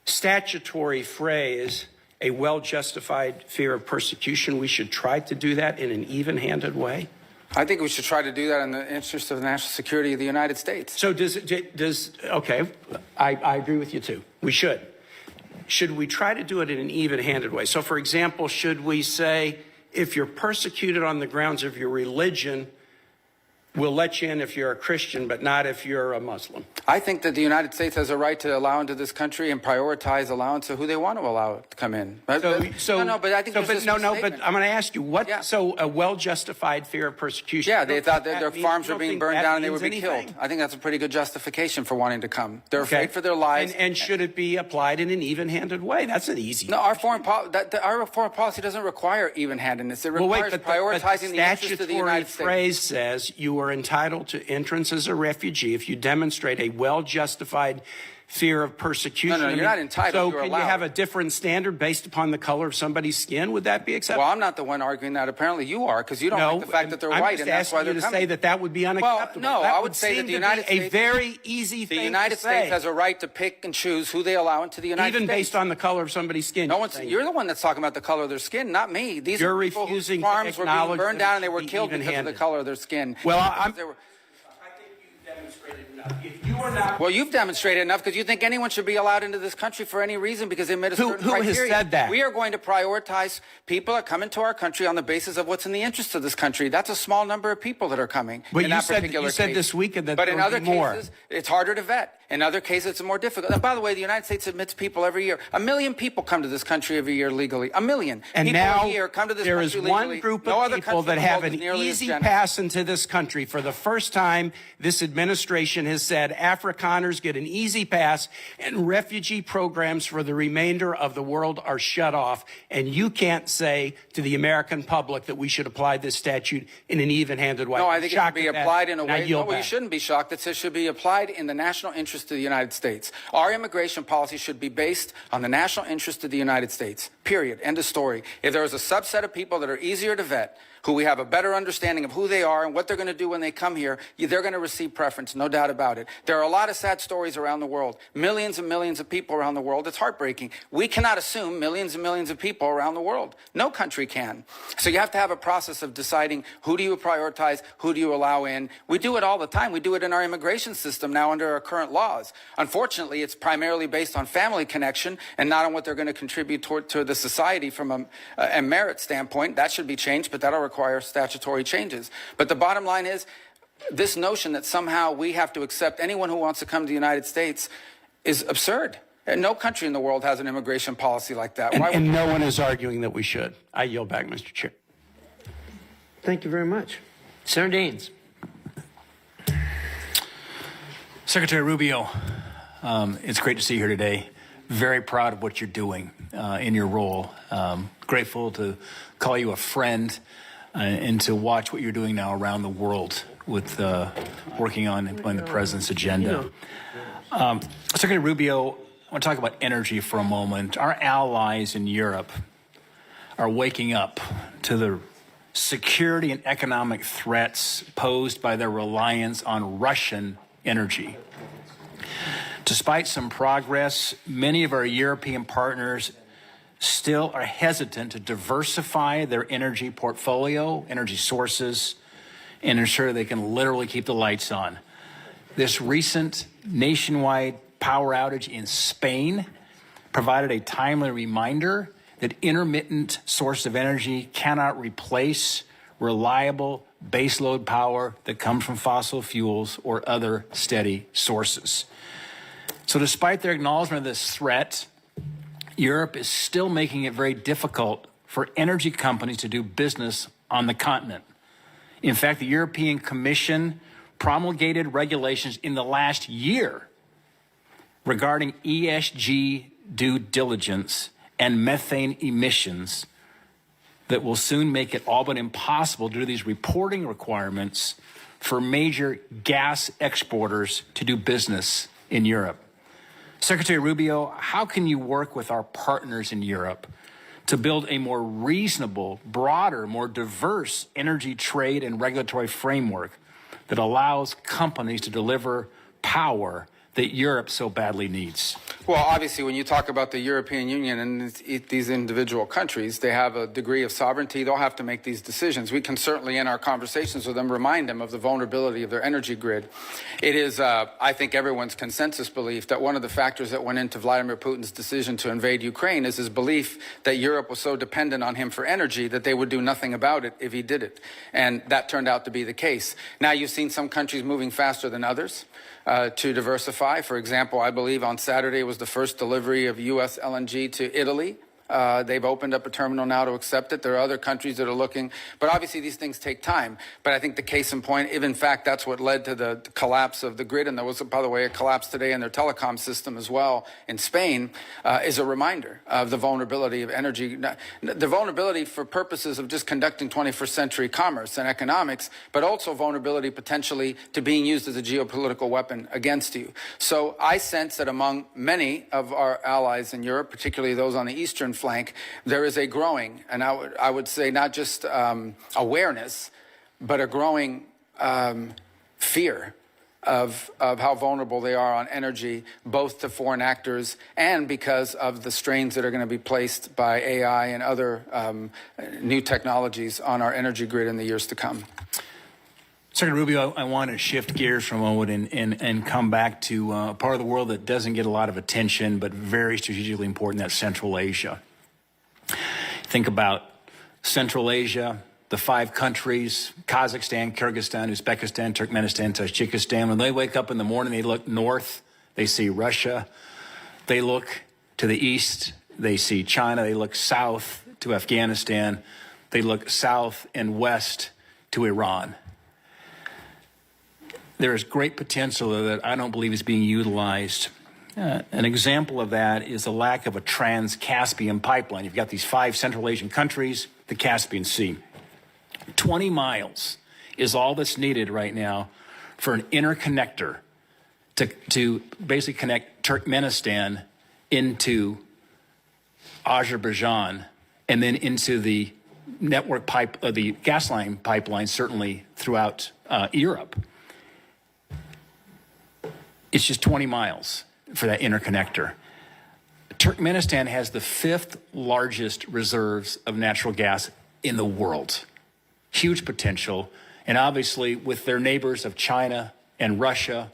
statutory phrase, a well-justified fear of persecution, we should try to do that in an even-handed way? I think we should try to do that in the interest of the national security of the United States. So okay, I agree with you too. We should. Should we try to do it in an even-handed way? So for example, should we say, if you're persecuted on the grounds of your religion, we'll let you in if you're a Christian, but not if you're a Muslim? I think that the United States has a right to allow into this country and prioritize allowance of who they want to allow to come in. But I think but I'm going to ask you, so a well-justified fear of persecution? Yeah, they thought that their farms were being burned down and they would be killed. I think that's a pretty good justification for wanting to come. They're afraid for their lives. And should it be applied in an even-handed way? That's an easy. No, our foreign policy doesn't require even-handedness. It requires prioritizing the interests of the United States. The statutory phrase says you are entitled to entrance as a refugee if you demonstrate a well-justified fear of persecution. No, you're not entitled. So can you have a different standard based upon the color of somebody's skin? Would that be acceptable? Well, I'm not the one arguing that. Apparently you are, because you don't like the fact that they're white, and that's why they're coming. I'm just asking you to say that would be unacceptable. Well, no, I would say that the United States, a very easy thing to say. The United States has a right to pick and choose who they allow into the United States. Even based on the color of somebody's skin. You're the one that's talking about the color of their skin, not me. These are people whose farms were being burned down and they were killed because of the color of their skin. Well, Well, you've demonstrated enough because you think anyone should be allowed into this country for any reason because they met a certain criteria. Who has said that? We are going to prioritize people that come into our country on the basis of what's in the interest of this country. That's a small number of people that are coming. But you said this weekend that there would be more. But in other cases, it's harder to vet. In other cases, it's more difficult. And by the way, the United States admits people every year. 1 million people come to this country every year legally. 1 million. And people now a year come to this there is country one legally. group No of other people country that in the have world an is nearly easy as generous. pass into this country. For the first time, this administration has said Afrikaners get an easy pass and refugee programs for the remainder of the world are shut off. And you can't say to the American public that we should apply this statute in an even-handed way. No, I think it should be applied in a way. No, you shouldn't be shocked. It should be applied in the national interest of the United States. Our immigration policy should be based on the national interest of the United States. Period. End of story. If there is a subset of people that are easier to vet, who we have a better understanding of who they are and what they're going to do when they come here, they're going to receive preference, no doubt about it. There are a lot of sad stories around the world. Millions and millions of people around the world. It's heartbreaking. We cannot assume millions and millions of people around the world. No country can. So you have to have a process of deciding who do you prioritize, who do you allow in. We do it all the time. We do it in our immigration system now under our current laws. Unfortunately, it's primarily based on family connection and not on what they're going to contribute to the society from a merit standpoint. That should be changed, but that'll require statutory changes. But the bottom line is, this notion that somehow we have to accept anyone who wants to come to the United States is absurd. No country in the world has an immigration policy like that. And no one is arguing that we should. I yield back, Mr. Chair. Thank you very much. Senator Daines. Secretary Rubio, it's great to see you here today. Very proud of what you're doing in your role. Grateful to call you a friend and to watch what you're doing now around the world with working on the president's agenda. Secretary Rubio, I want to talk about energy for a moment. Our allies in Europe are waking up to the security and economic threats posed by their reliance on Russian energy. Despite some progress, many of our European partners still are hesitant to diversify their energy portfolio, energy sources, and ensure they can literally keep the lights on. This recent nationwide power outage in Spain provided a timely reminder that intermittent sources of energy cannot replace reliable baseload power that comes from fossil fuels or other steady sources. So despite their acknowledgement of this threat, Europe is still making it very difficult for energy companies to do business on the continent. In fact, the European Commission promulgated regulations in the last year regarding ESG due diligence and methane emissions that will soon make it all but impossible due to these reporting requirements for major gas exporters to do business in Europe. Secretary Rubio, how can you work with our partners in Europe to build a more reasonable, broader, more diverse energy trade and regulatory framework that allows companies to deliver power that Europe so badly needs? Well, obviously, when you talk about the European Union and these individual countries, they have a degree of sovereignty. They'll have to make these decisions. We can certainly, in our conversations with them, remind them of the vulnerability of their energy grid. It is, I think, everyone's consensus belief that one of the factors that went into Vladimir Putin's decision to invade Ukraine is his belief that Europe was so dependent on him for energy that they would do nothing about it if he did it. And that turned out to be the case. Now, you've seen some countries moving faster than others to diversify. For example, I believe on Saturday was the first delivery of U.S. LNG to Italy. They've opened up a terminal now to accept it. There are other countries that are looking. But obviously, these things take time. But I think the case in point, if in fact that's what led to the collapse of the grid, and there was, by the way, a collapse today in their telecom system as well in Spain, is a reminder of the vulnerability of energy. The vulnerability for purposes of just conducting 21st century commerce and economics, but also vulnerability potentially to being used as a geopolitical weapon against you. So I sense that among many of our allies in Europe, particularly those on the eastern flank, there is a growing, and I would say not just awareness, but a growing fear of how vulnerable they are on energy, both to foreign actors and because of the strains that are going to be placed by AI and other new technologies on our energy grid in the years to come. Secretary Rubio, I want to shift gears for a moment and come back to a part of the world that doesn't get a lot of attention, but very strategically important, that's Central Asia. Think about Central Asia, the 5 countries, Kazakhstan, Kyrgyzstan, Uzbekistan, Turkmenistan, Tajikistan. When they wake up in the morning, they look north, they see Russia. They look to the east, they see China. They look south to Afghanistan. They look south and west to Iran. There is great potential that I don't believe is being utilized. An example of that is the lack of a trans-Caspian pipeline. You've got these 5 Central Asian countries, the Caspian Sea. 20 miles is all that's needed right now for an interconnector to basically connect Turkmenistan into Azerbaijan and then into the network pipe, the gas line pipeline, certainly throughout Europe. It's just 20 miles for that interconnector. Turkmenistan has the 5th largest reserves of natural gas in the world. Huge potential. And obviously, with their neighbors of China and Russia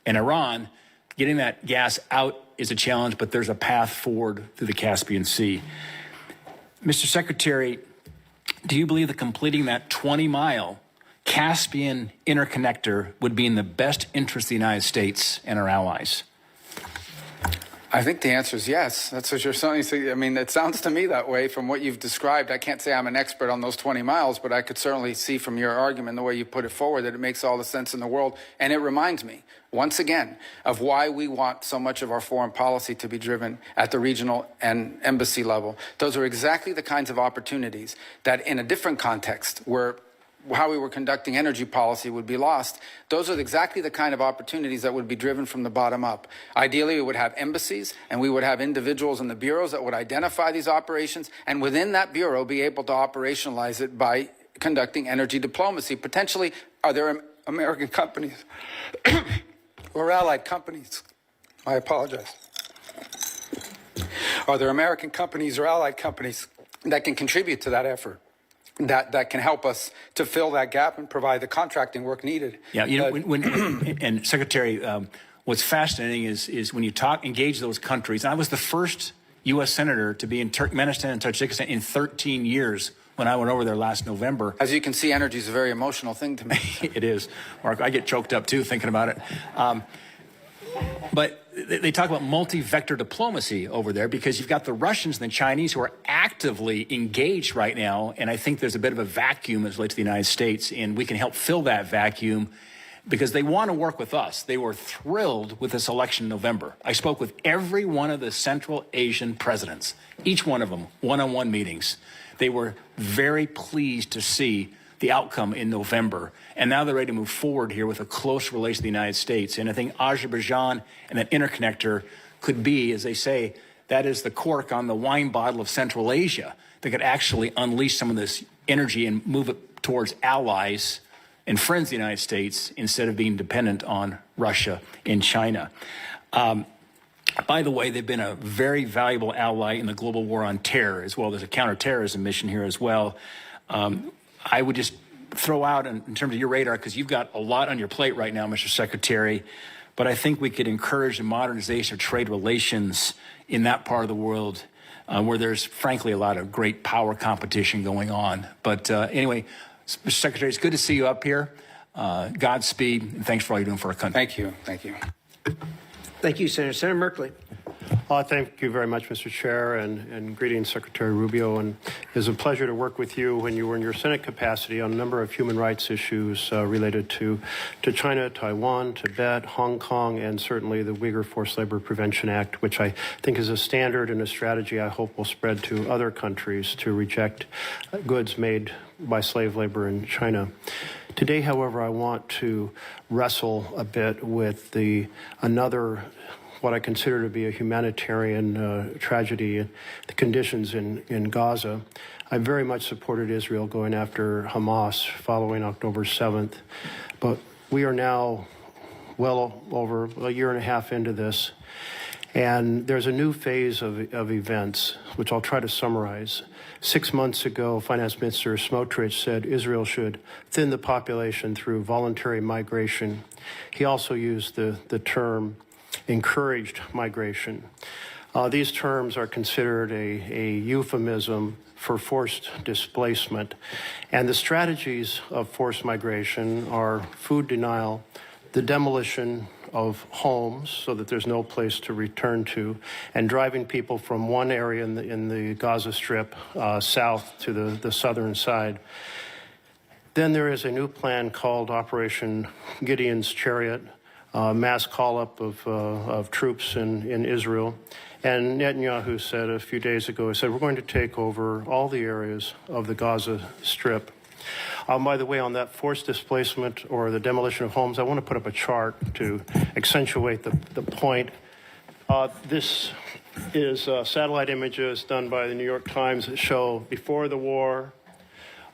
and Iran, getting that gas out is a challenge, but there's a path forward through the Caspian Sea. Mr. Secretary, do you believe that completing that 20-mile Caspian interconnector would be in the best interest of the United States and our allies? I think the answer is yes. That's what you're saying. I mean, it sounds to me that way from what you've described. I can't say I'm an expert on those 20 miles, but I could certainly see from your argument, the way you put it forward, that it makes all the sense in the world. And it reminds me, once again, of why we want so much of our foreign policy to be driven at the regional and embassy level. Those are exactly the kinds of opportunities that in a different context where how we were conducting energy policy would be lost. Those are exactly the kind of opportunities that would be driven from the bottom up. Ideally, we would have embassies and we would have individuals in the bureaus that would identify these operations and within that bureau be able to operationalize it by conducting energy diplomacy. Potentially, are there American companies or allied companies? I apologize. Are there American companies or allied companies that can contribute to that effort, that can help us to fill that gap and provide the contracting work needed? Yeah, you know, and Secretary, what's fascinating is when you engage those countries, and I was the first U.S. Senator to be in Turkmenistan and Tajikistan in 13 years when I went over there last November. As you can see, energy is a very emotional thing to me. It is, Mark. I get choked up, too, thinking about it. But they talk about multi-vector diplomacy over there because you've got the Russians and the Chinese who are actively engaged right now, and I think there's a bit of a vacuum as relates to the United States, and we can help fill that vacuum because they want to work with us. They were thrilled with this election in November. I spoke with every one of the Central Asian presidents, each one of them, one-on-one meetings. They were very pleased to see the outcome in November. And now they're ready to move forward here with a close relation to the United States. And I think Azerbaijan and that interconnector could be, as they say, that is the cork on the wine bottle of Central Asia that could actually unleash some of this energy and move it towards allies and friends of the United States instead of being dependent on Russia and China. By the way, they've been a very valuable ally in the global war on terror, as well as a counterterrorism mission here as well. I would just throw out in terms of your radar, because you've got a lot on your plate right now, Mr. Secretary, but I think we could encourage the modernization of trade relations in that part of the world where there's, frankly, a lot of great power competition going on. But anyway, Mr. Secretary, it's good to see you up here. Godspeed, and thanks for all you're doing for our country. Thank you. Thank you. Thank you, Senator. Senator Merkley. Thank you very much, Mr. Chair, and greetings, Secretary Rubio. And it was a pleasure to work with you when you were in your Senate capacity on a number of human rights issues related to China, Taiwan, Tibet, Hong Kong, and certainly the Uyghur Forced Labor Prevention Act, which I think is a standard and a strategy I hope will spread to other countries to reject goods made by slave labor in China. Today, however, I want to wrestle a bit with another what I consider to be a humanitarian tragedy, the conditions in Gaza. I very much supported Israel going after Hamas following October 7th, but we are now well over a year and a half into this, and there's a new phase of events, which I'll try to summarize. 6 months ago, Finance Minister Smotrich said Israel should thin the population through voluntary migration. He also used the term encouraged migration. These terms are considered a euphemism for forced displacement. And the strategies of forced migration are food denial, the demolition of homes so that there's no place to return to, and driving people from one area in the Gaza Strip south to the southern side. Then there is a new plan called Operation Gideon's Chariot, mass call-up of troops in Israel. And Netanyahu said a few days ago, he said, we're going to take over all the areas of the Gaza Strip. By the way, on that forced displacement or the demolition of homes, I want to put up a chart to accentuate the point. This is satellite images done by the New York Times that show before the war,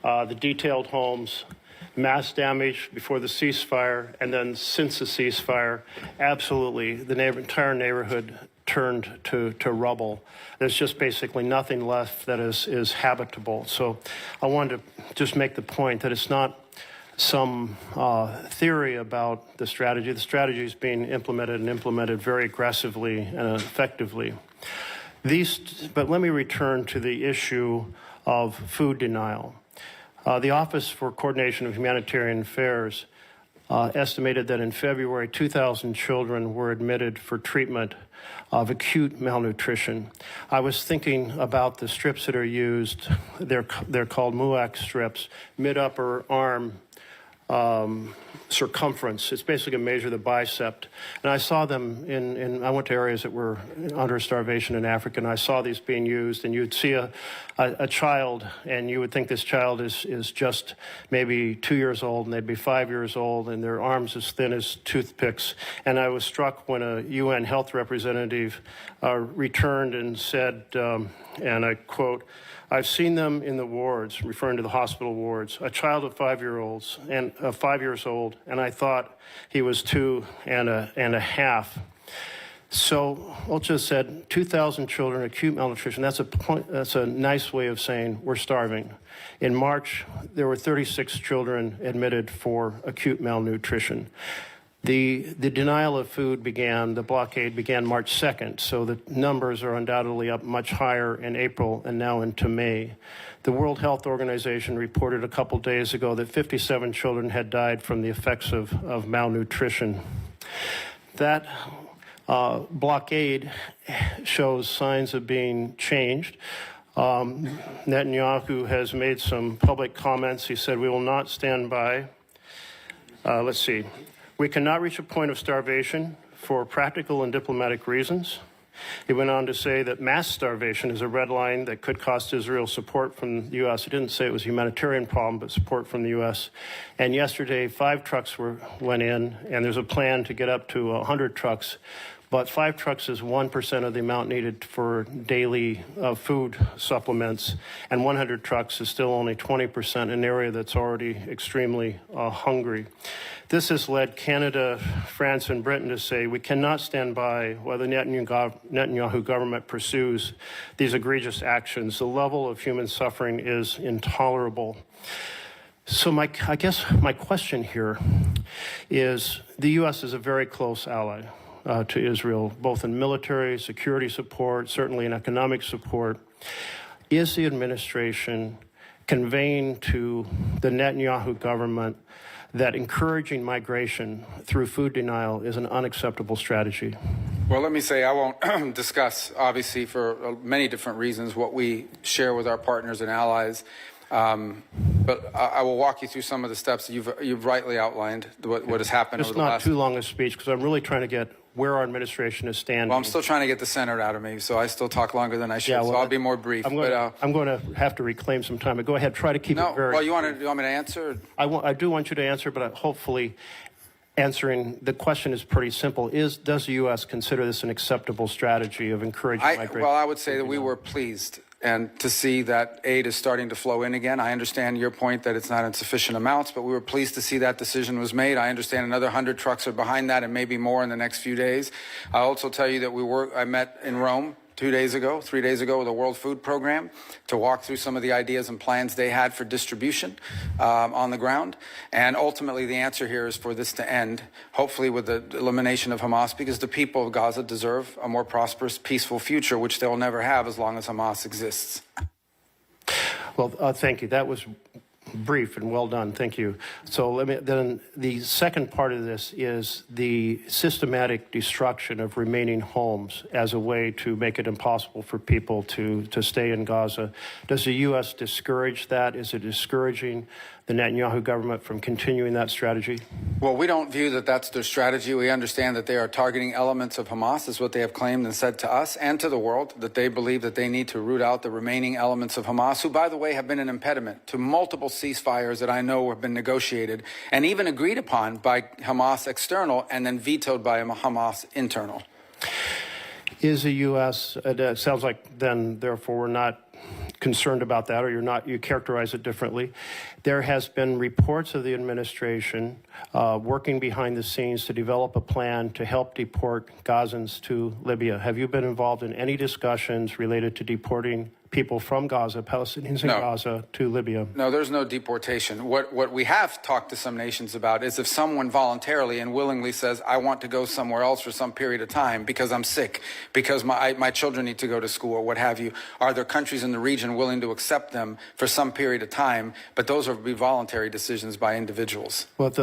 the detailed homes, mass damage before the ceasefire, and then since the ceasefire, absolutely, the entire neighborhood turned to rubble. There's just basically nothing left that is habitable. So I wanted to just make the point that it's not some theory about the strategy. The strategy is being implemented and implemented very aggressively and effectively. But let me return to the issue of food denial. The Office for Coordination of Humanitarian Affairs estimated that in February, 2,000 children were admitted for treatment of acute malnutrition. I was thinking about the strips that are used. They're called MUAC strips, mid-upper arm circumference. It's basically a measure of the bicep. And I saw them I went to areas that were under starvation in Africa, and I saw these being used, and you'd see a child, and you would think this child is just maybe 2 years old, and they'd be 5 years old, and their arms as thin as toothpicks. And I was struck when a UN health representative returned and said, and I quote, I've seen them in the wards, referring to the hospital wards, a child of 5 years old, and I thought he was 2.5. So Ulcha said 2,000 children, acute malnutrition. That's a nice way of saying we're starving. In March, there were 36 children admitted for acute malnutrition. The denial of food the blockade began March 2nd, so the numbers are undoubtedly up much higher in April and now into May. The World Health Organization reported a couple days ago that 57 children had died from the effects of malnutrition. That blockade shows signs of being changed. Netanyahu has made some public comments. He said, "We will not stand by." Let's see. "We cannot reach a point of starvation for practical and diplomatic reasons." He went on to say that mass starvation is a red line that could cost Israel support from the U.S. He didn't say it was a humanitarian problem, but support from the U.S. And yesterday, 5 trucks went in, and there's a plan to get up to 100 trucks. But 5 trucks is 1% of the amount needed for daily food supplements, and 100 trucks is still only 20% in an area that's already extremely hungry. This has led Canada, France, and Britain to say we cannot stand by while the Netanyahu government pursues these egregious actions. The level of human suffering is intolerable. So I guess my question here is the U.S. is a very close ally to Israel, both in military, security support, certainly in economic support. Is the administration conveying to the Netanyahu government that encouraging migration through food denial is an unacceptable strategy? Well, let me say I won't discuss, obviously, for many different reasons, what we share with our partners and allies. But I will walk you through some of the steps that you've rightly outlined, what has happened over the last... It's not too long a speech, because I'm really trying to get where our administration is standing. Well, I'm still trying to get the center out of me, so I still talk longer than I should, so I'll be more brief. I'm going to have to reclaim some time, but go ahead, try to keep it very... Well, you want me to answer? I do want you to answer, but hopefully answering the question is pretty simple. Does the U.S. consider this an acceptable strategy of encouraging migration? Well, I would say that we were pleased and to see that aid is starting to flow in again. I understand your point that it's not in sufficient amounts, but we were pleased to see that decision was made. I understand another 100 trucks are behind that and maybe more in the next few days. I'll also tell you that I met in Rome 3 days ago with the World Food Program to walk through some of the ideas and plans they had for distribution on the ground. And ultimately, the answer here is for this to end, hopefully with the elimination of Hamas, because the people of Gaza deserve a more prosperous, peaceful future, which they'll never have as long as Hamas exists. Well, thank you. That was brief and well done. Thank you. So then the second part of this is the systematic destruction of remaining homes as a way to make it impossible for people to stay in Gaza. Does the U.S. discourage that? Is it discouraging the Netanyahu government from continuing that strategy? Well, we don't view that that's their strategy. We understand that they are targeting elements of Hamas, is what they have claimed and said to us and to the world, that they believe that they need to root out the remaining elements of Hamas, who, by the way, have been an impediment to multiple ceasefires that I know have been negotiated and even agreed upon by Hamas external and then vetoed by Hamas internal. Is the U.S., it sounds like then, therefore, we're not concerned about that, or you characterize it differently. There has been reports of the administration working behind the scenes to develop a plan to help deport Gazans to Libya. Have you been involved in any discussions related to deporting people from Gaza, Palestinians in Gaza, to Libya? No, there's no deportation. What we have talked to some nations about is if someone voluntarily and willingly says, I want to go somewhere else for some period of time because I'm sick, because my children need to go to school or what have you, are there countries in the region willing to accept them for some period of time? But those would be voluntary decisions by individuals. Well,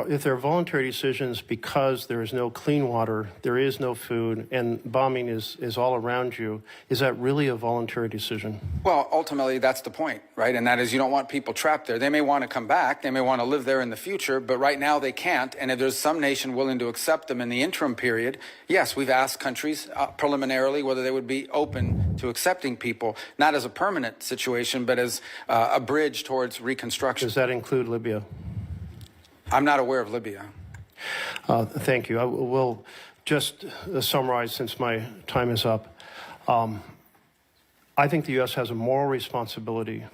if they're voluntary decisions because there is no clean water, there is no food, and bombing is all around you, is that really a voluntary decision? Well, ultimately, that's the point, right? And that is you don't want people trapped there. They may want to come back. They may want to live there in the future, but right now they can't. And if there's some nation willing to accept them in the interim period, yes, we've asked countries preliminarily whether they would be open to accepting people, not as a permanent situation, but as a bridge towards reconstruction. Does that include Libya? I'm not aware of Libya. Thank you. I will just summarize since my time is up. I think the U.S. has a moral responsibility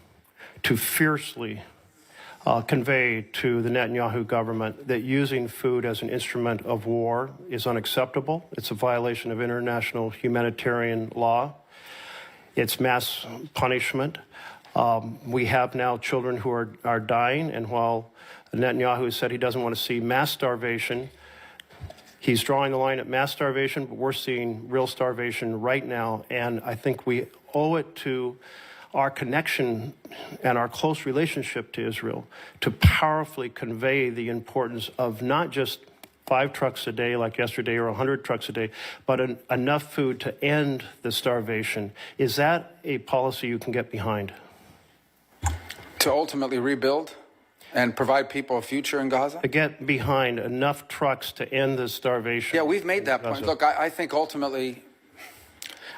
to fiercely convey to the Netanyahu government that using food as an instrument of war is unacceptable. It's a violation of international humanitarian law. It's mass punishment. We have now children who are dying, and while Netanyahu said he doesn't want to see mass starvation, he's drawing the line at mass starvation, but we're seeing real starvation right now, and I think we owe it to our connection and our close relationship to Israel to powerfully convey the importance of not just 5 trucks a day like yesterday or 100 trucks a day, but enough food to end the starvation. Is that a policy you can get behind? To ultimately rebuild and provide people a future in Gaza? To get behind enough trucks to end the starvation. Yeah, we've made that point. Look, I think ultimately,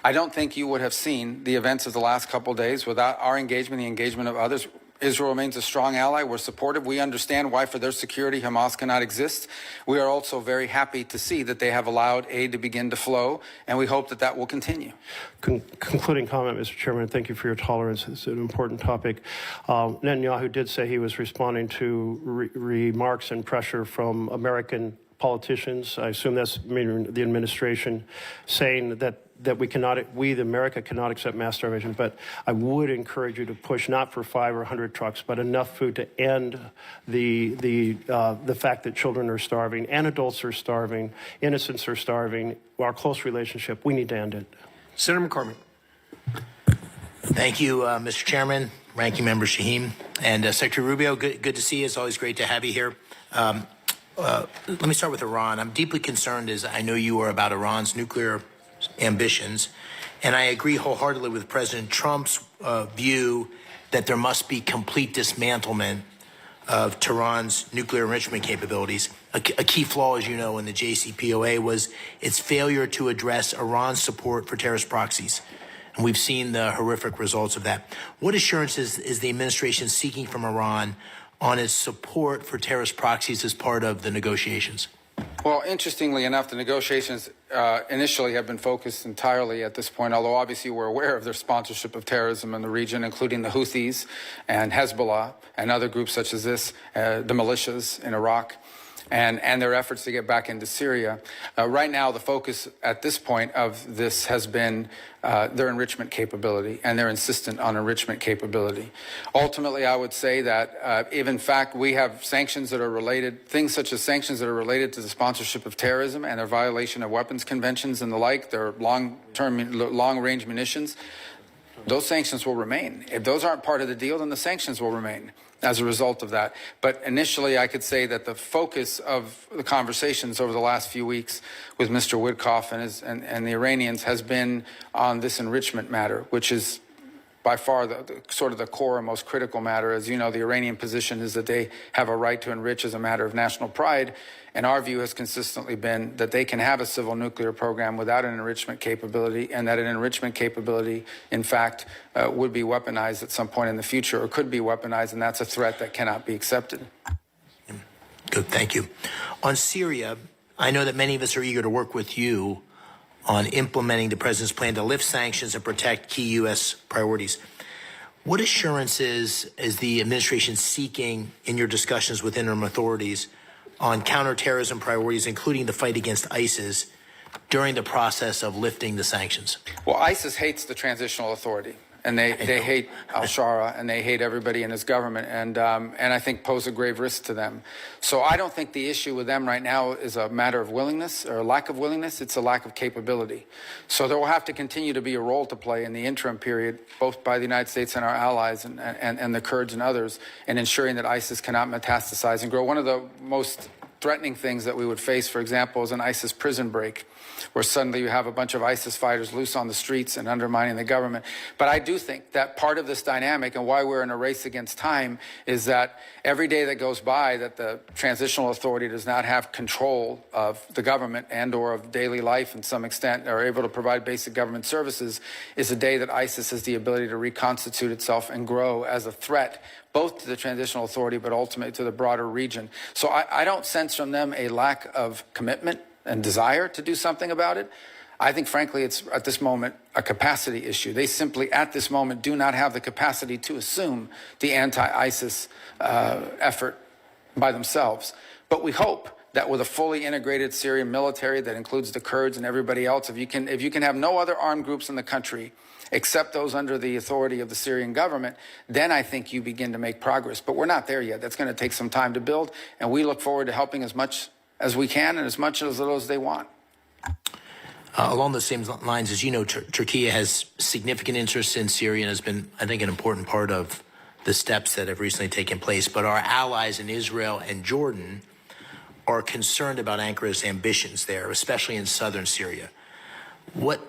I don't think you would have seen the events of the last couple of days without our engagement, the engagement of others. Israel remains a strong ally. We're supportive. We understand why, for their security, Hamas cannot exist. We are also very happy to see that they have allowed aid to begin to flow, and we hope that that will continue. Concluding comment, Mr. Chairman, thank you for your tolerance. It's an important topic. Netanyahu did say he was responding to remarks and pressure from American politicians. I assume that's meaning the administration, saying that we, America, cannot accept mass starvation, but I would encourage you to push not for 5 or 100 trucks, but enough food to end the fact that children are starving and adults are starving, innocents are starving. Our close relationship, we need to end it. Senator McCormick. Thank you, Mr. Chairman, Ranking Member Shaheen, and Secretary Rubio. Good to see you. It's always great to have you here. Let me start with Iran. I'm deeply concerned, as I know you are, about Iran's nuclear ambitions, and I agree wholeheartedly with President Trump's view that there must be complete dismantlement of Tehran's nuclear enrichment capabilities. A key flaw, as you know, in the JCPOA was its failure to address Iran's support for terrorist proxies, and we've seen the horrific results of that. What assurances is the administration seeking from Iran on its support for terrorist proxies as part of the negotiations? Well, interestingly enough, the negotiations initially have been focused entirely at this point, although obviously we're aware of their sponsorship of terrorism in the region, including the Houthis and Hezbollah and other groups such as this, the militias in Iraq, and their efforts to get back into Syria. Right now, the focus at this point of this has been their enrichment capability, and they're insistent on enrichment capability. Ultimately, I would say that if in fact we have sanctions that are related, things such as sanctions that are related to the sponsorship of terrorism and their violation of weapons conventions and the like, their long-range munitions, those sanctions will remain. If those aren't part of the deal, then the sanctions will remain as a result of that. But initially, I could say that the focus of the conversations over the last few weeks with Mr. Witkoff and the Iranians has been on this enrichment matter, which is by far the sort of the core and most critical matter. As you know, the Iranian position is that they have a right to enrich as a matter of national pride, and our view has consistently been that they can have a civil nuclear program without an enrichment capability, and that an enrichment capability, in fact, would be weaponized at some point in the future, or could be weaponized, and that's a threat that cannot be accepted. Good, thank you. On Syria, I know that many of us are eager to work with you on implementing the president's plan to lift sanctions and protect key U.S. priorities. What assurances is the administration seeking in your discussions with interim authorities on counterterrorism priorities, including the fight against ISIS, during the process of lifting the sanctions? Well, ISIS hates the transitional authority, and they hate al-Shara, and they hate everybody in his government, and I think pose a grave risk to them. So I don't think the issue with them right now is a matter of willingness or lack of willingness. It's a lack of capability. So there will have to continue to be a role to play in the interim period, both by the United States and our allies and the Kurds and others, in ensuring that ISIS cannot metastasize and grow. One of the most threatening things that we would face, for example, is an ISIS prison break, where suddenly you have a bunch of ISIS fighters loose on the streets and undermining the government. But I do think that part of this dynamic and why we're in a race against time is that every day that goes by that the transitional authority does not have control of the government and or of daily life in some extent, or able to provide basic government services, is a day that ISIS has the ability to reconstitute itself and grow as a threat, both to the transitional authority but ultimately to the broader region. So I don't sense from them a lack of commitment and desire to do something about it. I think, frankly, it's at this moment a capacity issue. They simply, at this moment, do not have the capacity to assume the anti-ISIS effort by themselves. But we hope that with a fully integrated Syrian military that includes the Kurds and everybody else, if you can have no other armed groups in the country except those under the authority of the Syrian government, then I think you begin to make progress. But we're not there yet. That's going to take some time to build, and we look forward to helping as much as we can and as much as little as they want. Along the same lines, as you know, Turkey has significant interest in Syria and has been, I think, an important part of the steps that have recently taken place. But our allies in Israel and Jordan are concerned about Ankara's ambitions there, especially in southern Syria.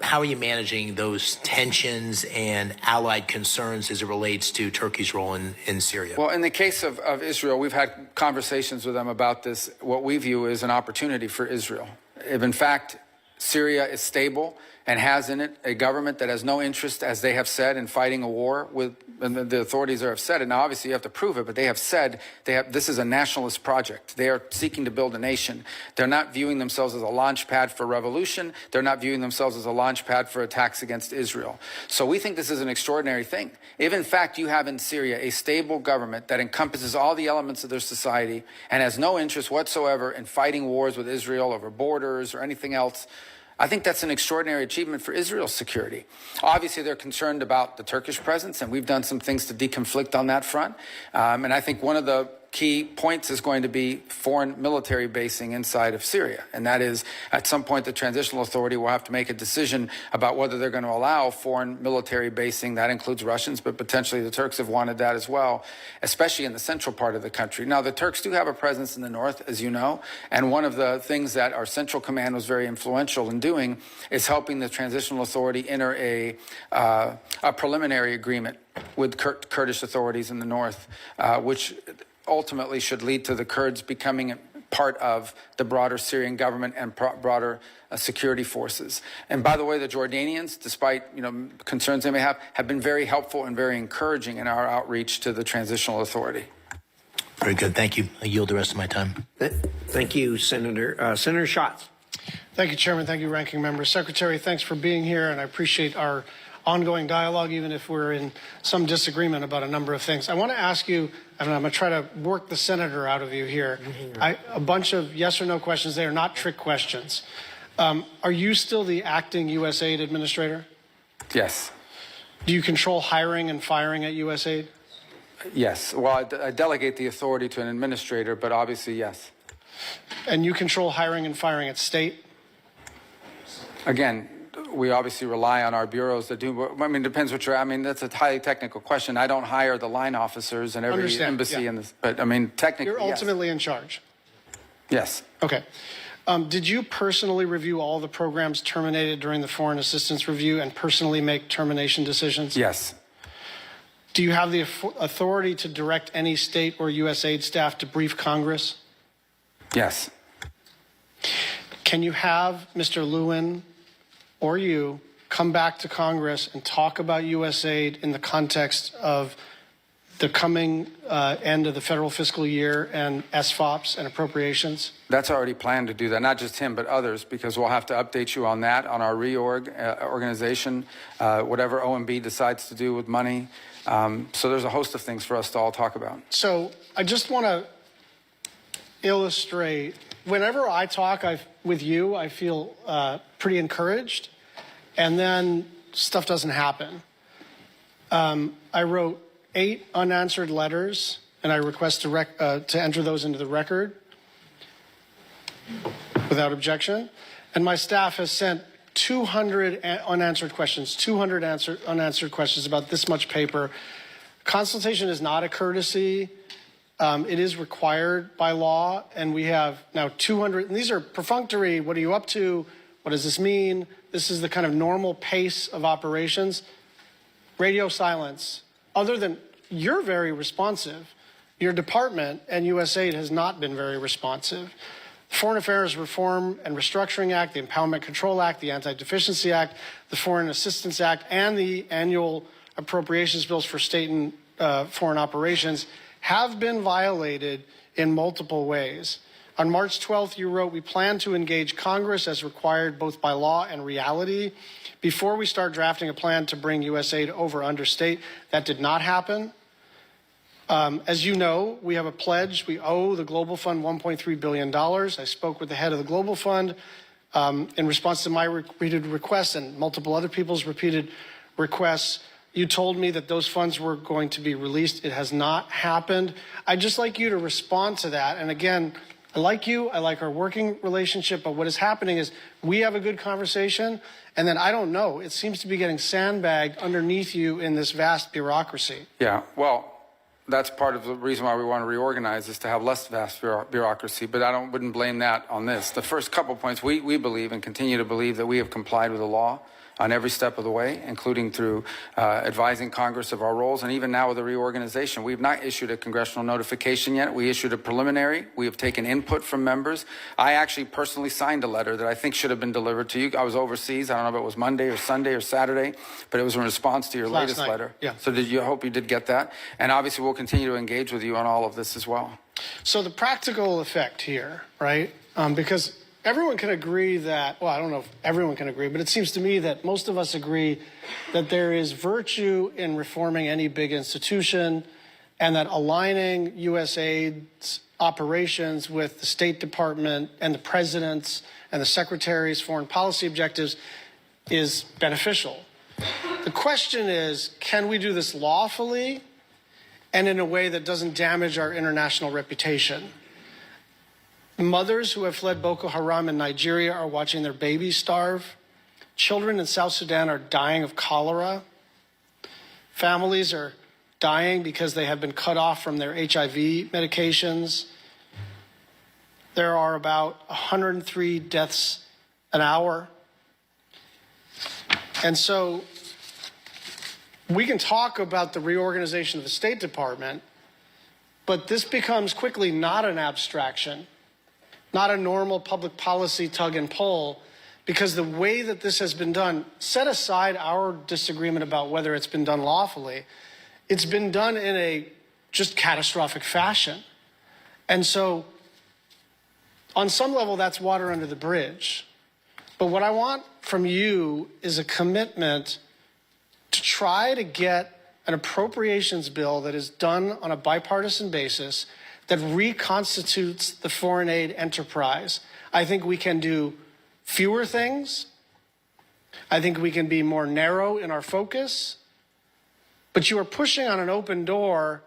How are you managing those tensions and allied concerns as it relates to Turkey's role in Syria? Well, in the case of Israel, we've had conversations with them about this, what we view as an opportunity for Israel. If, in fact, Syria is stable and has in it a government that has no interest, as they have said, in fighting a war with, and the authorities have said it. Now, obviously, you have to prove it, but they have said this is a nationalist project. They are seeking to build a nation. They're not viewing themselves as a launch pad for revolution. They're not viewing themselves as a launch pad for attacks against Israel. So we think this is an extraordinary thing. If, in fact, you have in Syria a stable government that encompasses all the elements of their society and has no interest whatsoever in fighting wars with Israel over borders or anything else, I think that's an extraordinary achievement for Israel's security. Obviously, they're concerned about the Turkish presence, and we've done some things to deconflict on that front. And I think one of the key points is going to be foreign military basing inside of Syria. And that is, at some point, the Transitional Authority will have to make a decision about whether they're going to allow foreign military basing. That includes Russians, but potentially the Turks have wanted that as well, especially in the central part of the country. Now, the Turks do have a presence in the north, as you know, and one of the things that our Central Command was very influential in doing is helping the Transitional Authority enter a preliminary agreement with Kurdish authorities in the north, which ultimately should lead to the Kurds becoming part of the broader Syrian government and broader security forces. And by the way, the Jordanians, despite concerns they may have been very helpful and very encouraging in our outreach to the Transitional Authority. Very good. Thank you. I yield the rest of my time. Thank you, Senator. Senator Schatz. Thank you, Chairman. Thank you, Ranking Member. Secretary, thanks for being here, and I appreciate our ongoing dialogue, even if we're in some disagreement about a number of things. I want to ask you, and I'm going to try to work the senator out of you here. A bunch of yes or no questions. They are not trick questions. Are you still the acting USAID administrator? Yes. Do you control hiring and firing at USAID? Yes. Well, I delegate the authority to an administrator, but obviously, yes. And you control hiring and firing at state? Again, we obviously rely on our bureaus that do. I mean, it depends what you're. I mean, that's a highly technical question. I don't hire the line officers in every embassy in this. But I mean, technically, you're ultimately in charge. Yes. Okay. Did you personally review all the programs terminated during the foreign assistance review and personally make termination decisions? Yes. Do you have the authority to direct any state or USAID staff to brief Congress? Yes. Can you have Mr. Lewin or you come back to Congress and talk about USAID in the context of the coming end of the federal fiscal year and SFOPs and appropriations? That's already planned to do that, not just him, but others, because we'll have to update you on that, on our reorg organization, whatever OMB decides to do with money. So there's a host of things for us to all talk about. So I just want to illustrate, whenever I talk with you, I feel pretty encouraged, and then stuff doesn't happen. I wrote 8 unanswered letters, and I request to enter those into the record without objection. And my staff has sent 200 unanswered questions, 200 unanswered questions about this much paper. Consultation is not a courtesy. It is required by law, and we have now 200, and these are perfunctory. What are you up to? What does this mean? This is the kind of normal pace of operations. Radio silence. Other than you're very responsive, your department and USAID has not been very responsive. The Foreign Affairs Reform and Restructuring Act, the Empowerment Control Act, the Anti-Deficiency Act, the Foreign Assistance Act, and the annual appropriations bills for state and foreign operations have been violated in multiple ways. On March 12th, you wrote, "We plan to engage Congress as required both by law and reality before we start drafting a plan to bring U.S. aid over under state." That did not happen. As you know, we have a pledge. We owe the Global Fund $1.3 billion. I spoke with the head of the Global Fund in response to my repeated requests and multiple other people's repeated requests. You told me that those funds were going to be released. It has not happened. I'd just like you to respond to that. And again, I like you. I like our working relationship. But what is happening is we have a good conversation. And then I don't know. It seems to be getting sandbagged underneath you in this vast bureaucracy. Yeah, well, that's part of the reason why we want to reorganize is to have less vast bureaucracy, but wouldn't blame that on this. The first couple points, we believe and continue to believe that we have complied with the law on every step of the way, including through advising Congress of our roles, and even now with the reorganization. We have not issued a congressional notification yet. We issued a preliminary. We have taken input from members. I actually personally signed a letter that I think should have been delivered to you. I was overseas. I don't know if it was Monday or Sunday or Saturday, but it was in response to your latest letter. Yeah. So I hope you did get that. And obviously we'll continue to engage with you on all of this as well. So the practical effect here, right? Because everyone can agree that, well, I don't know if everyone can agree, but it seems to me that most of us agree that there is virtue in reforming any big institution and that aligning USAID's operations with the State Department and the President's and the Secretary's foreign policy objectives is beneficial. The question is, can we do this lawfully and in a way that doesn't damage our international reputation? Mothers who have fled Boko Haram in Nigeria are watching their babies starve. Children in South Sudan are dying of cholera. Families are dying because they have been cut off from their HIV medications. There are about 103 deaths an hour. And so we can talk about the reorganization of the State Department, but this becomes quickly not an abstraction, not a normal public policy tug and pull, because the way that this has been done, set aside our disagreement about whether it's been done lawfully, it's been done in a just catastrophic fashion. And so on some level, that's water under the bridge. But what I want from you is a commitment to try to get an appropriations bill that is done on a bipartisan basis that reconstitutes the foreign aid enterprise. I think we can do fewer things. I think we can be more narrow in our focus. But you are pushing on an open door,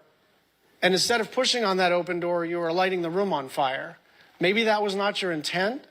and instead of pushing on that open door, you are lighting the room on fire. Maybe that was not your intent.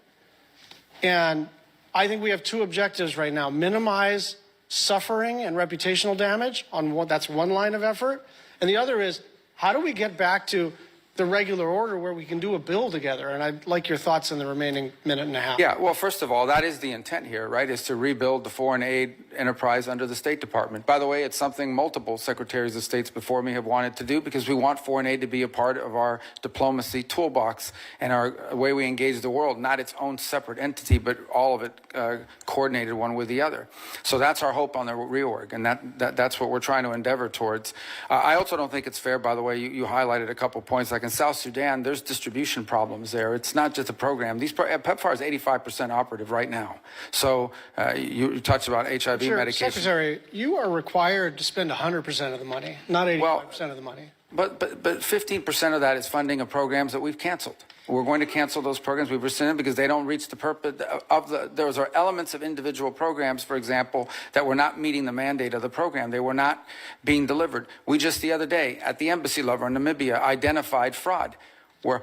And I think we have two objectives right now: minimize suffering and reputational damage that's one line of effort. And the other is, how do we get back to the regular order where we can do a bill together? And I'd like your thoughts in the remaining minute and a half. Yeah, well, first of all, that is the intent here, right, is to rebuild the foreign aid enterprise under the State Department. By the way, it's something multiple secretaries of states before me have wanted to do, because we want foreign aid to be a part of our diplomacy toolbox and our way we engage the world, not its own separate entity, but all of it coordinated one with the other. So that's our hope on the reorg, and that's what we're trying to endeavor towards. I also don't think it's fair, by the way, you highlighted a couple points, like in South Sudan, there's distribution problems there. It's not just a program. PEPFAR is 85% operative right now. So you touched about HIV medication. Secretary, you are required to spend 100% of the money, not 85% of the money. But 15% of that is funding of programs that we've canceled. We're going to cancel those programs we've rescinded because they don't reach the purpose of those are elements of individual programs, for example, that were not meeting the mandate of the program. They were not being delivered. We just the other day at the embassy level in Namibia identified fraud, where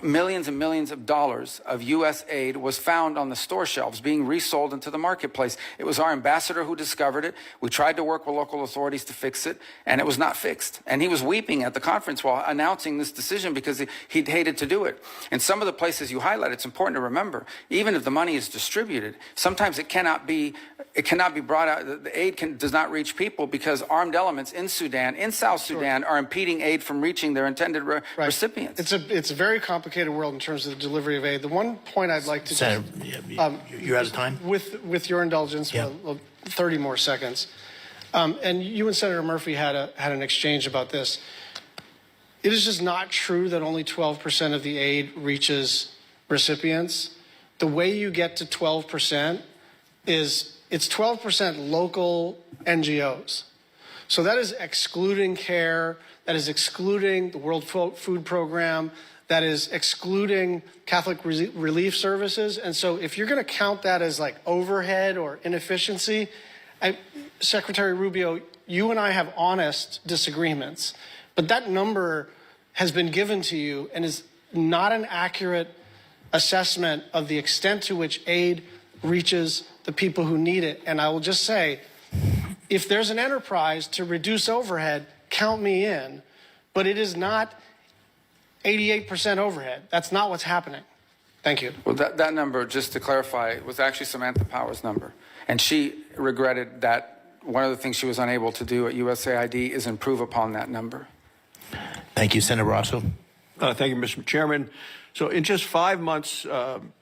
millions and millions of dollars of U.S. aid was found on the store shelves being resold into the marketplace. It was our ambassador who discovered it. We tried to work with local authorities to fix it, and it was not fixed. And he was weeping at the conference while announcing this decision because he'd hated to do it. And some of the places you highlight, it's important to remember, even if the money is distributed, sometimes it cannot be brought out. The aid does not reach people because armed elements in Sudan, in South Sudan, are impeding aid from reaching their intended recipients. It's a very complicated world in terms of the delivery of aid. The one point I'd like to Senator, you're out of time. With your indulgence, 30 more seconds. And you and Senator Murphy had an exchange about this. It is just not true that only 12% of the aid reaches recipients. The way you get to 12% is it's 12% local NGOs. So that is excluding CARE, that is excluding the World Food Program, that is excluding Catholic Relief Services. And so if you're going to count that as like overhead or inefficiency, Secretary Rubio, you and I have honest disagreements, but that number has been given to you and is not an accurate assessment of the extent to which aid reaches the people who need it. And I will just say, if there's an enterprise to reduce overhead, count me in, but it is not 88% overhead. That's not what's happening. Thank you. Well, that number, just to clarify, was actually Samantha Power's number. And she regretted that one of the things she was unable to do at USAID is improve upon that number. Thank you, Senator Rosso. Thank you, Mr. Chairman. So in just 5 months,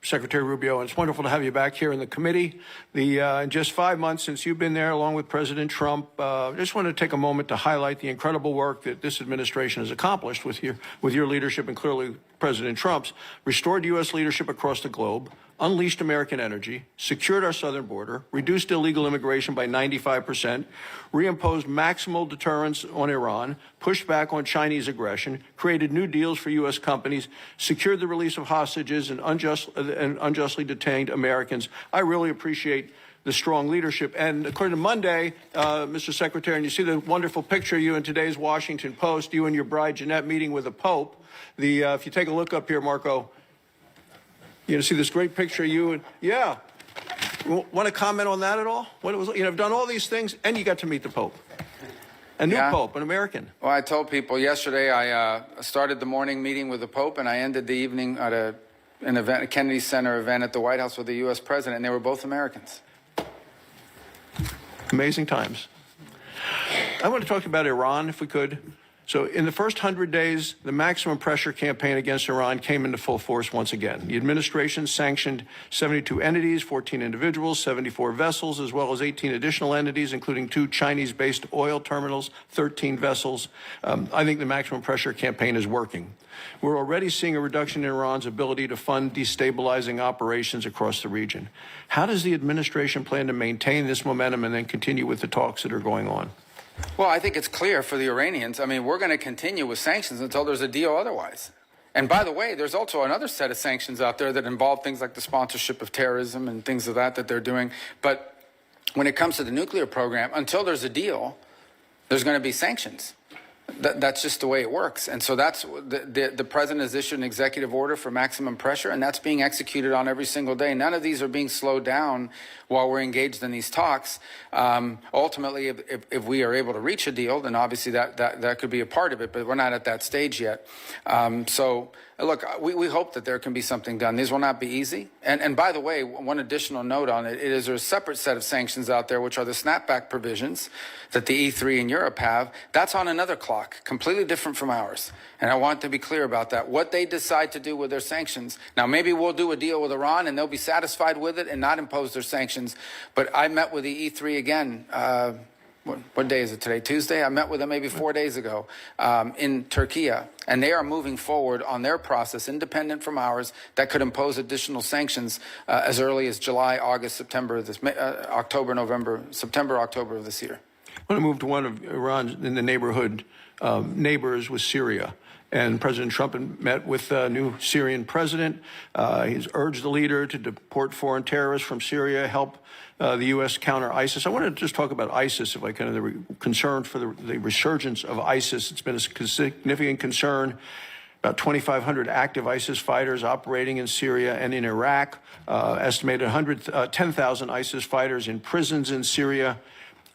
Secretary Rubio, and it's wonderful to have you back here in the committee. In just 5 months since you've been there, along with President Trump, I just want to take a moment to highlight the incredible work that this administration has accomplished with your leadership, and clearly President Trump's, restored U.S. leadership across the globe, unleashed American energy, secured our southern border, reduced illegal immigration by 95%, reimposed maximal deterrence on Iran, pushed back on Chinese aggression, created new deals for U.S. companies, secured the release of hostages and unjustly detained Americans. I really appreciate the strong leadership. And according to Monday, Mr. Secretary, and you see the wonderful picture of you in today's Washington Post, you and your bride Jeanette meeting with the Pope. If you take a look up here, Marco, you see this great picture of you. And yeah, want to comment on that at all? What it was, I've done all these things, and you got to meet the Pope. A new Pope, an American. Well, I told people yesterday I started the morning meeting with the Pope, and I ended the evening at an event, a Kennedy Center event at the White House with the U.S. President, and they were both Americans. Amazing times. I want to talk about Iran, if we could. So in the first 100 days, the maximum pressure campaign against Iran came into full force once again. The administration sanctioned 72 entities, 14 individuals, 74 vessels, as well as 18 additional entities, including 2 Chinese-based oil terminals, 13 vessels. I think the maximum pressure campaign is working. We're already seeing a reduction in Iran's ability to fund destabilizing operations across the region. How does the administration plan to maintain this momentum and then continue with the talks that are going on? Well, I think it's clear for the Iranians. I mean, we're going to continue with sanctions until there's a deal otherwise. And by the way, there's also another set of sanctions out there that involve things like the sponsorship of terrorism and things of that they're doing. But when it comes to the nuclear program, until there's a deal, there's going to be sanctions. That's just the way it works. And so that's the president has issued an executive order for maximum pressure, and that's being executed on every single day. None of these are being slowed down while we're engaged in these talks. Ultimately, if we are able to reach a deal, then obviously that could be a part of it, but we're not at that stage yet. So look, we hope that there can be something done. These will not be easy. And by the way, one additional note on it is there's a separate set of sanctions out there, which are the snapback provisions that the E3 in Europe have. That's on another clock, completely different from ours. And I want to be clear about that. What they decide to do with their sanctions. Now, maybe we'll do a deal with Iran and they'll be satisfied with it and not impose their sanctions. But I met with the E3 again. What day is it today? Tuesday? I met with them maybe 4 days ago in Turkey, and they are moving forward on their process, independent from ours, that could impose additional sanctions as early as July, August, September, October, November, September, October of this year. I want to move to one of Iran's in the neighborhood neighbors with Syria. And President Trump met with the new Syrian president. He's urged the leader to deport foreign terrorists from Syria, help the U.S. counter ISIS. I want to just talk about ISIS, if I can, the concern for the resurgence of ISIS. It's been a significant concern. About 2,500 active ISIS fighters operating in Syria and in Iraq. Estimated 10,000 ISIS fighters in prisons in Syria.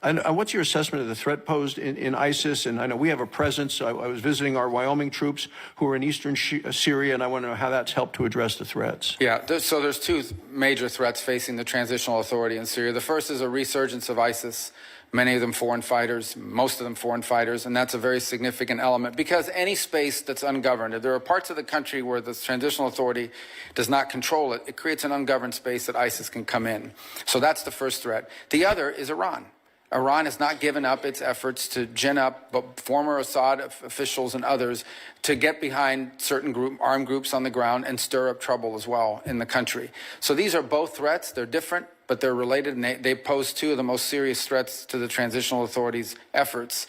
And what's your assessment of the threat posed in ISIS? And I know we have a presence. I was visiting our Wyoming troops who are in eastern Syria, and I want to know how that's helped to address the threats. Yeah, so there's 2 major threats facing the transitional authority in Syria. The first is a resurgence of ISIS, many of them foreign fighters, most of them foreign fighters, and that's a very significant element because any space that's ungoverned, if there are parts of the country where the transitional authority does not control it, it creates an ungoverned space that ISIS can come in. So that's the first threat. The other is Iran. Iran has not given up its efforts to gin up former Assad officials and others to get behind certain armed groups on the ground and stir up trouble as well in the country. So these are both threats. They're different, but they're related, and they pose two of the most serious threats to the transitional authorities' efforts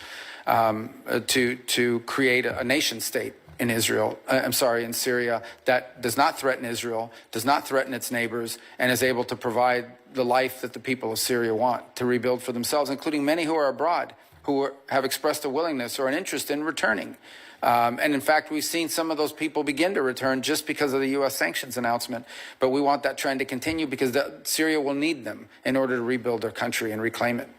to create a nation state in in Syria, that does not threaten Israel, does not threaten its neighbors, and is able to provide the life that the people of Syria want to rebuild for themselves, including many who are abroad, who have expressed a willingness or an interest in returning. And in fact, we've seen some of those people begin to return just because of the U.S. sanctions announcement. But we want that trend to continue because Syria will need them in order to rebuild their country and reclaim it.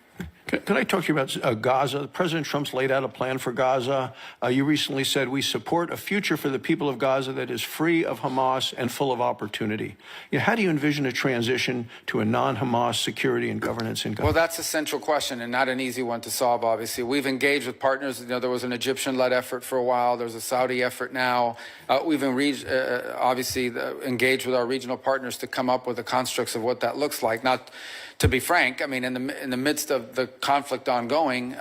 Can I talk to you about Gaza? President Trump's laid out a plan for Gaza. You recently said we support a future for the people of Gaza that is free of Hamas and full of opportunity. How do you envision a transition to a non-Hamas security and governance in Gaza? Well, that's a central question and not an easy one to solve, obviously. We've engaged with partners. There was an Egyptian-led effort for a while. There's a Saudi effort now. We've obviously engaged with our regional partners to come up with the constructs of what that looks like. Not to be frank, I mean, in the midst of the conflict ongoing,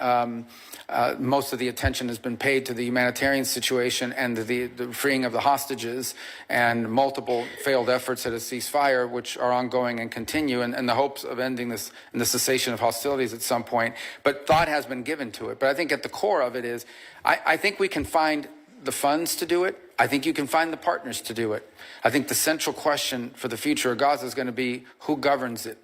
most of the attention has been paid to the humanitarian situation and the freeing of the hostages and multiple failed efforts at a ceasefire, which are ongoing and continue, and the hopes of ending this and the cessation of hostilities at some point. But thought has been given to it. But I think at the core of it is, I think we can find the funds to do it. I think you can find the partners to do it. I think the central question for the future of Gaza is going to be who governs it.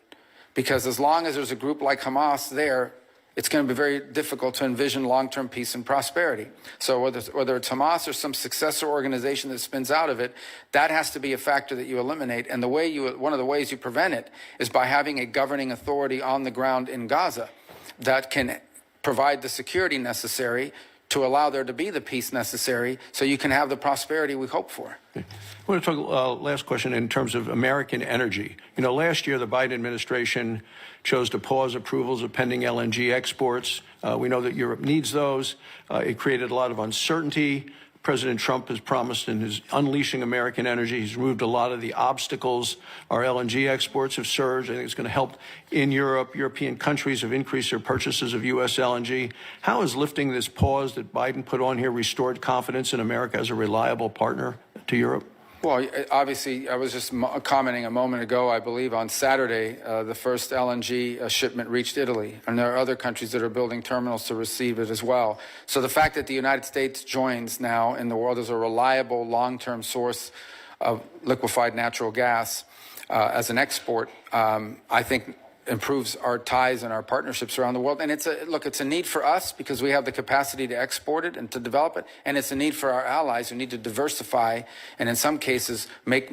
Because as long as there's a group like Hamas there, it's going to be very difficult to envision long-term peace and prosperity. So whether it's Hamas or some successor organization that spins out of it, that has to be a factor that you eliminate. And one of the ways you prevent it is by having a governing authority on the ground in Gaza that can provide the security necessary to allow there to be the peace necessary so you can have the prosperity we hope for. I want to talk, last question, in terms of American energy. Last year the Biden administration chose to pause approvals of pending LNG exports. We know that Europe needs those. It created a lot of uncertainty. President Trump has promised in his unleashing American energy, he's removed a lot of the obstacles. Our LNG exports have surged. I think it's going to help in Europe. European countries have increased their purchases of U.S. LNG. How has lifting this pause that Biden put on here restored confidence in America as a reliable partner to Europe? Well, obviously, I was just commenting a moment ago, I believe on Saturday, the first LNG shipment reached Italy. And there are other countries that are building terminals to receive it as well. So the fact that the United States joins now in the world as a reliable long-term source of liquefied natural gas as an export, I think improves our ties and our partnerships around the world. And it's a need for us because we have the capacity to export it and to develop it. And it's a need for our allies who need to diversify and in some cases make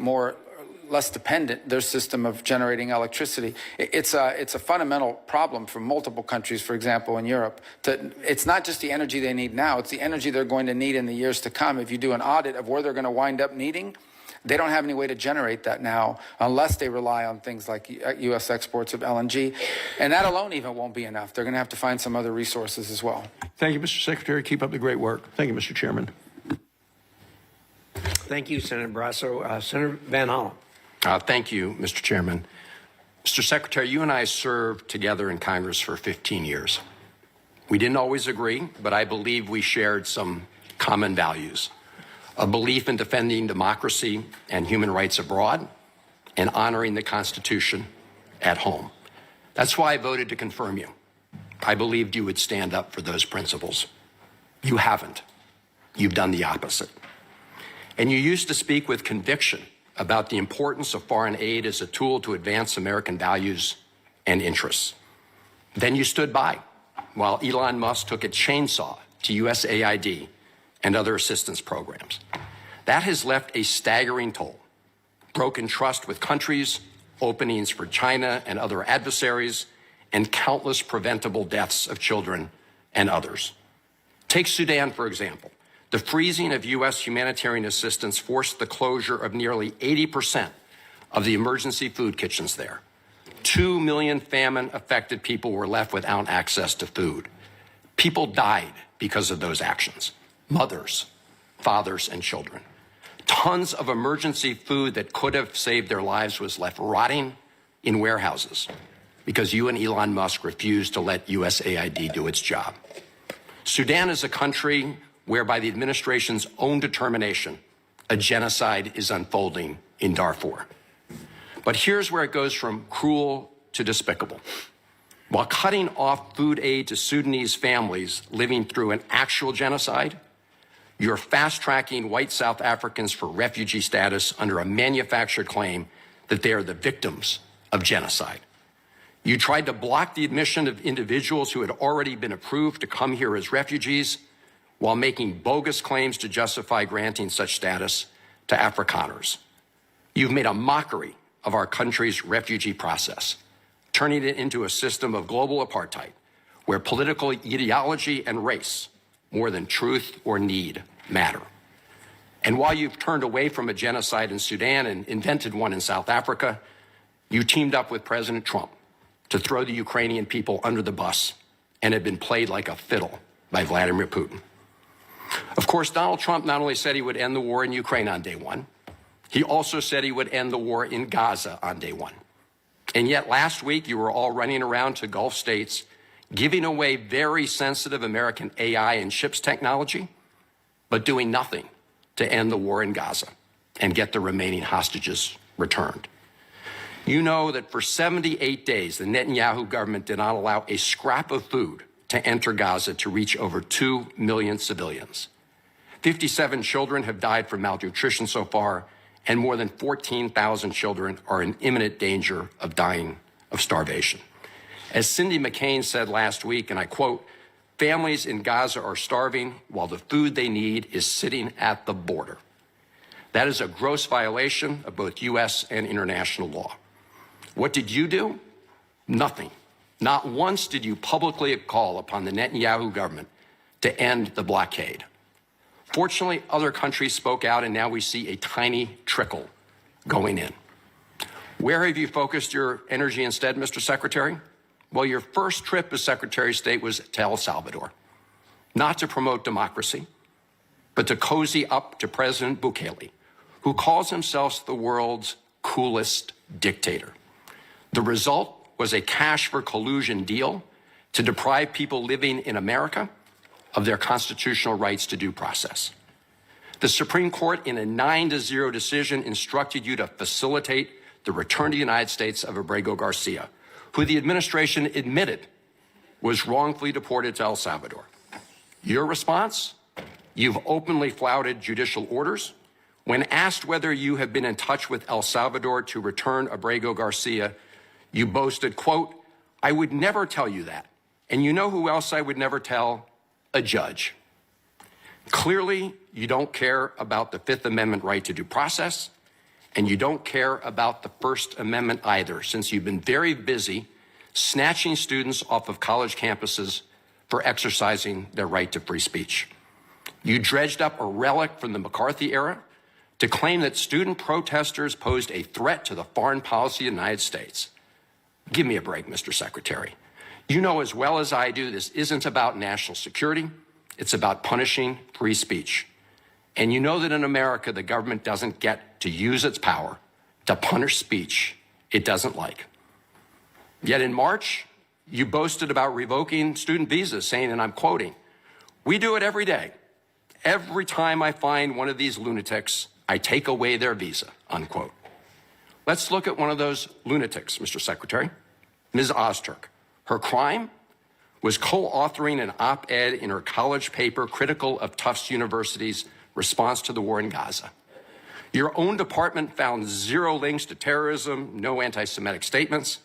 less dependent their system of generating electricity. It's a fundamental problem for multiple countries, for example, in Europe. It's not just the energy they need now, it's the energy they're going to need in the years to come. If you do an audit of where they're going to wind up needing, they don't have any way to generate that now unless they rely on things like U.S. exports of LNG. And that alone even won't be enough. They're going to have to find some other resources as well. Thank you, Mr. Secretary. Keep up the great work. Thank you, Mr. Chairman. Thank you, Senator Barrasso. Senator Van Hollen. Thank you, Mr. Chairman. Mr. Secretary, you and I served together in Congress for 15 years. We didn't always agree, but I believe we shared some common values. A belief in defending democracy and human rights abroad and honoring the Constitution at home. That's why I voted to confirm you. I believed you would stand up for those principles. You haven't. You've done the opposite. And you used to speak with conviction about the importance of foreign aid as a tool to advance American values and interests. Then you stood by while Elon Musk took a chainsaw to USAID and other assistance programs. That has left a staggering toll. Broken trust with countries, openings for China and other adversaries, and countless preventable deaths of children and others. Take Sudan, for example. The freezing of U.S. humanitarian assistance forced the closure of nearly 80% of the emergency food kitchens there. 2 million famine-affected people were left without access to food. People died because of those actions. Mothers, fathers, and children. Tons of emergency food that could have saved their lives was left rotting in warehouses because you and Elon Musk refused to let USAID do its job. Sudan is a country where, by the administration's own determination, a genocide is unfolding in Darfur. But here's where it goes from cruel to despicable. While cutting off food aid to Sudanese families living through an actual genocide, you're fast-tracking white South Africans for refugee status under a manufactured claim that they are the victims of genocide. You tried to block the admission of individuals who had already been approved to come here as refugees while making bogus claims to justify granting such status to Afrikaners. You've made a mockery of our country's refugee process, turning it into a system of global apartheid where political ideology and race, more than truth or need, matter. And while you've turned away from a genocide in Sudan and invented one in South Africa, you teamed up with President Trump to throw the Ukrainian people under the bus and have been played like a fiddle by Vladimir Putin. Of course, Donald Trump not only said he would end the war in Ukraine on day one, he also said he would end the war in Gaza on day one. And yet last week, you were all running around to Gulf states, giving away very sensitive American AI and chips technology, but doing nothing to end the war in Gaza and get the remaining hostages returned. You know that for 78 days, the Netanyahu government did not allow a scrap of food to enter Gaza to reach over 2 million civilians. 57 children have died from malnutrition so far, and more than 14,000 children are in imminent danger of dying of starvation. As Cindy McCain said last week, and I quote, "Families in Gaza are starving while the food they need is sitting at the border." That is a gross violation of both U.S. and international law. What did you do? Nothing. Not once did you publicly call upon the Netanyahu government to end the blockade. Fortunately, other countries spoke out, and now we see a tiny trickle going in. Where have you focused your energy instead, Mr. Secretary? Well, your first trip as Secretary of State was to El Salvador, not to promote democracy, but to cozy up to President Bukele, who calls himself the world's coolest dictator. The result was a cash for collusion deal to deprive people living in America of their constitutional rights to due process. The Supreme Court, in a 9-0 decision, instructed you to facilitate the return to the United States of Abrego Garcia, who the administration admitted was wrongfully deported to El Salvador. Your response? You've openly flouted judicial orders. When asked whether you have been in touch with El Salvador to return Abrego Garcia, you boasted, quote, "I would never tell you that. And you know who else I would never tell? A judge." Clearly, you don't care about the Fifth Amendment right to due process, and you don't care about the First Amendment either, since you've been very busy snatching students off of college campuses for exercising their right to free speech. You dredged up a relic from the McCarthy era to claim that student protesters posed a threat to the foreign policy of the United States. Give me a break, Mr. Secretary. You know as well as I do this isn't about national security. It's about punishing free speech. And you know that in America, the government doesn't get to use its power to punish speech it doesn't like. Yet in March, you boasted about revoking student visas, saying, and I'm quoting, "We do it every day. Every time I find one of these lunatics, I take away their visa," unquote. Let's look at one of those lunatics, Mr. Secretary, Ms. Ozturk. Her crime was co-authoring an op-ed in her college paper critical of Tufts University's response to the war in Gaza. Your own department found zero links to terrorism, no anti-Semitic statements,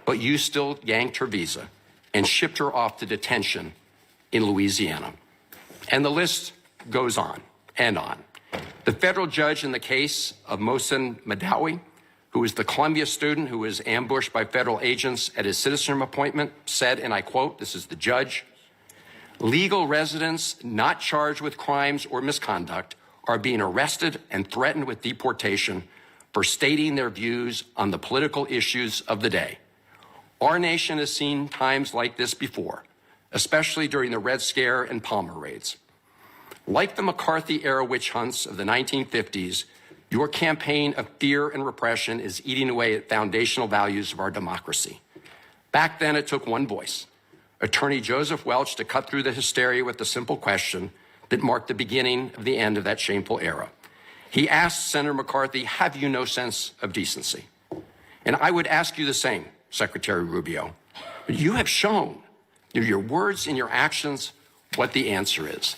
but you still yanked her visa and shipped her off to detention in Louisiana. And the list goes on and on. The federal judge in the case of Mohsen Madawi, who is the Columbia student who was ambushed by federal agents at his citizenship appointment, said, and I quote, this is the judge, "Legal residents not charged with crimes or misconduct are being arrested and threatened with deportation for stating their views on the political issues of the day. Our nation has seen times like this before, especially during the Red Scare and Palmer raids. Like the McCarthy-era witch hunts of the 1950s, your campaign of fear and repression is eating away at foundational values of our democracy. Back then, it took one voice, Attorney Joseph Welch, to cut through the hysteria with the simple question that marked the beginning of the end of that shameful era. He asked Senator McCarthy, have you no sense of decency? And I would ask you the same, Secretary Rubio. You have shown through your words and your actions what the answer is.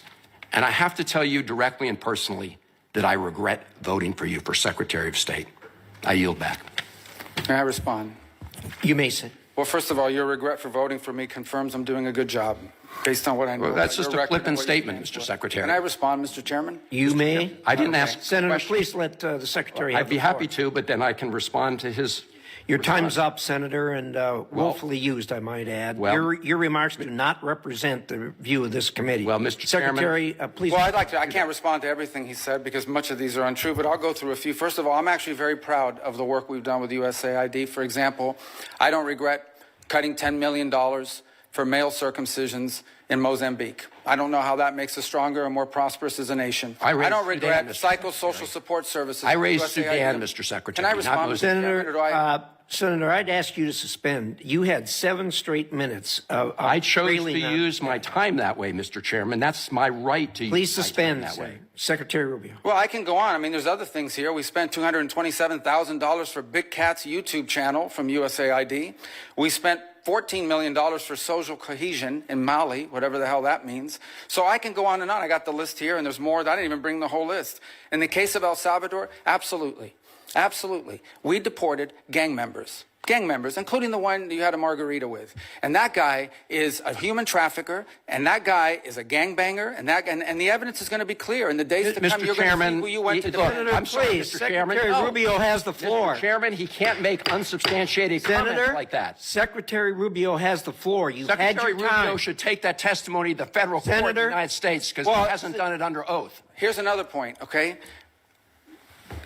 And I have to tell you directly and personally that I regret voting for you for Secretary of State. I yield back. May I respond? You may say. Well, first of all, your regret for voting for me confirms I'm doing a good job based on what I know. Well, that's just a flippant statement, Mr. Secretary. Can I respond, Mr. Chairman? You may. I didn't ask. Senator, please let the Secretary have I'd be the floor. happy to, but then I can respond to his. Your time's up, Senator, and willfully used, I might add. Your remarks do not represent the view of this committee. Well, Mr. Secretary, please. Well, I'd like to. I can't respond to everything he said because much of these are untrue, but I'll go through a few. First of all, I'm actually very proud of the work we've done with USAID. For example, I don't regret cutting $10 million for male circumcisions in Mozambique. I don't know how that makes us stronger and more prosperous as a nation. I don't regret psychosocial support services. I raised Sudan, Mr. Secretary. Can I respond, Senator, I'd ask you to suspend. You had 7 straight minutes of I chose to railing on- use my time that way, Mr. Chairman. That's my right to Please use my suspend time that way. Secretary Rubio. Well, I can go on. I mean, there's other things here. We spent $227,000 for Big Cat's YouTube channel from USAID. We spent $14 million for social cohesion in Mali, whatever the hell that means. So I can go on and on. I got the list here, and there's more. I didn't even bring the whole list. In the case of El Salvador, absolutely. Absolutely. We deported gang members, including the one you had a margarita with. And that guy is a human trafficker, and that guy is a gangbanger, and the evidence is going to be clear. In the days to come, you're going to see who you went to defend. I'm sorry, Mr. Chairman. Secretary Rubio has the floor. Mr. Chairman, he can't make unsubstantiated comments like that. Secretary Rubio has the floor. You've Secretary had your time. Rubio should take that testimony to the federal court of the United States because he hasn't done it under oath. Here's another point, okay?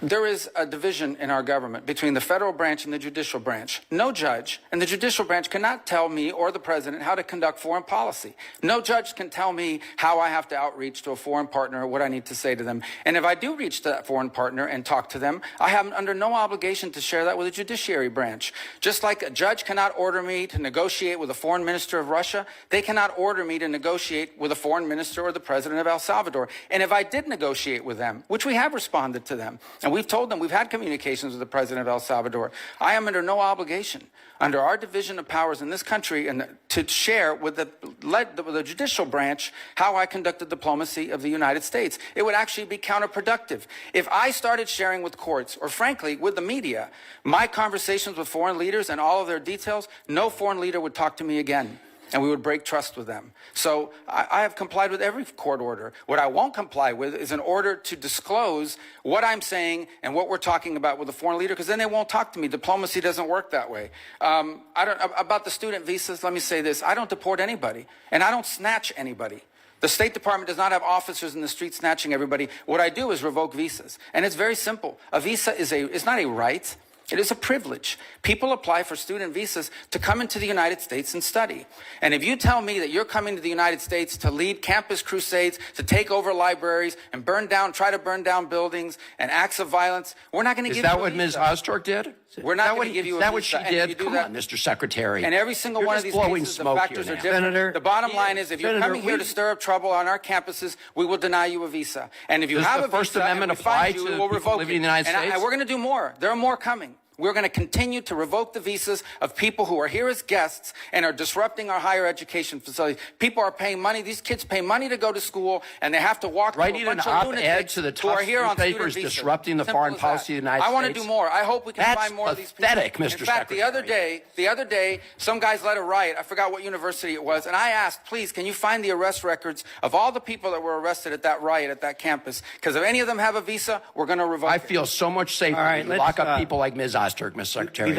There is a division in our government between the federal branch and the judicial branch. No judge in the judicial branch cannot tell me or the president how to conduct foreign policy. No judge can tell me how I have to outreach to a foreign partner or what I need to say to them. And if I do reach to that foreign partner and talk to them, I have under no obligation to share that with the judiciary branch. Just like a judge cannot order me to negotiate with a foreign minister of Russia, they cannot order me to negotiate with a foreign minister or the president of El Salvador. And if I did negotiate with them, which we have responded to them, and we've told them, we've had communications with the president of El Salvador. I am under no obligation, under our division of powers in this country, and to share with the judicial branch how I conducted diplomacy of the United States. It would actually be counterproductive. If I started sharing with courts, or frankly, with the media, my conversations with foreign leaders and all of their details, no foreign leader would talk to me again. And we would break trust with them. So I have complied with every court order. What I won't comply with is an order to disclose what I'm saying and what we're talking about with a foreign leader, because then they won't talk to me. Diplomacy doesn't work that way. About the student visas, let me say this. I don't deport anybody, and I don't snatch anybody. The State Department does not have officers in the street snatching everybody. What I do is revoke visas. And it's very simple. A visa is not a right. It is a privilege. People apply for student visas to come into the United States and study. And if you tell me that you're coming to the United States to lead campus crusades, to take over libraries and try to burn down buildings and acts of violence, we're not going to give you a visa. Is that what Ms. Ozturk did? We're not going to give you a visa. Is that what she did? Come on, Mr. Secretary. And every single one of these cases, the factors are different. Senator, the bottom line is, if you're coming here to stir up trouble on our campuses, we will deny you a visa. And if you have a visa, First Amendment apply to we'll revoke living in the United States? And we're going to do more. There are more coming. We're going to continue to revoke the visas of people who are here as guests and are disrupting our higher education facilities. People are paying money. These kids pay money to go to school, and they have to walk through a bunch of lunatics to the who are here on student newspapers visas. disrupting the Simple foreign as policy that. of the United States. I want to do more. I hope we can find more of these people. Pathetic, Mr. In fact, Secretary. the other day, some guys led a riot. I forgot what university it was, and I asked, please, can you find the arrest records of all the people that were arrested at that riot at that campus? Because if any of them have a visa, we're going to revoke it. I feel so much safer when you lock up people like Ms. Ozturk, Mr. Secretary.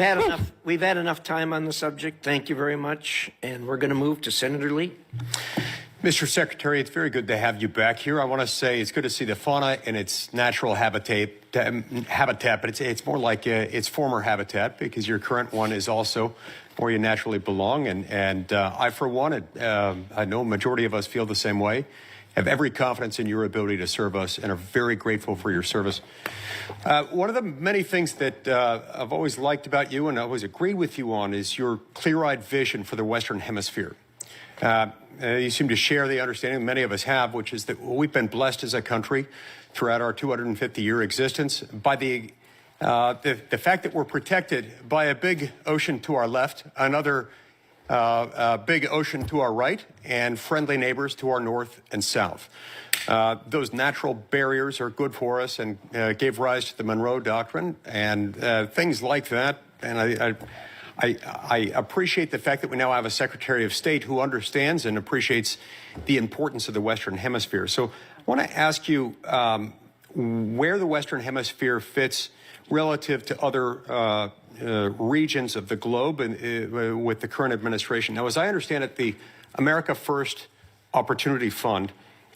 We've had enough time on the subject. Thank you very much. And we're going to move to Senator Lee. Mr. Secretary, it's very good to have you back here. I want to say it's good to see the fauna in its natural habitat, but it's more like its former habitat, because your current one is also where you naturally belong. And I, for one, I know a majority of us feel the same way. have every confidence in your ability to serve us and are very grateful for your service. One of the many things that I've always liked about you and I always agreed with you on is your clear-eyed vision for the Western Hemisphere. You seem to share the understanding many of us have, which is that we've been blessed as a country throughout our 250-year existence by the fact that we're protected by a big ocean to our left, another big ocean to our right, and friendly neighbors to our north and south. Those natural barriers are good for us and gave rise to the Monroe Doctrine and things like that. And I appreciate the fact that we now have a Secretary of State who understands and appreciates the importance of the Western Hemisphere. So I want to ask you where the Western Hemisphere fits relative to other regions of the globe and, with the current administration. Now, as I understand it, the America First Opportunity Fund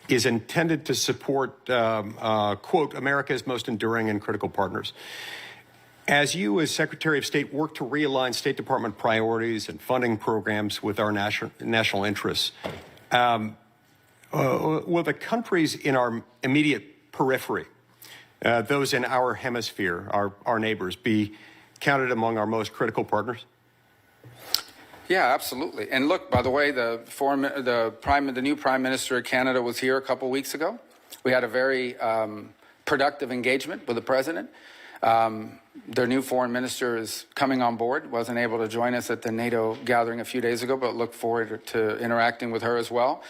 is intended to support, quote, America's most enduring and critical partners. As you, as Secretary of State, work to realign State Department priorities and funding programs with our national interests, will the countries in our immediate periphery, those in our hemisphere, our neighbors, be counted among our most critical partners? Yeah, absolutely. And look, by the way, the new Prime Minister of Canada was here a couple weeks ago. We had a very productive engagement with the President. Their new foreign minister is coming on board, wasn't able to join us at the NATO gathering a few days ago, but look forward to interacting with her as well.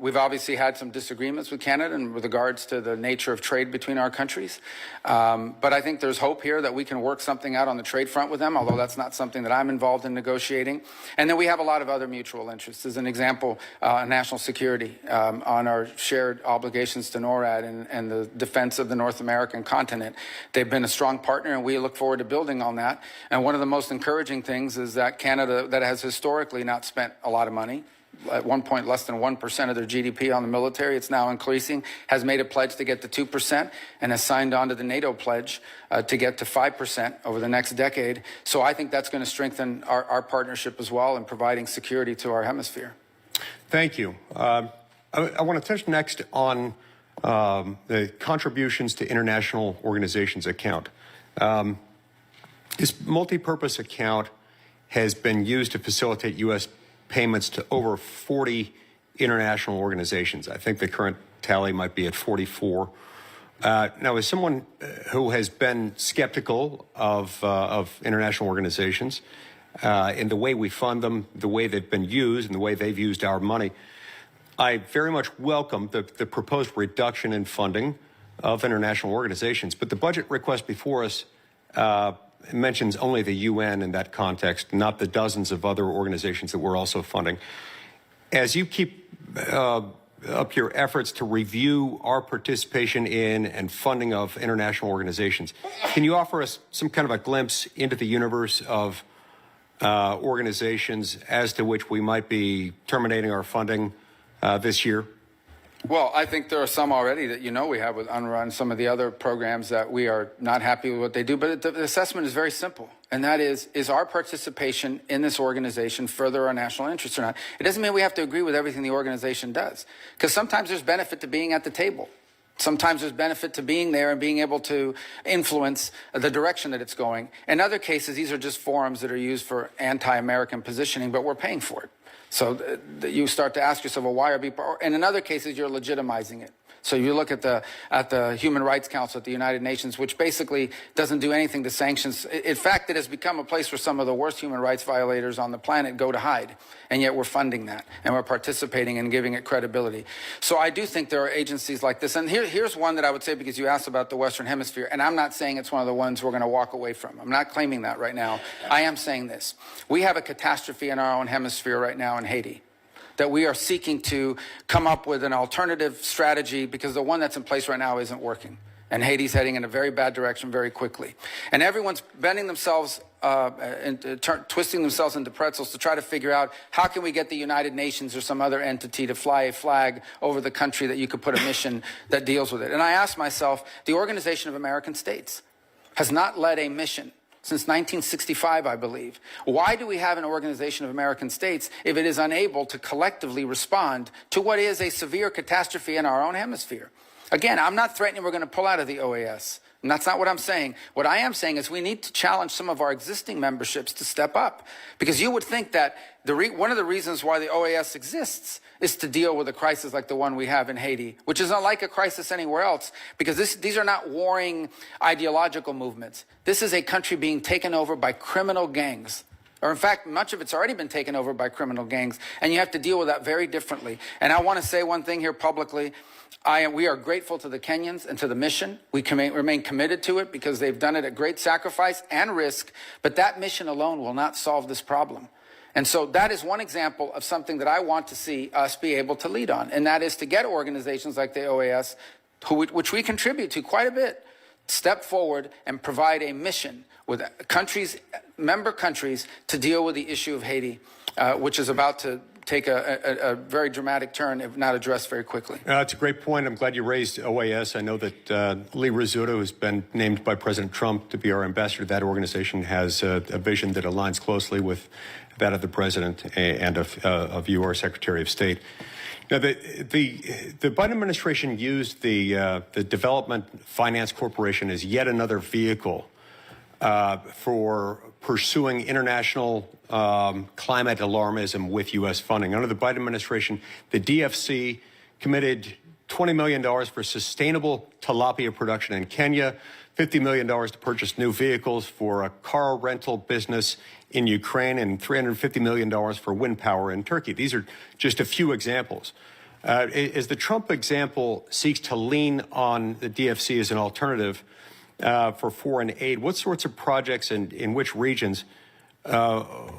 We've obviously had some disagreements with Canada and with regards to the nature of trade between our countries. But I think there's hope here that we can work something out on the trade front with them, although that's not something that I'm involved in negotiating. And then we have a lot of other mutual interests. As an example, national security, on our shared obligations to NORAD and the defense of the North American continent. They've been a strong partner, and we look forward to building on that. And one of the most encouraging things is that Canada, that has historically not spent a lot of money, at one point less than 1% of their GDP on the military, it's now increasing, has made a pledge to get to 2% and has signed on to the NATO pledge to get to 5% over the next decade. So I think that's going to strengthen our partnership as well in providing security to our hemisphere. Thank you. I want to touch next on the contributions to international organizations account. This multi-purpose account has been used to facilitate U.S. payments to over 40 international organizations. I think the current tally might be at 44. Now, as someone who has been skeptical of international organizations in the way we fund them, the way they've been used, and the way they've used our money, I very much welcome the proposed reduction in funding of international organizations. But the budget request before us mentions only the UN in that context, not the dozens of other organizations that we're also funding. As you keep up your efforts to review our participation in and funding of international organizations, can you offer us some kind of a glimpse into the universe of organizations as to which we might be terminating our funding this year? Well, I think there are some already that we have with UNRWA and some of the other programs that we are not happy with what they do. But the assessment is very simple, and that is our participation in this organization further our national interests or not? It doesn't mean we have to agree with everything the organization does, because sometimes there's benefit to being at the table. Sometimes there's benefit to being there and being able to influence the direction that it's going. In other cases, these are just forums that are used for anti-American positioning, but we're paying for it. So you start to ask yourself, well, why are people? And in other cases, you're legitimizing it. So you look at the Human Rights Council at the United Nations, which basically doesn't do anything to sanctions. In fact, it has become a place where some of the worst human rights violators on the planet go to hide. And yet we're funding that, and we're participating and giving it credibility. So I do think there are agencies like this. And here's one that I would say, because you asked about the Western Hemisphere, and I'm not saying it's one of the ones we're going to walk away from. I'm not claiming that right now. I am saying this. We have a catastrophe in our own hemisphere right now in Haiti, that we are seeking to come up with an alternative strategy because the one that's in place right now isn't working. And Haiti's heading in a very bad direction very quickly. And everyone's bending themselves, twisting themselves into pretzels to try to figure out how can we get the United Nations or some other entity to fly a flag over the country that you could put a mission that deals with it. And I asked myself, the Organization of American States has not led a mission since 1965, I believe. Why do we have an Organization of American States if it is unable to collectively respond to what is a severe catastrophe in our own hemisphere? Again, I'm not threatening we're going to pull out of the OAS. And that's not what I'm saying. What I am saying is we need to challenge some of our existing memberships to step up. Because you would think that one of the reasons why the OAS exists is to deal with a crisis like the one we have in Haiti, which is unlike a crisis anywhere else, because these are not warring ideological movements. This is a country being taken over by criminal gangs. Or in fact, much of it's already been taken over by criminal gangs, and you have to deal with that very differently. And I want to say one thing here publicly. We are grateful to the Kenyans and to the mission. We remain committed to it because they've done it at great sacrifice and risk, but that mission alone will not solve this problem. And so that is one example of something that I want to see us be able to lead on, and that is to get organizations like the OAS, which we contribute to quite a bit, step forward and provide a mission with countries, member countries, to deal with the issue of Haiti, which is about to take a very dramatic turn if not addressed very quickly. It's a great point. I'm glad you raised OAS. I know that Lee Rizzuto, who's been named by President Trump to be our ambassador to that organization, has a vision that aligns closely with that of the president and of you, our Secretary of State. Now, the Biden administration used the Development Finance Corporation as yet another vehicle for pursuing international climate alarmism with U.S. funding. Under the Biden administration, the DFC committed $20 million for sustainable tilapia production in Kenya, $50 million to purchase new vehicles for a car rental business in Ukraine, and $350 million for wind power in Turkey. These are just a few examples. As the Trump example seeks to lean on the DFC as an alternative for foreign aid, what sorts of projects and in which regions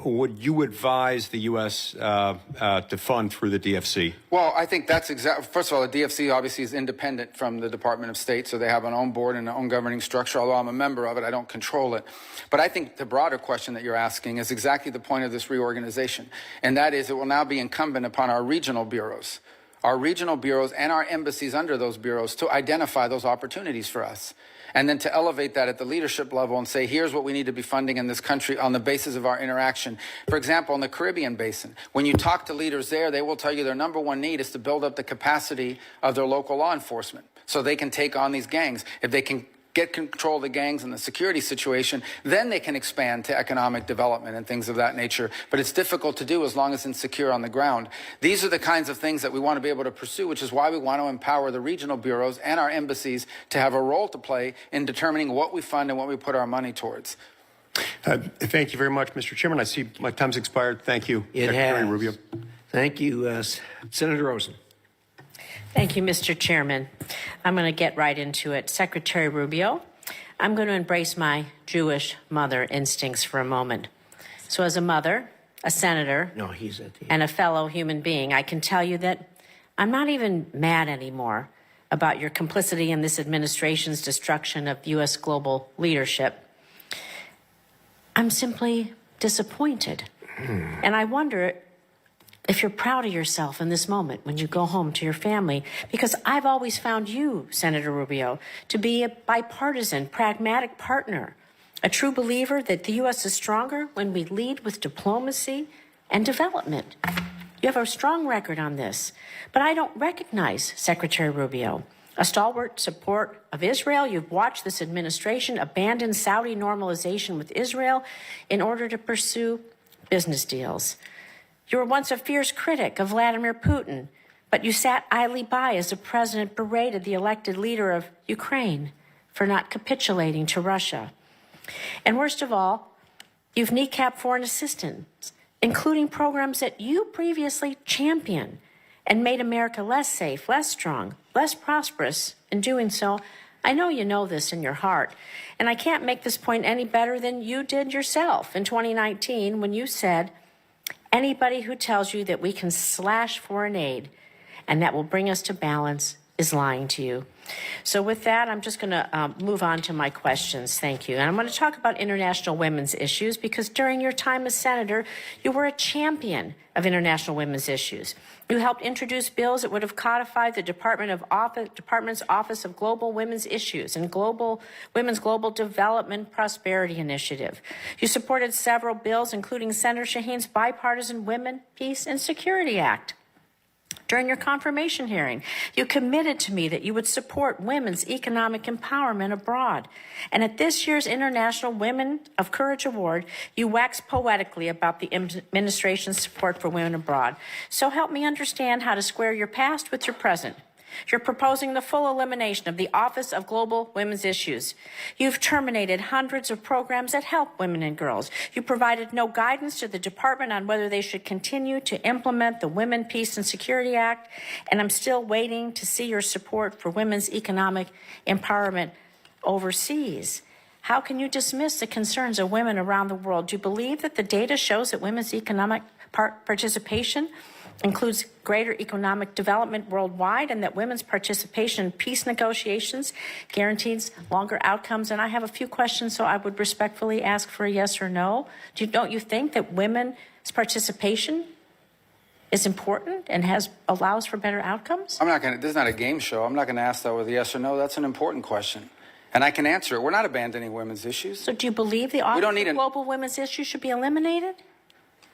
would you advise the U.S. To fund through the DFC? Well, I think that's first of all, the DFC obviously is independent from the Department of State, so they have an own board and an own governing structure. Although I'm a member of it, I don't control it. But I think the broader question that you're asking is exactly the point of this reorganization, and that is it will now be incumbent upon our regional bureaus and our embassies under those bureaus to identify those opportunities for us. And then to elevate that at the leadership level and say, here's what we need to be funding in this country on the basis of our interaction. For example, in the Caribbean basin, when you talk to leaders there, they will tell you their number one need is to build up the capacity of their local law enforcement so they can take on these gangs. If they can get control of the gangs and the security situation, then they can expand to economic development and things of that nature. But it's difficult to do as long as it's insecure on the ground. These are the kinds of things that we want to be able to pursue, which is why we want to empower the regional bureaus and our embassies to have a role to play in determining what we fund and what we put our money towards. Thank you very much, Mr. Chairman. I see my time's expired. Thank you, Secretary Rubio. Thank you, Senator Rosen. Thank you, Mr. Chairman. I'm going to get right into it. Secretary Rubio, I'm going to embrace my Jewish mother instincts for a moment. So as a mother, a senator, and a fellow human being, I can tell you that I'm not even mad anymore about your complicity in this administration's destruction of U.S. global leadership. I'm simply disappointed. And I wonder if you're proud of yourself in this moment when you go home to your family, because I've always found you, Senator Rubio, to be a bipartisan, pragmatic partner, a true believer that the U.S. is stronger when we lead with diplomacy and development. You have a strong record on this, but I don't recognize Secretary Rubio. A stalwart support of Israel, you've watched this administration abandon Saudi normalization with Israel in order to pursue business deals. You were once a fierce critic of Vladimir Putin, but you sat idly by as the president berated the elected leader of Ukraine for not capitulating to Russia. And worst of all, you've kneecapped foreign assistance, including programs that you previously championed and made America less safe, less strong, less prosperous in doing so. I know you know this in your heart, and I can't make this point any better than you did yourself in 2019 when you said, anybody who tells you that we can slash foreign aid and that will bring us to balance is lying to you. So with that, I'm just going to move on to my questions. Thank you. And I'm going to talk about international women's issues because during your time as senator, you were a champion of international women's issues. You helped introduce bills that would have codified the Department's Office of Global Women's Issues and Women's Global Development Prosperity Initiative. You supported several bills, including Senator Shaheen's Bipartisan Women, Peace, and Security Act. During your confirmation hearing, you committed to me that you would support women's economic empowerment abroad. And at this year's International Women of Courage Award, you waxed poetically about the administration's support for women abroad. So help me understand how to square your past with your present. You're proposing the full elimination of the Office of Global Women's Issues. You've terminated hundreds of programs that help women and girls. You provided no guidance to the department on whether they should continue to implement the Women, Peace, and Security Act, and I'm still waiting to see your support for women's economic empowerment overseas. How can you dismiss the concerns of women around the world? Do you believe that the data shows that women's economic participation includes greater economic development worldwide and that women's participation in peace negotiations guarantees longer outcomes? And I have a few questions, so I would respectfully ask for a yes or no. Don't you think that women's participation is important and allows for better outcomes? This is not a game show. I'm not going to ask that with a yes or no. That's an important question. And I can answer it. We're not abandoning women's issues. So do you believe the Office of Global Women's Issues should be eliminated?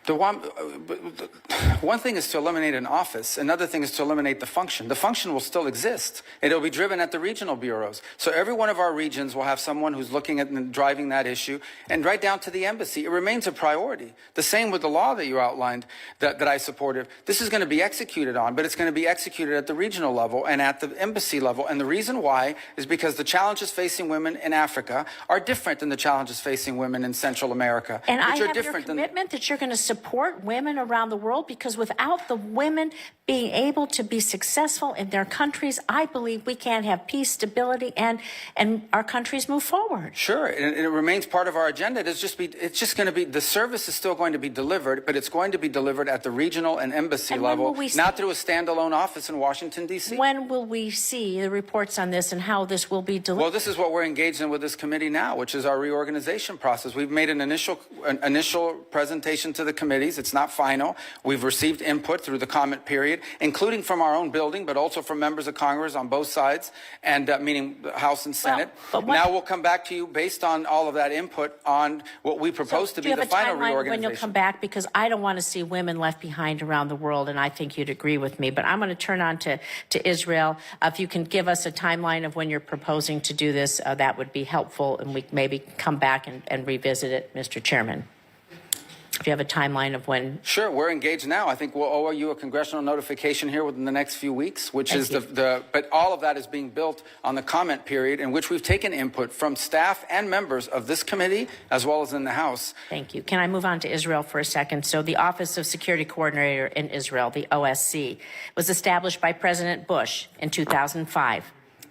One thing is to eliminate an office. Another thing is to eliminate the function. The function will still exist. It'll be driven at the regional bureaus. So every one of our regions will have someone who's looking at and driving that issue, and right down to the embassy. It remains a priority. The same with the law that you outlined that I supported. This is going to be executed on, but it's going to be executed at the regional level and at the embassy level. And the reason why is because the challenges facing women in Africa are different than the challenges facing women in Central America. And I have your commitment that you're going to support women around the world, because without the women being able to be successful in their countries, I believe we can't have peace, stability, and our countries move forward. Sure, and it remains part of our agenda. It's just going to be, the service is still going to be delivered, but it's going to be delivered at the regional and embassy level, not through a standalone office in Washington, D.C. When will we see the reports on this and how this will be delivered? Well, this is what we're engaged in with this committee now, which is our reorganization process. We've made an initial presentation to the committees. It's not final. We've received input through the comment period, including from our own building, but also from members of Congress on both sides, and meaning the House and Senate. Now we'll come back to you based on all of that input on what we propose to be the final reorganization. Do you have a timeline when you'll come back? Because I don't want to see women left behind around the world, and I think you'd agree with me. But I'm going to turn on to Israel. If you can give us a timeline of when you're proposing to do this, that would be helpful, and we maybe come back and revisit it, Mr. Chairman. If you have a timeline of when. Sure, we're engaged now. I think we'll owe you a congressional notification here within the next few weeks, which is but all of that is being built on the comment period in which we've taken input from staff and members of this committee as well as in the House. Thank you. Can I move on to Israel for a second? So the Office of Security Coordinator in Israel, the OSC, was established by President Bush in 2005.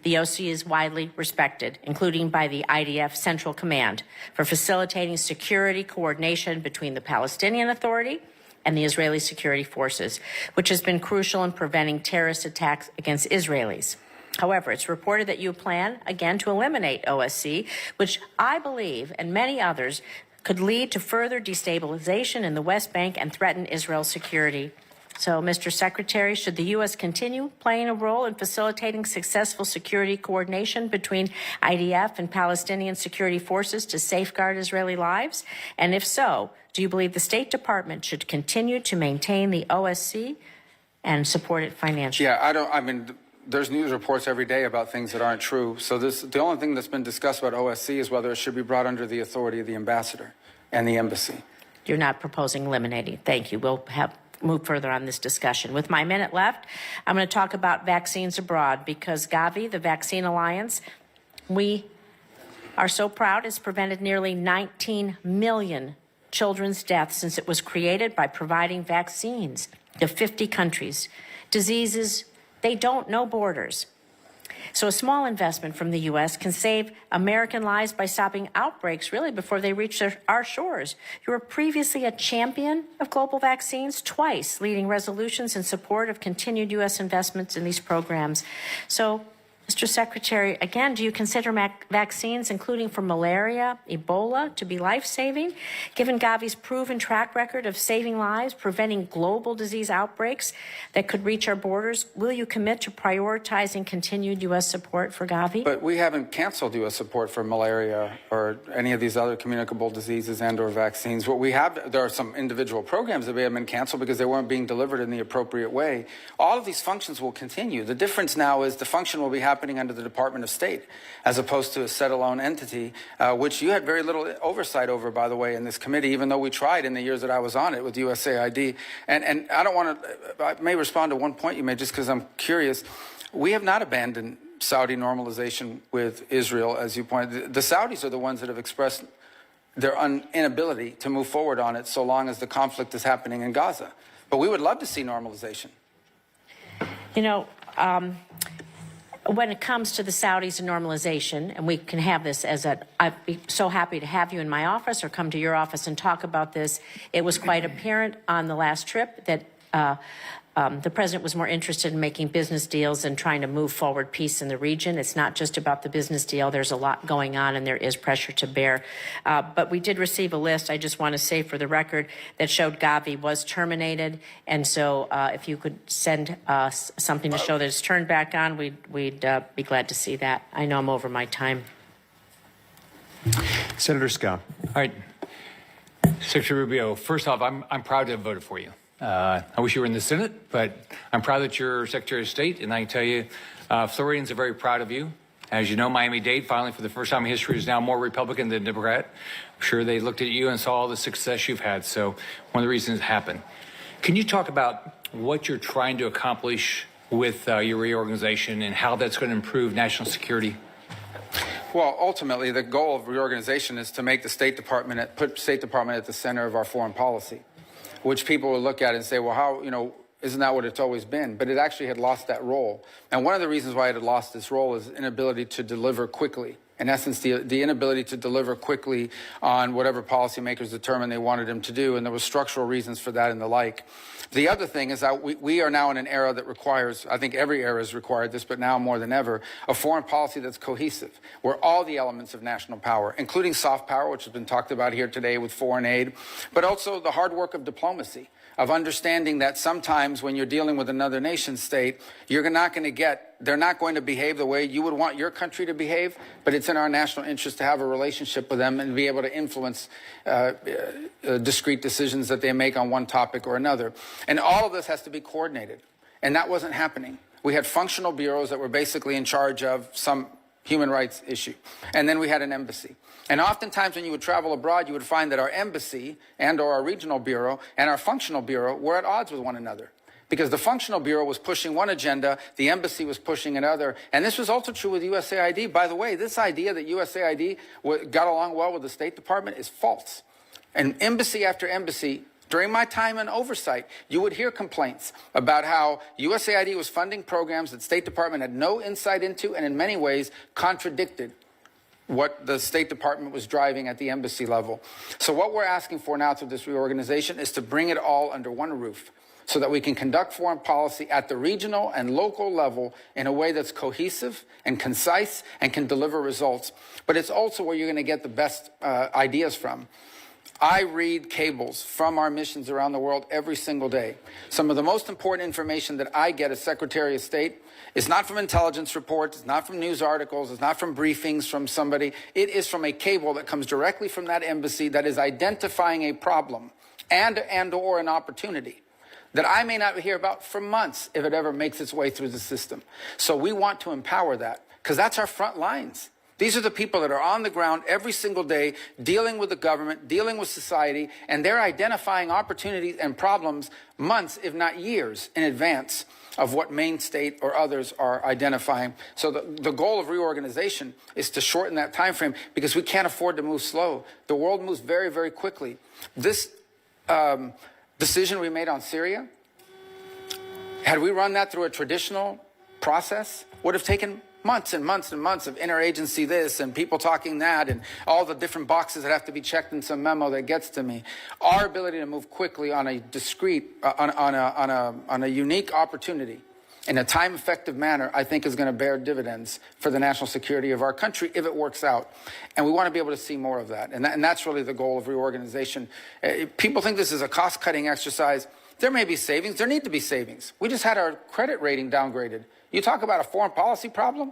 The OC is widely respected, including by the IDF Central Command, for facilitating security coordination between the Palestinian Authority and the Israeli security forces, which has been crucial in preventing terrorist attacks against Israelis. However, it's reported that you plan, again, to eliminate OSC, which I believe, and many others, could lead to further destabilization in the West Bank and threaten Israel's security. So, Mr. Secretary, should the U.S. continue playing a role in facilitating successful security coordination between IDF and Palestinian security forces to safeguard Israeli lives? And if so, do you believe the State Department should continue to maintain the OSC and support it financially? Yeah, there's news reports every day about things that aren't true. So the only thing that's been discussed about OSC is whether it should be brought under the authority of the ambassador and the embassy. You're not proposing eliminating. Thank you. We'll move further on this discussion. With my minute left, I'm going to talk about vaccines abroad, because Gavi, the Vaccine Alliance, we are so proud, has prevented nearly 19 million children's deaths since it was created by providing vaccines to 50 countries. Diseases, they don't know borders. So a small investment from the U.S. can save American lives by stopping outbreaks really before they reach our shores. You were previously a champion of global vaccines, twice leading resolutions in support of continued U.S. investments in these programs. So, Mr. Secretary, again, do you consider vaccines, including for malaria, Ebola, to be life-saving? Given Gavi's proven track record of saving lives, preventing global disease outbreaks that could reach our borders, will you commit to prioritizing continued U.S. support for Gavi? But we haven't canceled U.S. support for malaria or any of these other communicable diseases and or vaccines. What we have, there are some individual programs that may have been canceled because they weren't being delivered in the appropriate way. All of these functions will continue. The difference now is the function will be happening under the Department of State, as opposed to a set-alone entity, which you had very little oversight over, by the way, in this committee, even though we tried in the years that I was on it with USAID. And I don't want to, I may respond to one point you made just because I'm curious. We have not abandoned Saudi normalization with Israel, as you pointed. The Saudis are the ones that have expressed their inability to move forward on it so long as the conflict is happening in Gaza. But we would love to see normalization. You know, when it comes to the Saudis and normalization, and we can have this as I'd be so happy to have you in my office or come to your office and talk about this. It was quite apparent on the last trip that the president was more interested in making business deals and trying to move forward peace in the region. It's not just about the business deal. There's a lot going on, and there is pressure to bear. But we did receive a list, I just want to say for the record, that showed Gavi was terminated. And so if you could send us something to show that it's turned back on, we'd be glad to see that. I know I'm over my time. Senator Scott. All right. Secretary Rubio, first off, I'm proud to have voted for you. I wish you were in the Senate, but I'm proud that you're Secretary of State, and I can tell you, Floridians are very proud of you. As you know, Miami-Dade, finally, for the first time in history, is now more Republican than Democrat. I'm sure they looked at you and saw all the success you've had, so one of the reasons it happened. Can you talk about what you're trying to accomplish with your reorganization and how that's going to improve national security? Well, ultimately, the goal of reorganization is to make the State Department, put State Department at the center of our foreign policy, which people will look at and say, well, how, isn't that what it's always been? But it actually had lost that role. And one of the reasons why it had lost this role is inability to deliver quickly. In essence, the inability to deliver quickly on whatever policymakers determined they wanted him to do, and there were structural reasons for that and the like. The other thing is that we are now in an era that requires, I think every era has required this, but now more than ever, a foreign policy that's cohesive, where all the elements of national power, including soft power, which has been talked about here today with foreign aid, but also the hard work of diplomacy, of understanding that sometimes when you're dealing with another nation state, they're not going to behave the way you would want your country to behave, but it's in our national interest to have a relationship with them and be able to influence discrete decisions that they make on one topic or another. And all of this has to be coordinated, and that wasn't happening. We had functional bureaus that were basically in charge of some human rights issue, and then we had an embassy. And oftentimes when you would travel abroad, you would find that our embassy and or our regional bureau and our functional bureau were at odds with one another. Because the functional bureau was pushing one agenda, the embassy was pushing another. And this was also true with USAID. By the way, this idea that USAID got along well with the State Department is false. And embassy after embassy, during my time in oversight, you would hear complaints about how USAID was funding programs that State Department had no insight into and in many ways contradicted what the State Department was driving at the embassy level. So what we're asking for now through this reorganization is to bring it all under one roof so that we can conduct foreign policy at the regional and local level in a way that's cohesive and concise and can deliver results. But it's also where you're going to get the best ideas from. I read cables from our missions around the world every single day. Some of the most important information that I get as Secretary of State is not from intelligence reports, it's not from news articles, it's not from briefings from somebody. It is from a cable that comes directly from that embassy that is identifying a problem and or an opportunity that I may not hear about for months if it ever makes its way through the system. So we want to empower that because that's our front lines. These are the people that are on the ground every single day dealing with the government, dealing with society, and they're identifying opportunities and problems months, if not years, in advance of what Maine State or others are identifying. So the goal of reorganization is to shorten that time frame because we can't afford to move slow. The world moves very, very quickly. This decision we made on Syria, had we run that through a traditional process, would have taken months and months and months of interagency this and people talking that and all the different boxes that have to be checked in some memo that gets to me. Our ability to move quickly on a discrete, on a unique opportunity in a time-effective manner, I think is going to bear dividends for the national security of our country if it works out. And we want to be able to see more of that. And that's really the goal of reorganization. People think this is a cost-cutting exercise. There may be savings. There need to be savings. We just had our credit rating downgraded. You talk about a foreign policy problem?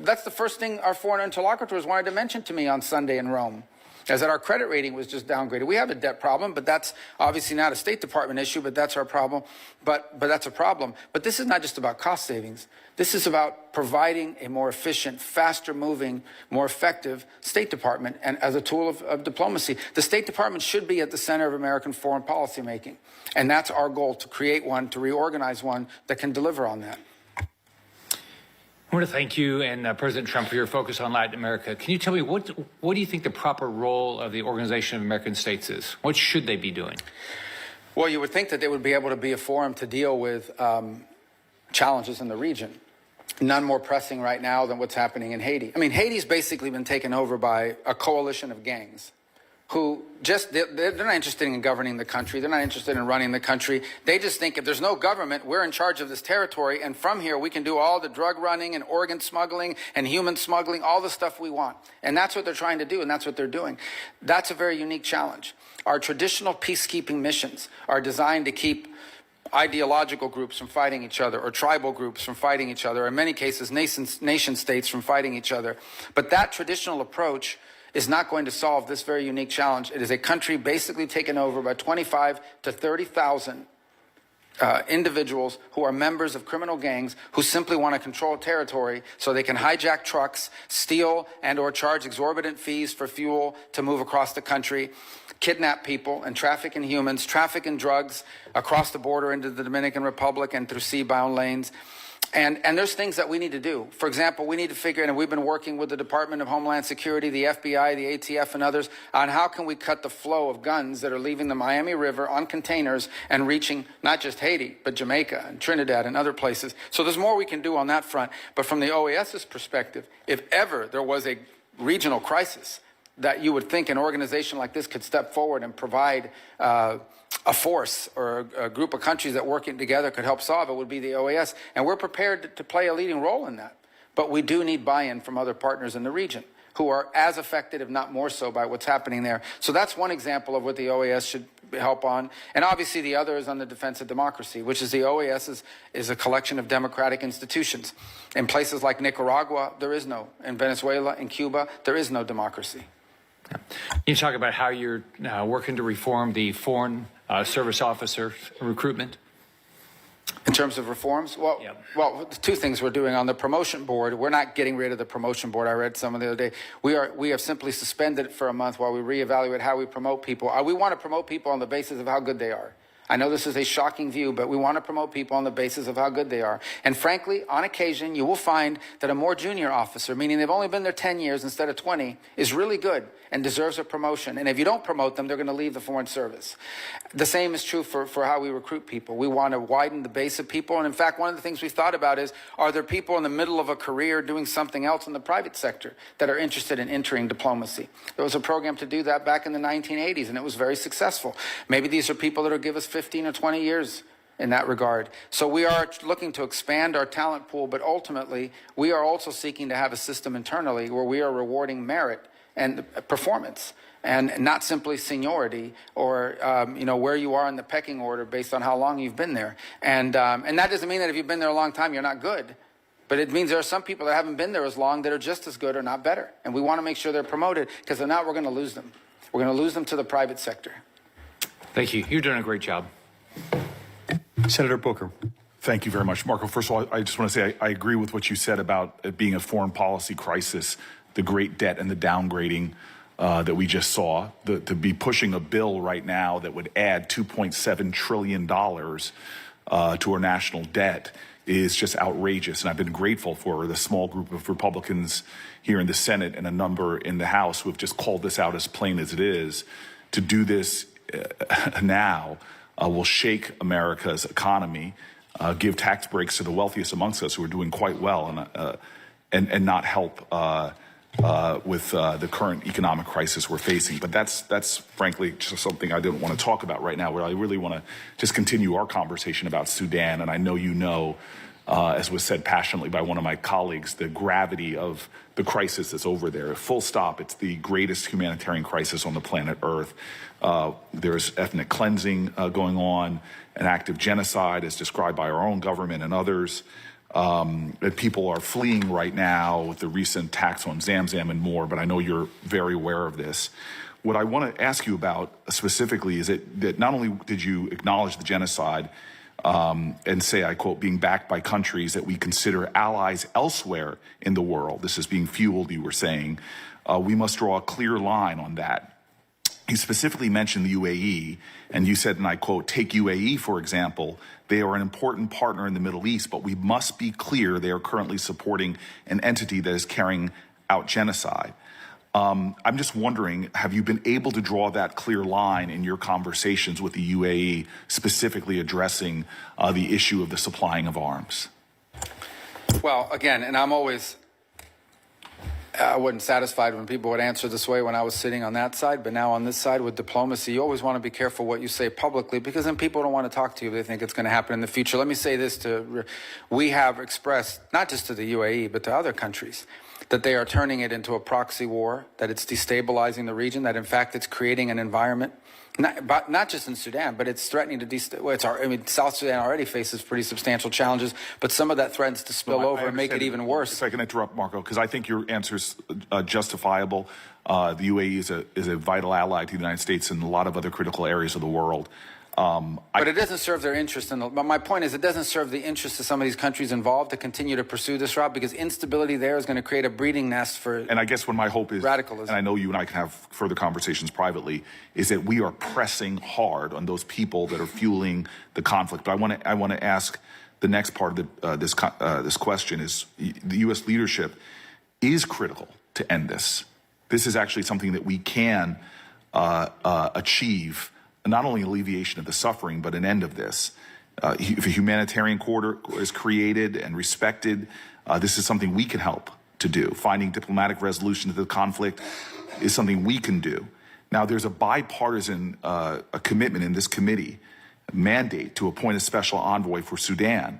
That's the first thing our foreign interlocutors wanted to mention to me on Sunday in Rome, is that our credit rating was just downgraded. We have a debt problem, but that's obviously not a State Department issue, but that's our problem. But that's a problem. But this is not just about cost savings. This is about providing a more efficient, faster-moving, more effective State Department and as a tool of diplomacy. The State Department should be at the center of American foreign policy making. And that's our goal, to create one, to reorganize one that can deliver on that. I want to thank you and President Trump for your focus on Latin America. Can you tell me what do you think the proper role of the Organization of American States is? What should they be doing? Well, you would think that they would be able to be a forum to deal with challenges in the region. None more pressing right now than what's happening in Haiti. I mean, Haiti's basically been taken over by a coalition of gangs who they're not interested in governing the country. They're not interested in running the country. They just think if there's no government, we're in charge of this territory, and from here we can do all the drug running and organ smuggling and human smuggling, all the stuff we want. And that's what they're trying to do, and that's what they're doing. That's a very unique challenge. Our traditional peacekeeping missions are designed to keep ideological groups from fighting each other, or tribal groups from fighting each other, or in many cases nation states from fighting each other. But that traditional approach is not going to solve this very unique challenge. It is a country basically taken over by 25 to 30,000 individuals who are members of criminal gangs who simply want to control territory so they can hijack trucks, steal and or charge exorbitant fees for fuel to move across the country, kidnap people and traffic in humans, traffic in drugs across the border into the Dominican Republic and through sea-bound lanes. And there's things that we need to do. For example, we need to figure, and we've been working with the Department of Homeland Security, the FBI, the ATF, and others, on how can we cut the flow of guns that are leaving the Miami River on containers and reaching not just Haiti, but Jamaica and Trinidad and other places. So there's more we can do on that front. But from the OAS's perspective, if ever there was a regional crisis that you would think an organization like this could step forward and provide a force or a group of countries that working together could help solve, it would be the OAS. And we're prepared to play a leading role in that. But we do need buy-in from other partners in the region who are as affected, if not more so, by what's happening there. So that's one example of what the OAS should help on. And obviously the other is on the defense of democracy, which is the OAS is a collection of democratic institutions. In places like Nicaragua, there is no. In Venezuela, in Cuba, there is no democracy. You talk about how you're working to reform the Foreign Service Officer recruitment. In terms of reforms, well, two things we're doing on the promotion board. We're not getting rid of the promotion board. I read some the other day. We have simply suspended it for a month while we reevaluate how we promote people. We want to promote people on the basis of how good they are. I know this is a shocking view, but we want to promote people on the basis of how good they are. And frankly, on occasion, you will find that a more junior officer, meaning they've only been there 10 years instead of 20, is really good and deserves a promotion. And if you don't promote them, they're going to leave the Foreign Service. The same is true for how we recruit people. We want to widen the base of people. And in fact, one of the things we've thought about is, are there people in the middle of a career doing something else in the private sector that are interested in entering diplomacy? There was a program to do that back in the 1980s, and it was very successful. Maybe these are people that will give us 15 or 20 years in that regard. So we are looking to expand our talent pool, but ultimately we are also seeking to have a system internally where we are rewarding merit and performance and not simply seniority or where you are in the pecking order based on how long you've been there. And that doesn't mean that if you've been there a long time, you're not good. But it means there are some people that haven't been there as long that are just as good or not better. And we want to make sure they're promoted, because if not, we're going to lose them. We're going to lose them to the private sector. Thank you. You're doing a great job. Senator Booker. Thank you very much, Marco. First of all, I just want to say I agree with what you said about it being a foreign policy crisis, the great debt and the downgrading that we just saw. To be pushing a bill right now that would add $2.7 trillion to our national debt is just outrageous. And I've been grateful for the small group of Republicans here in the Senate and a number in the House who have just called this out as plain as it is. To do this now will shake America's economy. give tax breaks to the wealthiest amongst us who are doing quite well and not help with the current economic crisis we're facing. But that's frankly just something I didn't want to talk about right now. Where I really want to just continue our conversation about Sudan, and I know you know, as was said passionately by one of my colleagues, the gravity of the crisis that's over there. Full stop. It's the greatest humanitarian crisis on the planet Earth. There's ethnic cleansing going on, an act of genocide as described by our own government and others. That people are fleeing right now with the recent attacks on Zamzam and more, but I know you're very aware of this. What I want to ask you about specifically is that not only did you acknowledge the genocide and say, I quote, being backed by countries that we consider allies elsewhere in the world. This is being fueled, you were saying. We must draw a clear line on that. You specifically mentioned the UAE, and you said, and I quote, take UAE, for example. They are an important partner in the Middle East, but we must be clear they are currently supporting an entity that is carrying out genocide. I'm just wondering, have you been able to draw that clear line in your conversations with the UAE, specifically addressing the issue of the supplying of arms? Well, again, and I wasn't satisfied when people would answer this way when I was sitting on that side, but now on this side with diplomacy, you always want to be careful what you say publicly, because then people don't want to talk to you if they think it's going to happen in the future. Let me say this we have expressed, not just to the UAE, but to other countries, that they are turning it into a proxy war, that it's destabilizing the region, that in fact it's creating an environment, not just in Sudan, but it's threatening to destabilize. South Sudan already faces pretty substantial challenges, but some of that threatens to spill over and make it even worse. If I can interrupt, Marco, because I think your answer's justifiable. The UAE is a vital ally to the United States in a lot of other critical areas of the world. But it doesn't serve their interest. But my point is, it doesn't serve the interest of some of these countries involved to continue to pursue this route, because instability there is going to create a breeding nest for And I guess when my hope is, radicalism. and I know you and I can have further conversations privately, is that we are pressing hard on those people that are fueling the conflict. But I want to ask the next part of this question is the U.S. leadership is critical to end this. This is actually something that we can achieve. Not only alleviation of the suffering, but an end of this. If a humanitarian corridor is created and respected, this is something we can help to do. Finding diplomatic resolution to the conflict is something we can do. Now, there's a bipartisan a commitment in this committee, mandate to appoint a special envoy for Sudan.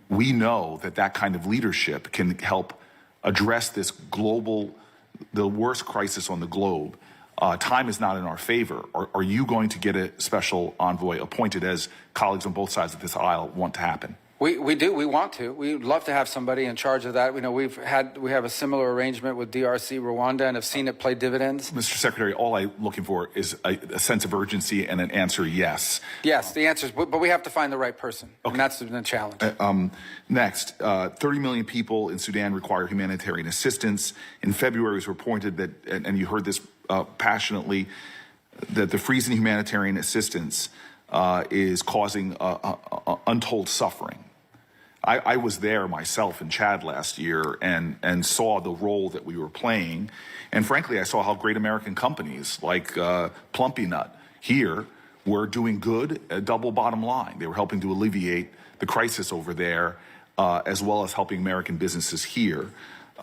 We know that kind of leadership can help address this the worst crisis on the globe. Time is not in our favor. Are you going to get a special envoy appointed, as colleagues on both sides of this aisle want to happen? We do. We want to. We'd love to have somebody in charge of that. We have a similar arrangement with DRC, Rwanda, and have seen it play dividends. Mr. Secretary, all I'm looking for is a sense of urgency and an answer yes. Yes, the answer is, but we have to find the right person, and that's the challenge. Next, 30 million people in Sudan require humanitarian assistance. In February, it was reported that, and you heard this passionately, that the freeze in humanitarian assistance is causing untold suffering. I was there myself in Chad last year and saw the role that we were playing. And frankly, I saw how great American companies like Plumpy Nut here were doing good, a double bottom line. They were helping to alleviate the crisis over there, as well as helping American businesses here.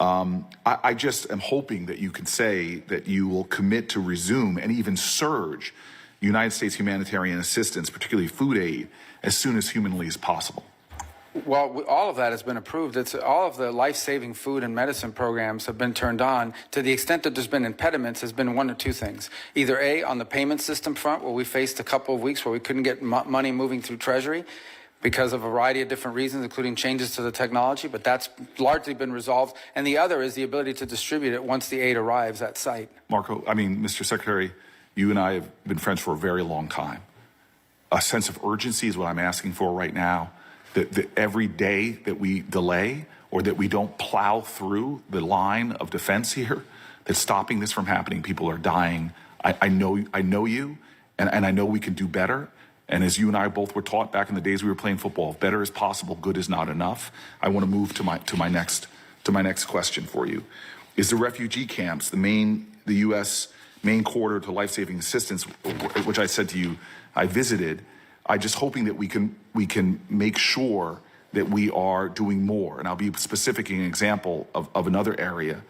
I just am hoping that you can say that you will commit to resume and even surge United States humanitarian assistance, particularly food aid, as soon as humanly as possible. Well, all of that has been approved. All of the life-saving food and medicine programs have been turned on. To the extent that there's been impediments, has been one or two things. Either A, on the payment system front, where we faced a couple of weeks where we couldn't get money moving through Treasury because of a variety of different reasons, including changes to the technology, but that's largely been resolved. And the other is the ability to distribute it once the aid arrives at site. Marco, Mr. Secretary, you and I have been friends for a very long time. A sense of urgency is what I'm asking for right now. That every day that we delay or that we don't plow through the line of defense here, that's stopping this from happening. People are dying. I know you, and I know we can do better. And as you and I both were taught back in the days we were playing football, if better is possible, good is not enough. I want to move to my next question for you. Is the refugee camps the U.S. main corridor to life-saving assistance, which I said to you I visited? I'm just hoping that we can make sure that we are doing more. And I'll be specific in an example of another area.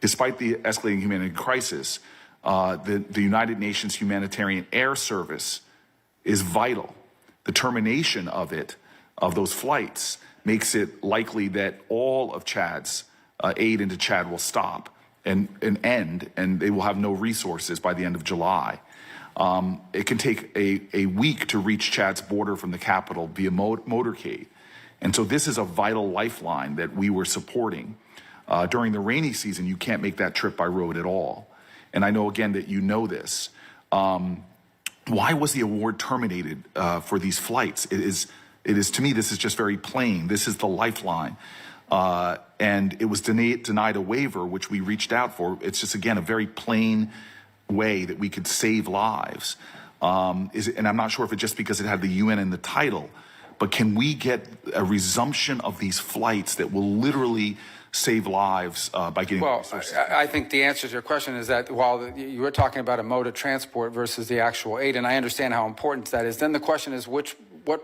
Despite the escalating humanitarian crisis, the United Nations Humanitarian Air Service is vital. The termination of those flights, makes it likely that all of Chad's aid into Chad will stop and end, and they will have no resources by the end of July. It can take a week to reach Chad's border from the capital via motorcade. And so this is a vital lifeline that we were supporting. During the rainy season, you can't make that trip by road at all. And I know, again, that you know this. Why was the award terminated for these flights? It is, to me, this is just very plain. This is the lifeline. And it was denied a waiver, which we reached out for. It's just, again, a very plain way that we could save lives. And I'm not sure if it's just because it had the UN in the title, but can we get a resumption of these flights that will literally save lives by getting resources? I think the answer to your question is that while you were talking about a mode of transport versus the actual aid, and I understand how important that is, then the question is what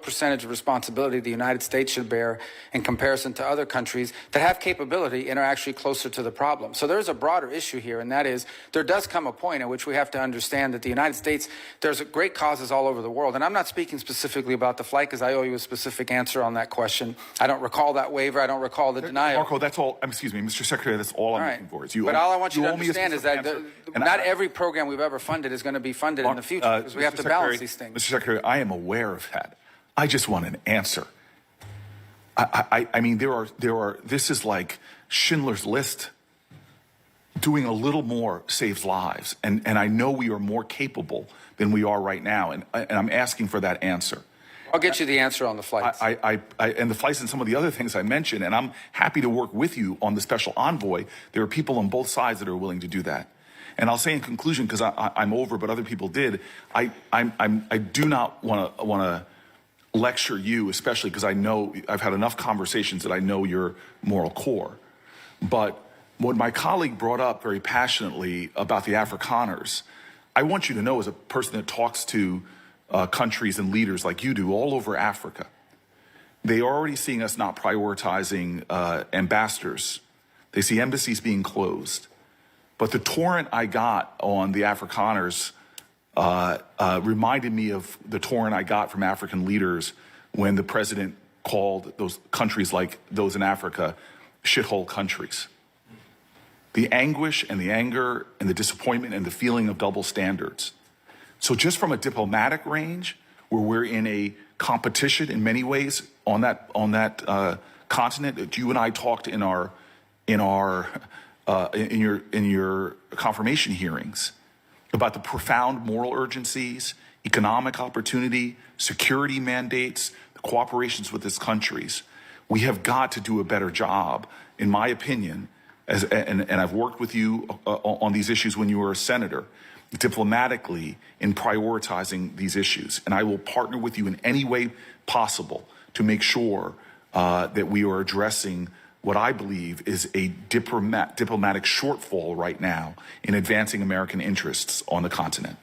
percentage of responsibility the United States should bear in comparison to other countries that have capability and are actually closer to the problem. So there's a broader issue here, and that is there does come a point at which we have to understand that the United States, there's great causes all over the world. And I'm not speaking specifically about the flight because I owe you a specific answer on that question. I don't recall that waiver. I don't recall the denial. Marco, that's all. Excuse me, Mr. Secretary, that's all I'm looking for. But all I want you to understand is that not every program we've ever funded is going to be funded in the future because we have to balance these things. Mr. Secretary, I am aware of that. I just want an answer. I mean, this is like Schindler's List. Doing a little more saves lives. And I know we are more capable than we are right now. And I'm asking for that answer. I'll get you the answer on the flights. And the flights and some of the other things I mentioned, and I'm happy to work with you on the special envoy. There are people on both sides that are willing to do that. And I'll say in conclusion, because I'm over, but other people did, I do not want to lecture you, especially because I know I've had enough conversations that I know your moral core. But what my colleague brought up very passionately about the Afrikaners, I want you to know as a person that talks to countries and leaders like you do all over Africa, they are already seeing us not prioritizing ambassadors. They see embassies being closed. But the torrent I got on the Afrikaners reminded me of the torrent I got from African leaders when the president called those countries like those in Africa shithole countries. The anguish and the anger and the disappointment and the feeling of double standards. So just from a diplomatic range, where we're in a competition in many ways on that continent that you and I talked in your confirmation hearings about the profound moral urgencies, economic opportunity, security mandates, the cooperations with these countries. We have got to do a better job, in my opinion, and I've worked with you on these issues when you were a senator, diplomatically in prioritizing these issues. And I will partner with you in any way possible to make sure that we are addressing what I believe is a diplomatic shortfall right now in advancing American interests on the continent.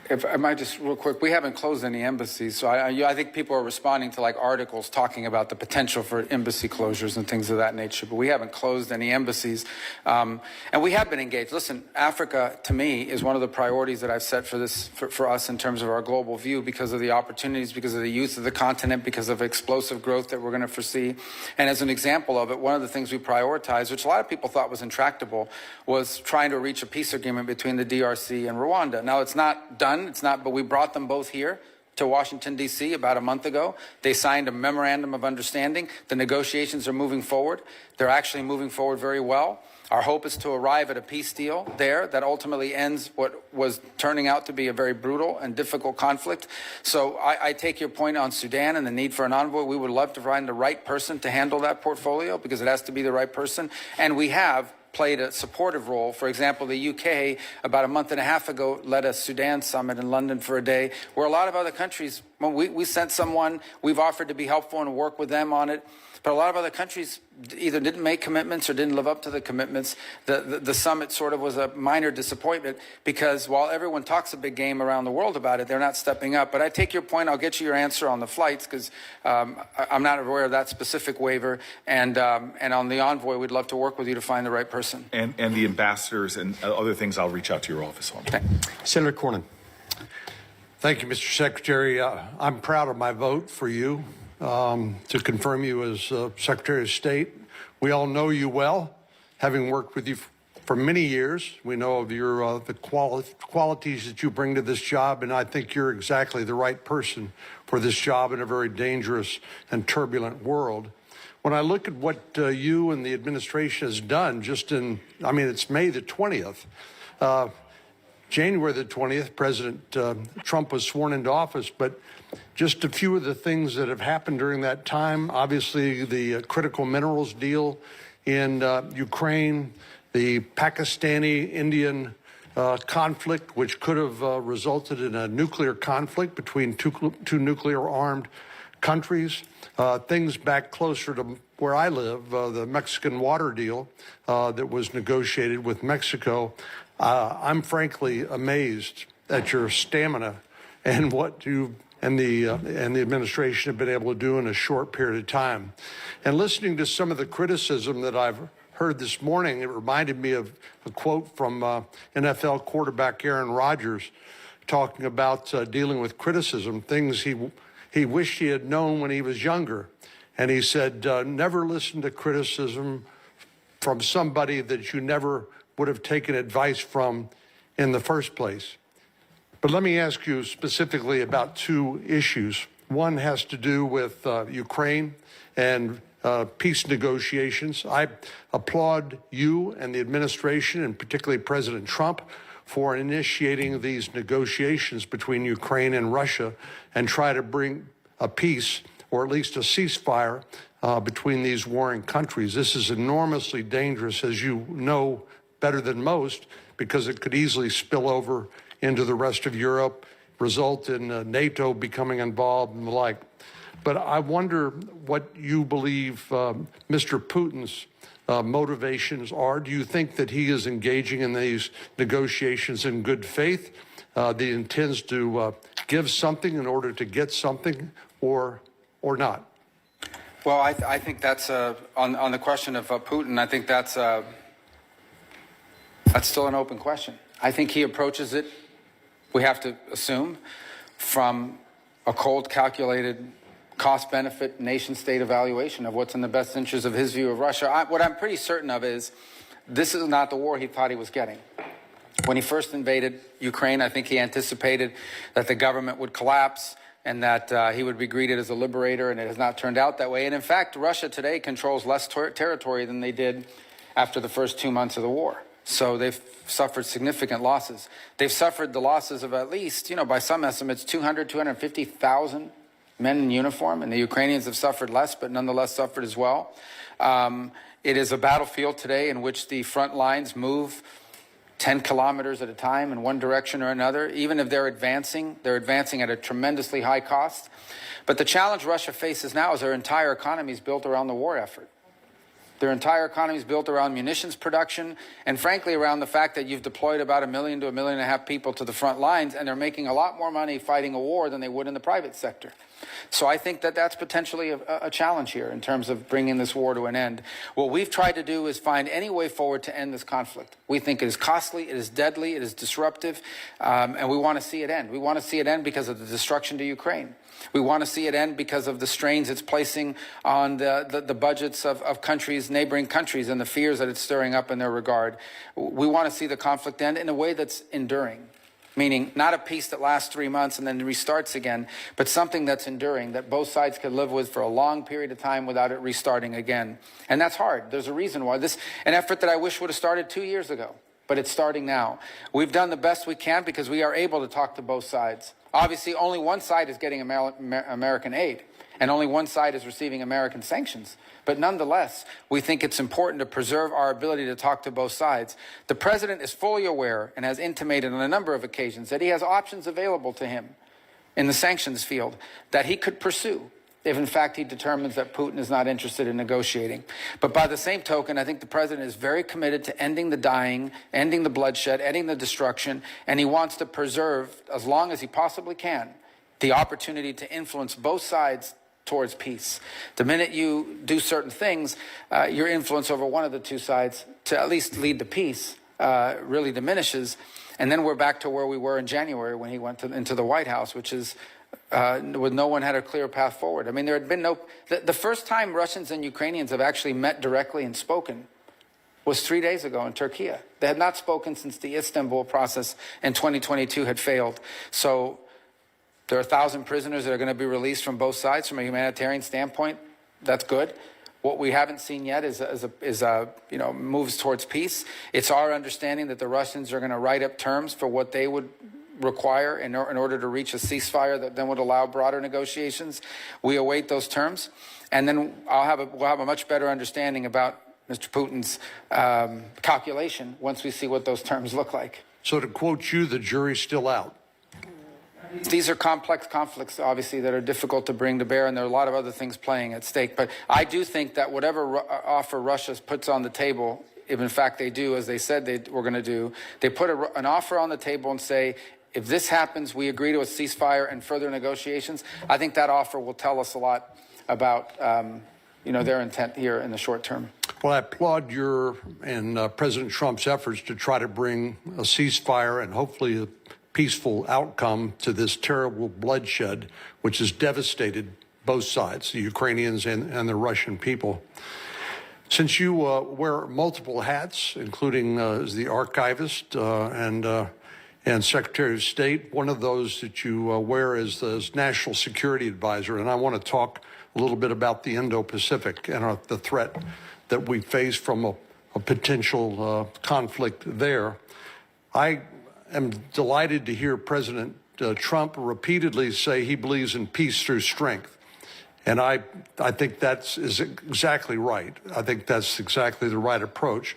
If I might just real quick, we haven't closed any embassies, so I think people are responding to like articles talking about the potential for embassy closures and things of that nature, but we haven't closed any embassies, and we have been engaged. Listen, Africa to me is one of the priorities that I've set for us in terms of our global view because of the opportunities, because of the youth of the continent, because of explosive growth that we're going to foresee. And as an example of it, one of the things we prioritized, which a lot of people thought was intractable, was trying to reach a peace agreement between the DRC and Rwanda. Now it's not done. It's not, but we brought them both here to Washington, D.C. about a month ago. They signed a memorandum of understanding. The negotiations are moving forward. They're actually moving forward very well. Our hope is to arrive at a peace deal there that ultimately ends what was turning out to be a very brutal and difficult conflict. So I take your point on Sudan and the need for an envoy. We would love to find the right person to handle that portfolio because it has to be the right person. And we have played a supportive role. For example, the UK, about a month and a half ago, led a Sudan summit in London for a day, where a lot of other countries When we sent someone, we've offered to be helpful and work with them on it. But a lot of other countries either didn't make commitments or didn't live up to the commitments. The summit sort of was a minor disappointment because while everyone talks a big game around the world about it, they're not stepping up. But I take your point. I'll get you your answer on the flights because I'm not aware of that specific waiver. And on the envoy, we'd love to work with you to find the right person. And the ambassadors and other things, I'll reach out to your office on. Okay. Senator Cornyn. Thank you, Mr. Secretary. I'm proud of my vote for you to confirm you as Secretary of State. We all know you well, having worked with you for many years. We know of your the qualities that you bring to this job, and I think you're exactly the right person for this job in a very dangerous and turbulent world. When I look at what you and the administration has done just it's May the 20th. January the 20th, President Trump was sworn into office, but just a few of the things that have happened during that time, obviously the critical minerals deal in Ukraine, the Pakistani-Indian conflict, which could have resulted in a nuclear conflict between two nuclear-armed countries, things back closer to where I live, the Mexican water deal that was negotiated with Mexico. I'm frankly amazed at your stamina and what you and the administration have been able to do in a short period of time. And listening to some of the criticism that I've heard this morning, it reminded me of a quote from NFL quarterback Aaron Rodgers talking about dealing with criticism, things he wished he had known when he was younger. And he said, never listen to criticism from somebody that you never would have taken advice from in the first place. But let me ask you specifically about two issues. One has to do with Ukraine and peace negotiations. I applaud you and the administration, and particularly President Trump, for initiating these negotiations between Ukraine and Russia and try to bring a peace, or at least a ceasefire, between these warring countries. This is enormously dangerous, as you know better than most, because it could easily spill over into the rest of Europe, result in NATO becoming involved and the like. But I wonder what you believe Mr. Putin's motivations are. Do you think that he is engaging in these negotiations in good faith, that he intends to give something in order to get something, or not? Well, I think that's on the question of Putin. I think that's still an open question. I think he approaches it, we have to assume, from a cold, calculated cost-benefit, nation-state evaluation of what's in the best interest of his view of Russia. What I'm pretty certain of is this is not the war he thought he was getting. When he first invaded Ukraine, I think he anticipated that the government would collapse and that he would be greeted as a liberator, and it has not turned out that way. And in fact, Russia today controls less territory than they did after the first 2 months of the war. So they've suffered significant losses. They've suffered the losses of at least, by some estimates, 250,000 men in uniform, and the Ukrainians have suffered less, but nonetheless suffered as well. It is a battlefield today in which the front lines move 10 kilometers at a time in one direction or another. Even if they're advancing at a tremendously high cost. But the challenge Russia faces now is their entire economy is built around the war effort. Their entire economy is built around munitions production and, frankly, around the fact that you've deployed about 1 million to 1.5 million people to the front lines, and they're making a lot more money fighting a war than they would in the private sector. So I think that that's potentially a challenge here in terms of bringing this war to an end. What we've tried to do is find any way forward to end this conflict. We think it is costly, it is deadly, it is disruptive, and we want to see it end. We want to see it end because of the destruction to Ukraine. We want to see it end because of the strains it's placing on the budgets of countries, neighboring countries, and the fears that it's stirring up in their regard. We want to see the conflict end in a way that's enduring, meaning not a peace that lasts 3 months and then restarts again, but something that's enduring, that both sides could live with for a long period of time without it restarting again. And that's hard. There's a reason why. This an effort that I wish would have started 2 years ago, but it's starting now. We've done the best we can because we are able to talk to both sides. Obviously, only one side is getting American aid, and only one side is receiving American sanctions. But nonetheless, we think it's important to preserve our ability to talk to both sides. The president is fully aware and has intimated on a number of occasions that he has options available to him in the sanctions field that he could pursue if, in fact, he determines that Putin is not interested in negotiating. But by the same token, I think the president is very committed to ending the dying, ending the bloodshed, ending the destruction, and he wants to preserve, as long as he possibly can, the opportunity to influence both sides towards peace. The minute you do certain things, your influence over one of the two sides to at least lead to peace really diminishes. And then we're back to where we were in January when he went into the White House, which is with no one had a clear path forward. I mean, there had been no... The first time Russians and Ukrainians have actually met directly and spoken was 3 days ago in Turkey. They had not spoken since the Istanbul process in 2022 had failed. So there are 1,000 prisoners that are going to be released from both sides from a humanitarian standpoint. That's good. What we haven't seen yet is moves towards peace. It's our understanding that the Russians are going to write up terms for what they would require in order to reach a ceasefire that then would allow broader negotiations. We await those terms, and then we'll have a much better understanding about Mr. Putin's calculation once we see what those terms look like. So to quote you, the jury's still out. These are complex conflicts, obviously, that are difficult to bring to bear, and there are a lot of other things playing at stake. But I do think that whatever offer Russia puts on the table, if in fact they do, as they said they were going to do, they put an offer on the table and say, if this happens, we agree to a ceasefire and further negotiations. I think that offer will tell us a lot about their intent here in the short term. Well, I applaud your and President Trump's efforts to try to bring a ceasefire and hopefully a peaceful outcome to this terrible bloodshed, which has devastated both sides, the Ukrainians and the Russian people. Since you wear multiple hats, including as the archivist and Secretary of State, one of those that you wear is the National Security Advisor, and I want to talk a little bit about the Indo-Pacific and the threat that we face from a potential conflict there. I am delighted to hear President Trump repeatedly say he believes in peace through strength. And I think that's exactly right. I think that's exactly the right approach.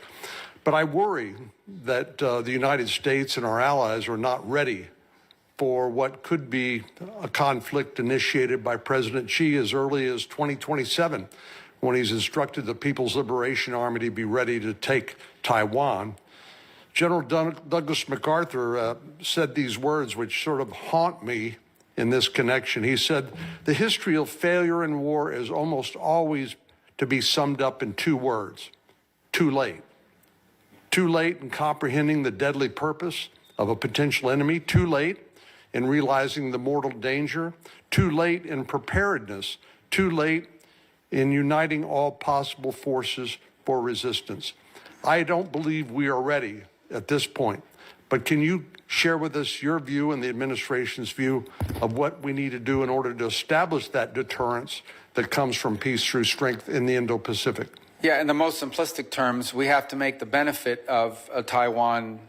But I worry that the United States and our allies are not ready for what could be a conflict initiated by President Xi as early as 2027, when he's instructed the People's Liberation Army to be ready to take Taiwan. General Douglas MacArthur said these words which sort of haunt me in this connection. He said, the history of failure in war is almost always to be summed up in two words: too late. Too late in comprehending the deadly purpose of a potential enemy, too late in realizing the mortal danger, too late in preparedness, too late in uniting all possible forces for resistance. I don't believe we are ready at this point, but can you share with us your view and the administration's view of what we need to do in order to establish that deterrence that comes from peace through strength in the Indo-Pacific? Yeah, in the most simplistic terms, we have to make the benefit of a Taiwan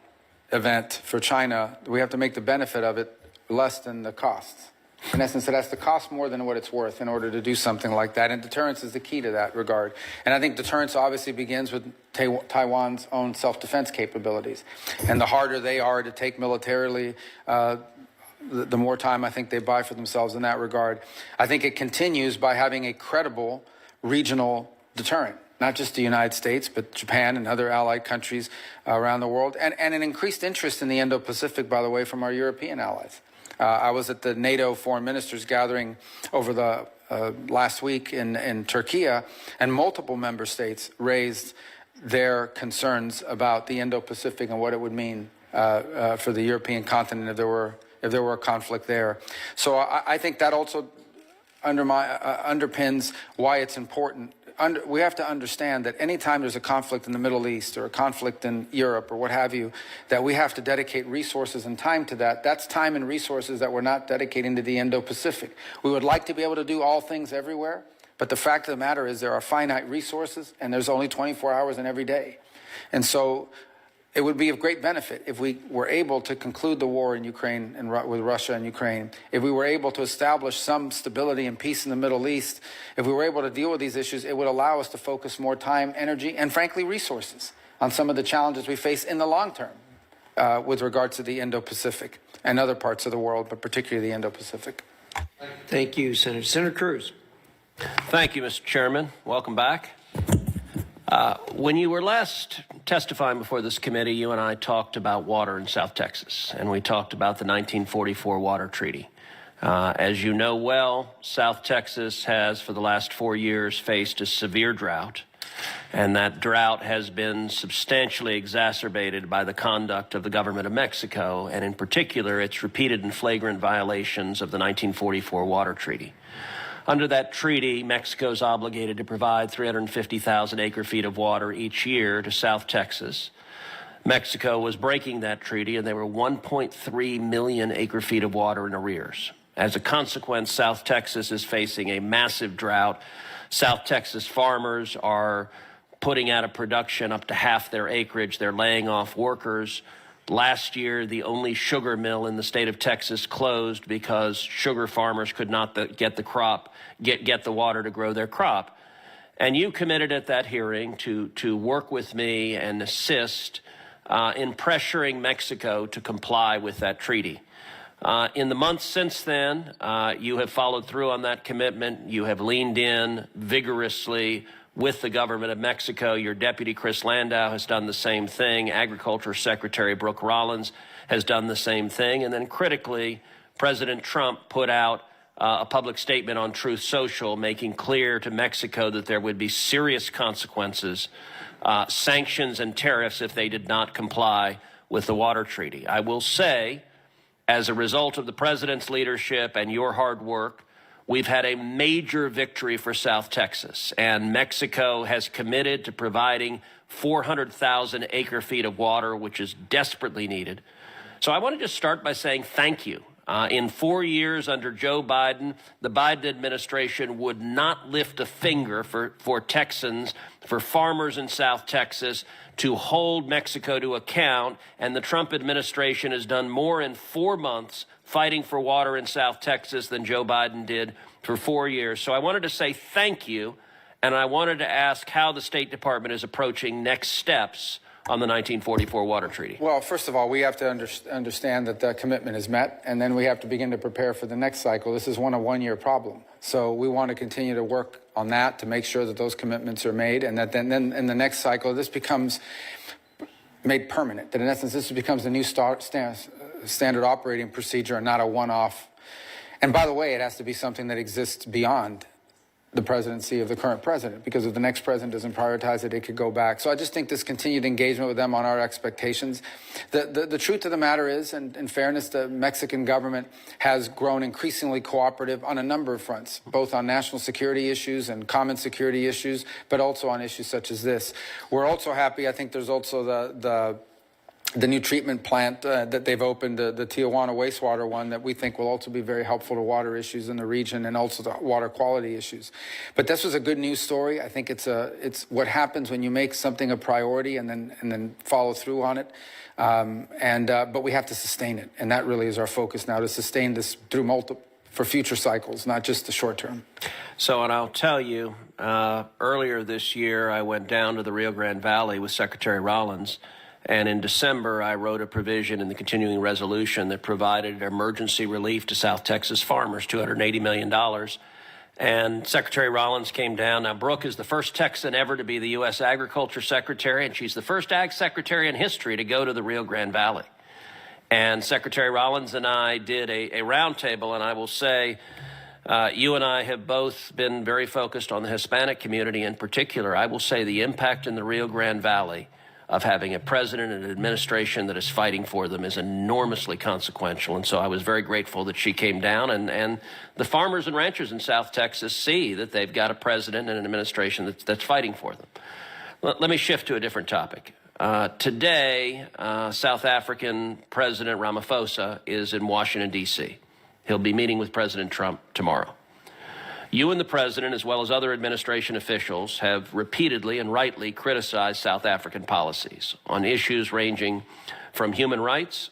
event for China, we have to make the benefit of it less than the costs. In essence, it has to cost more than what it's worth in order to do something like that, and deterrence is the key to that regard. And I think deterrence obviously begins with Taiwan's own self-defense capabilities. And the harder they are to take militarily, the more time I think they buy for themselves in that regard. I think it continues by having a credible regional deterrent. Not just the United States, but Japan and other allied countries around the world, and an increased interest in the Indo-Pacific, by the way, from our European allies. I was at the NATO Foreign Ministers gathering over the last week in Turkey, and multiple member states raised their concerns about the Indo-Pacific and what it would mean for the European continent if there were a conflict there. So I think that also underpins why it's important. We have to understand that anytime there's a conflict in the Middle East or a conflict in Europe or what have you, that we have to dedicate resources and time to that. That's time and resources that we're not dedicating to the Indo-Pacific. We would like to be able to do all things everywhere, but the fact of the matter is there are finite resources and there's only 24 hours in every day. And so it would be of great benefit if we were able to conclude the war in Ukraine and with Russia and Ukraine, if we were able to establish some stability and peace in the Middle East, if we were able to deal with these issues, it would allow us to focus more time, energy, and frankly, resources on some of the challenges we face in the long term. with regard to the Indo-Pacific and other parts of the world, but particularly the Indo-Pacific. Thank you, Senator. Senator Cruz. Thank you, Mr. Chairman. Welcome back. When you were last testifying before this committee, you and I talked about water in South Texas, and we talked about the 1944 Water Treaty. As you know well, South Texas has, for the last 4 years, faced a severe drought, and that drought has been substantially exacerbated by the conduct of the government of Mexico, and in particular, its repeated and flagrant violations of the 1944 Water Treaty. Under that treaty, Mexico is obligated to provide 350,000 acre-feet of water each year to South Texas. Mexico was breaking that treaty, and there were 1.3 million acre-feet of water in arrears. As a consequence, South Texas is facing a massive drought. South Texas farmers are putting out of production up to half their acreage. They're laying off workers. Last year, the only sugar mill in the state of Texas closed because sugar farmers could not get the water to grow their crop. And you committed at that hearing to work with me and assist in pressuring Mexico to comply with that treaty. In the months since then, you have followed through on that commitment. You have leaned in vigorously with the government of Mexico. Your deputy, Chris Landau, has done the same thing. Agriculture Secretary Brooke Rollins has done the same thing. And then critically, President Trump put out a public statement on Truth Social, making clear to Mexico that there would be serious consequences, sanctions and tariffs if they did not comply with the water treaty. I will say, as a result of the president's leadership and your hard work, we've had a major victory for South Texas, and Mexico has committed to providing 400,000 acre-feet of water, which is desperately needed. So I want to just start by saying thank you. In 4 years under Joe Biden, the Biden administration would not lift a finger for Texans, for farmers in South Texas, to hold Mexico to account, and the Trump administration has done more in 4 months fighting for water in South Texas than Joe Biden did for 4 years. So I wanted to say thank you, and I wanted to ask how the State Department is approaching next steps on the 1944 Water Treaty. Well, first of all, we have to understand that the commitment is met, and then we have to begin to prepare for the next cycle. This is a one-year problem. So we want to continue to work on that to make sure that those commitments are made, and that then in the next cycle, this becomes made permanent. That in essence, this becomes the new standard operating procedure and not a one-off. And by the way, it has to be something that exists beyond the presidency of the current president, because if the next president doesn't prioritize it, it could go back. So I just think this continued engagement with them on our expectations. The truth of the matter is, and in fairness, the Mexican government has grown increasingly cooperative on a number of fronts, both on national security issues and common security issues, but also on issues such as this. We're also happy, I think there's also the new treatment plant that they've opened, the Tijuana wastewater one, that we think will also be very helpful to water issues in the region and also the water quality issues. But this was a good news story. I think it's what happens when you make something a priority and then follow through on it. But we have to sustain it, and that really is our focus now, to sustain this through for future cycles, not just the short term. So, and I'll tell you, earlier this year, I went down to the Rio Grande Valley with Secretary Rollins. And in December, I wrote a provision in the continuing resolution that provided emergency relief to South Texas farmers, $280 million. And Secretary Rollins came down. Now, Brooke is the first Texan ever to be the U.S. Agriculture Secretary, and she's the first Ag Secretary in history to go to the Rio Grande Valley. And Secretary Rollins and I did a roundtable, and I will say, you and I have both been very focused on the Hispanic community in particular. I will say the impact in the Rio Grande Valley of having a president and an administration that is fighting for them is enormously consequential. And so I was very grateful that she came down, and the farmers and ranchers in South Texas see that they've got a president and an administration that's fighting for them. Let me shift to a different topic. Today, South African President Ramaphosa is in Washington, D.C. He'll be meeting with President Trump tomorrow. You and the president, as well as other administration officials, have repeatedly and rightly criticized South African policies on issues ranging from human rights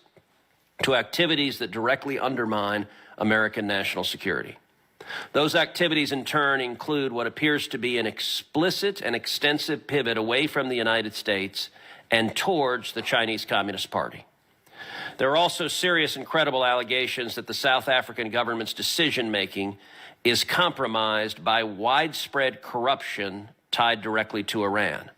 to activities that directly undermine American national security. Those activities, in turn, include what appears to be an explicit and extensive pivot away from the United States and towards the Chinese Communist Party. There are also serious and credible allegations that the South African government's decision-making is compromised by widespread corruption tied directly to Iran.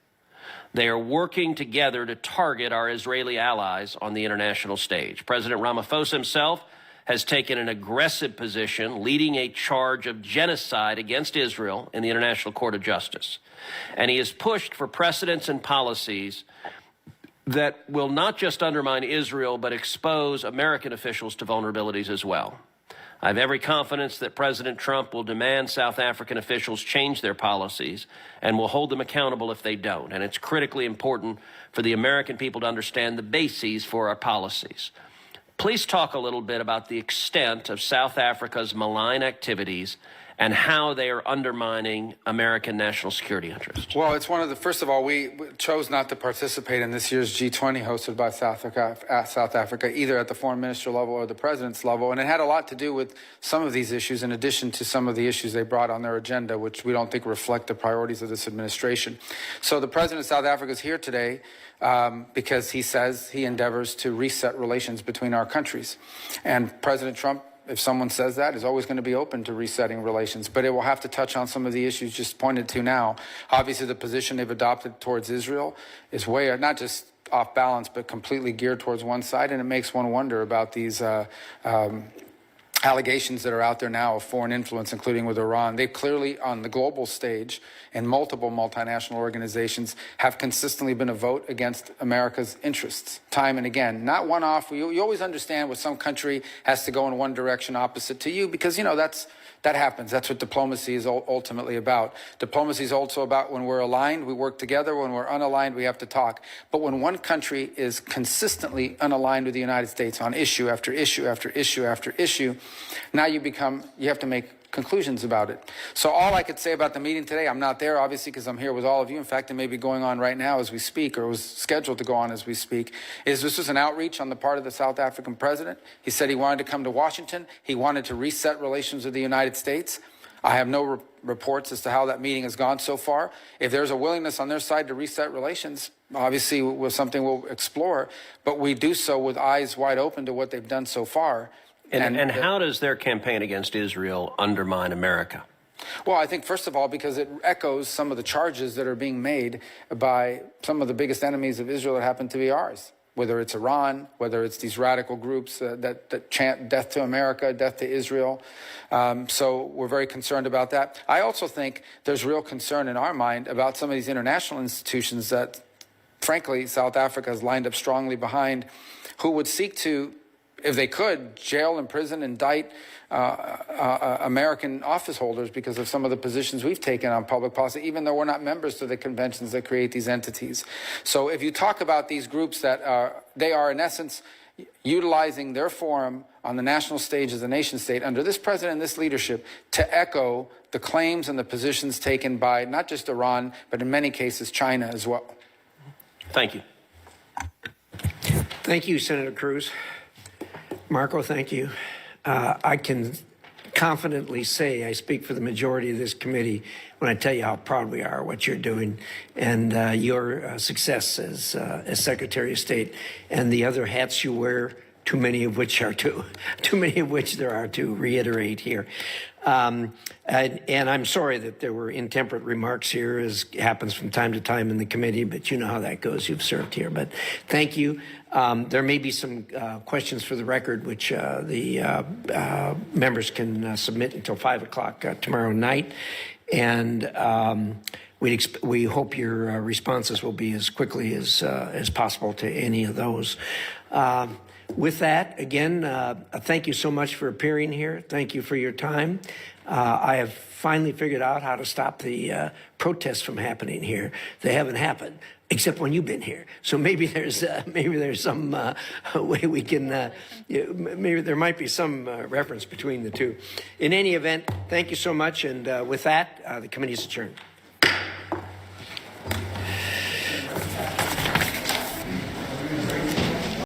They are working together to target our Israeli allies on the international stage. President Ramaphosa himself has taken an aggressive position, leading a charge of genocide against Israel in the International Court of Justice. And he has pushed for precedents and policies that will not just undermine Israel, but expose American officials to vulnerabilities as well. I have every confidence that President Trump will demand South African officials change their policies and will hold them accountable if they don't. And it's critically important for the American people to understand the bases for our policies. Please talk a little bit about the extent of South Africa's malign activities and how they are undermining American national security interests. Well, it's one of the, first of all, we chose not to participate in this year's G20 hosted by South Africa, either at the foreign minister level or the president's level. And it had a lot to do with some of these issues, in addition to some of the issues they brought on their agenda, which we don't think reflect the priorities of this administration. So the president of South Africa is here today because he says he endeavors to reset relations between our countries. And President Trump, if someone says that, is always going to be open to resetting relations, but it will have to touch on some of the issues just pointed to now. Obviously, the position they've adopted towards Israel is way, not just off balance, but completely geared towards one side, and it makes one wonder about these allegations that are out there now of foreign influence, including with Iran. They clearly, on the global stage, and multiple multinational organizations, have consistently been a vote against America's interests, time and again. Not one-off. You always understand when some country has to go in one direction opposite to you, because, you know, that happens. That's what diplomacy is ultimately about. Diplomacy is also about when we're aligned, we work together. When we're unaligned, we have to talk. But when one country is consistently unaligned with the United States on issue after issue after issue after issue, now you have to make conclusions about it. So all I could say about the meeting today, I'm not there, obviously, because I'm here with all of you. In fact, it may be going on right now as we speak, or was scheduled to go on as we speak, is this was an outreach on the part of the South African president. He said he wanted to come to Washington. He wanted to reset relations with the United States. I have no reports as to how that meeting has gone so far. If there's a willingness on their side to reset relations, obviously was something we'll explore, but we do so with eyes wide open to what they've done so far. And how does their campaign against Israel undermine America? Well, I think, first of all, because it echoes some of the charges that are being made by some of the biggest enemies of Israel that happen to be ours, whether it's Iran, whether it's these radical groups that chant death to America, death to Israel. So we're very concerned about that. I also think there's real concern in our mind about some of these international institutions that, frankly, South Africa has lined up strongly behind, who would seek to, if they could, jail, imprison, indict American office holders because of some of the positions we've taken on public policy, even though we're not members to the conventions that create these entities. So if you talk about these groups they are in essence utilizing their forum on the national stage as a nation state under this president and this leadership to echo the claims and the positions taken by not just Iran, but in many cases China as well. Thank you. Thank you, Senator Cruz. Marco, thank you. I can confidently say I speak for the majority of this committee when I tell you how proud we are of what you're doing and your success as Secretary of State and the other hats you wear, too many of which there are to reiterate here. And I'm sorry that there were intemperate remarks here, as happens from time to time in the committee, but you know how that goes. You've served here. But thank you. There may be some questions for the record, which the members can submit until 5 o'clock tomorrow night. And we hope your responses will be as quickly as possible to any of those. With that, again, thank you so much for appearing here. Thank you for your time. I have finally figured out how to stop the protests from happening here. They haven't happened, except when you've been here. So maybe there's some way we can, maybe there might be some reference between the two. In any event, thank you so much. And with that, the committee is adjourned.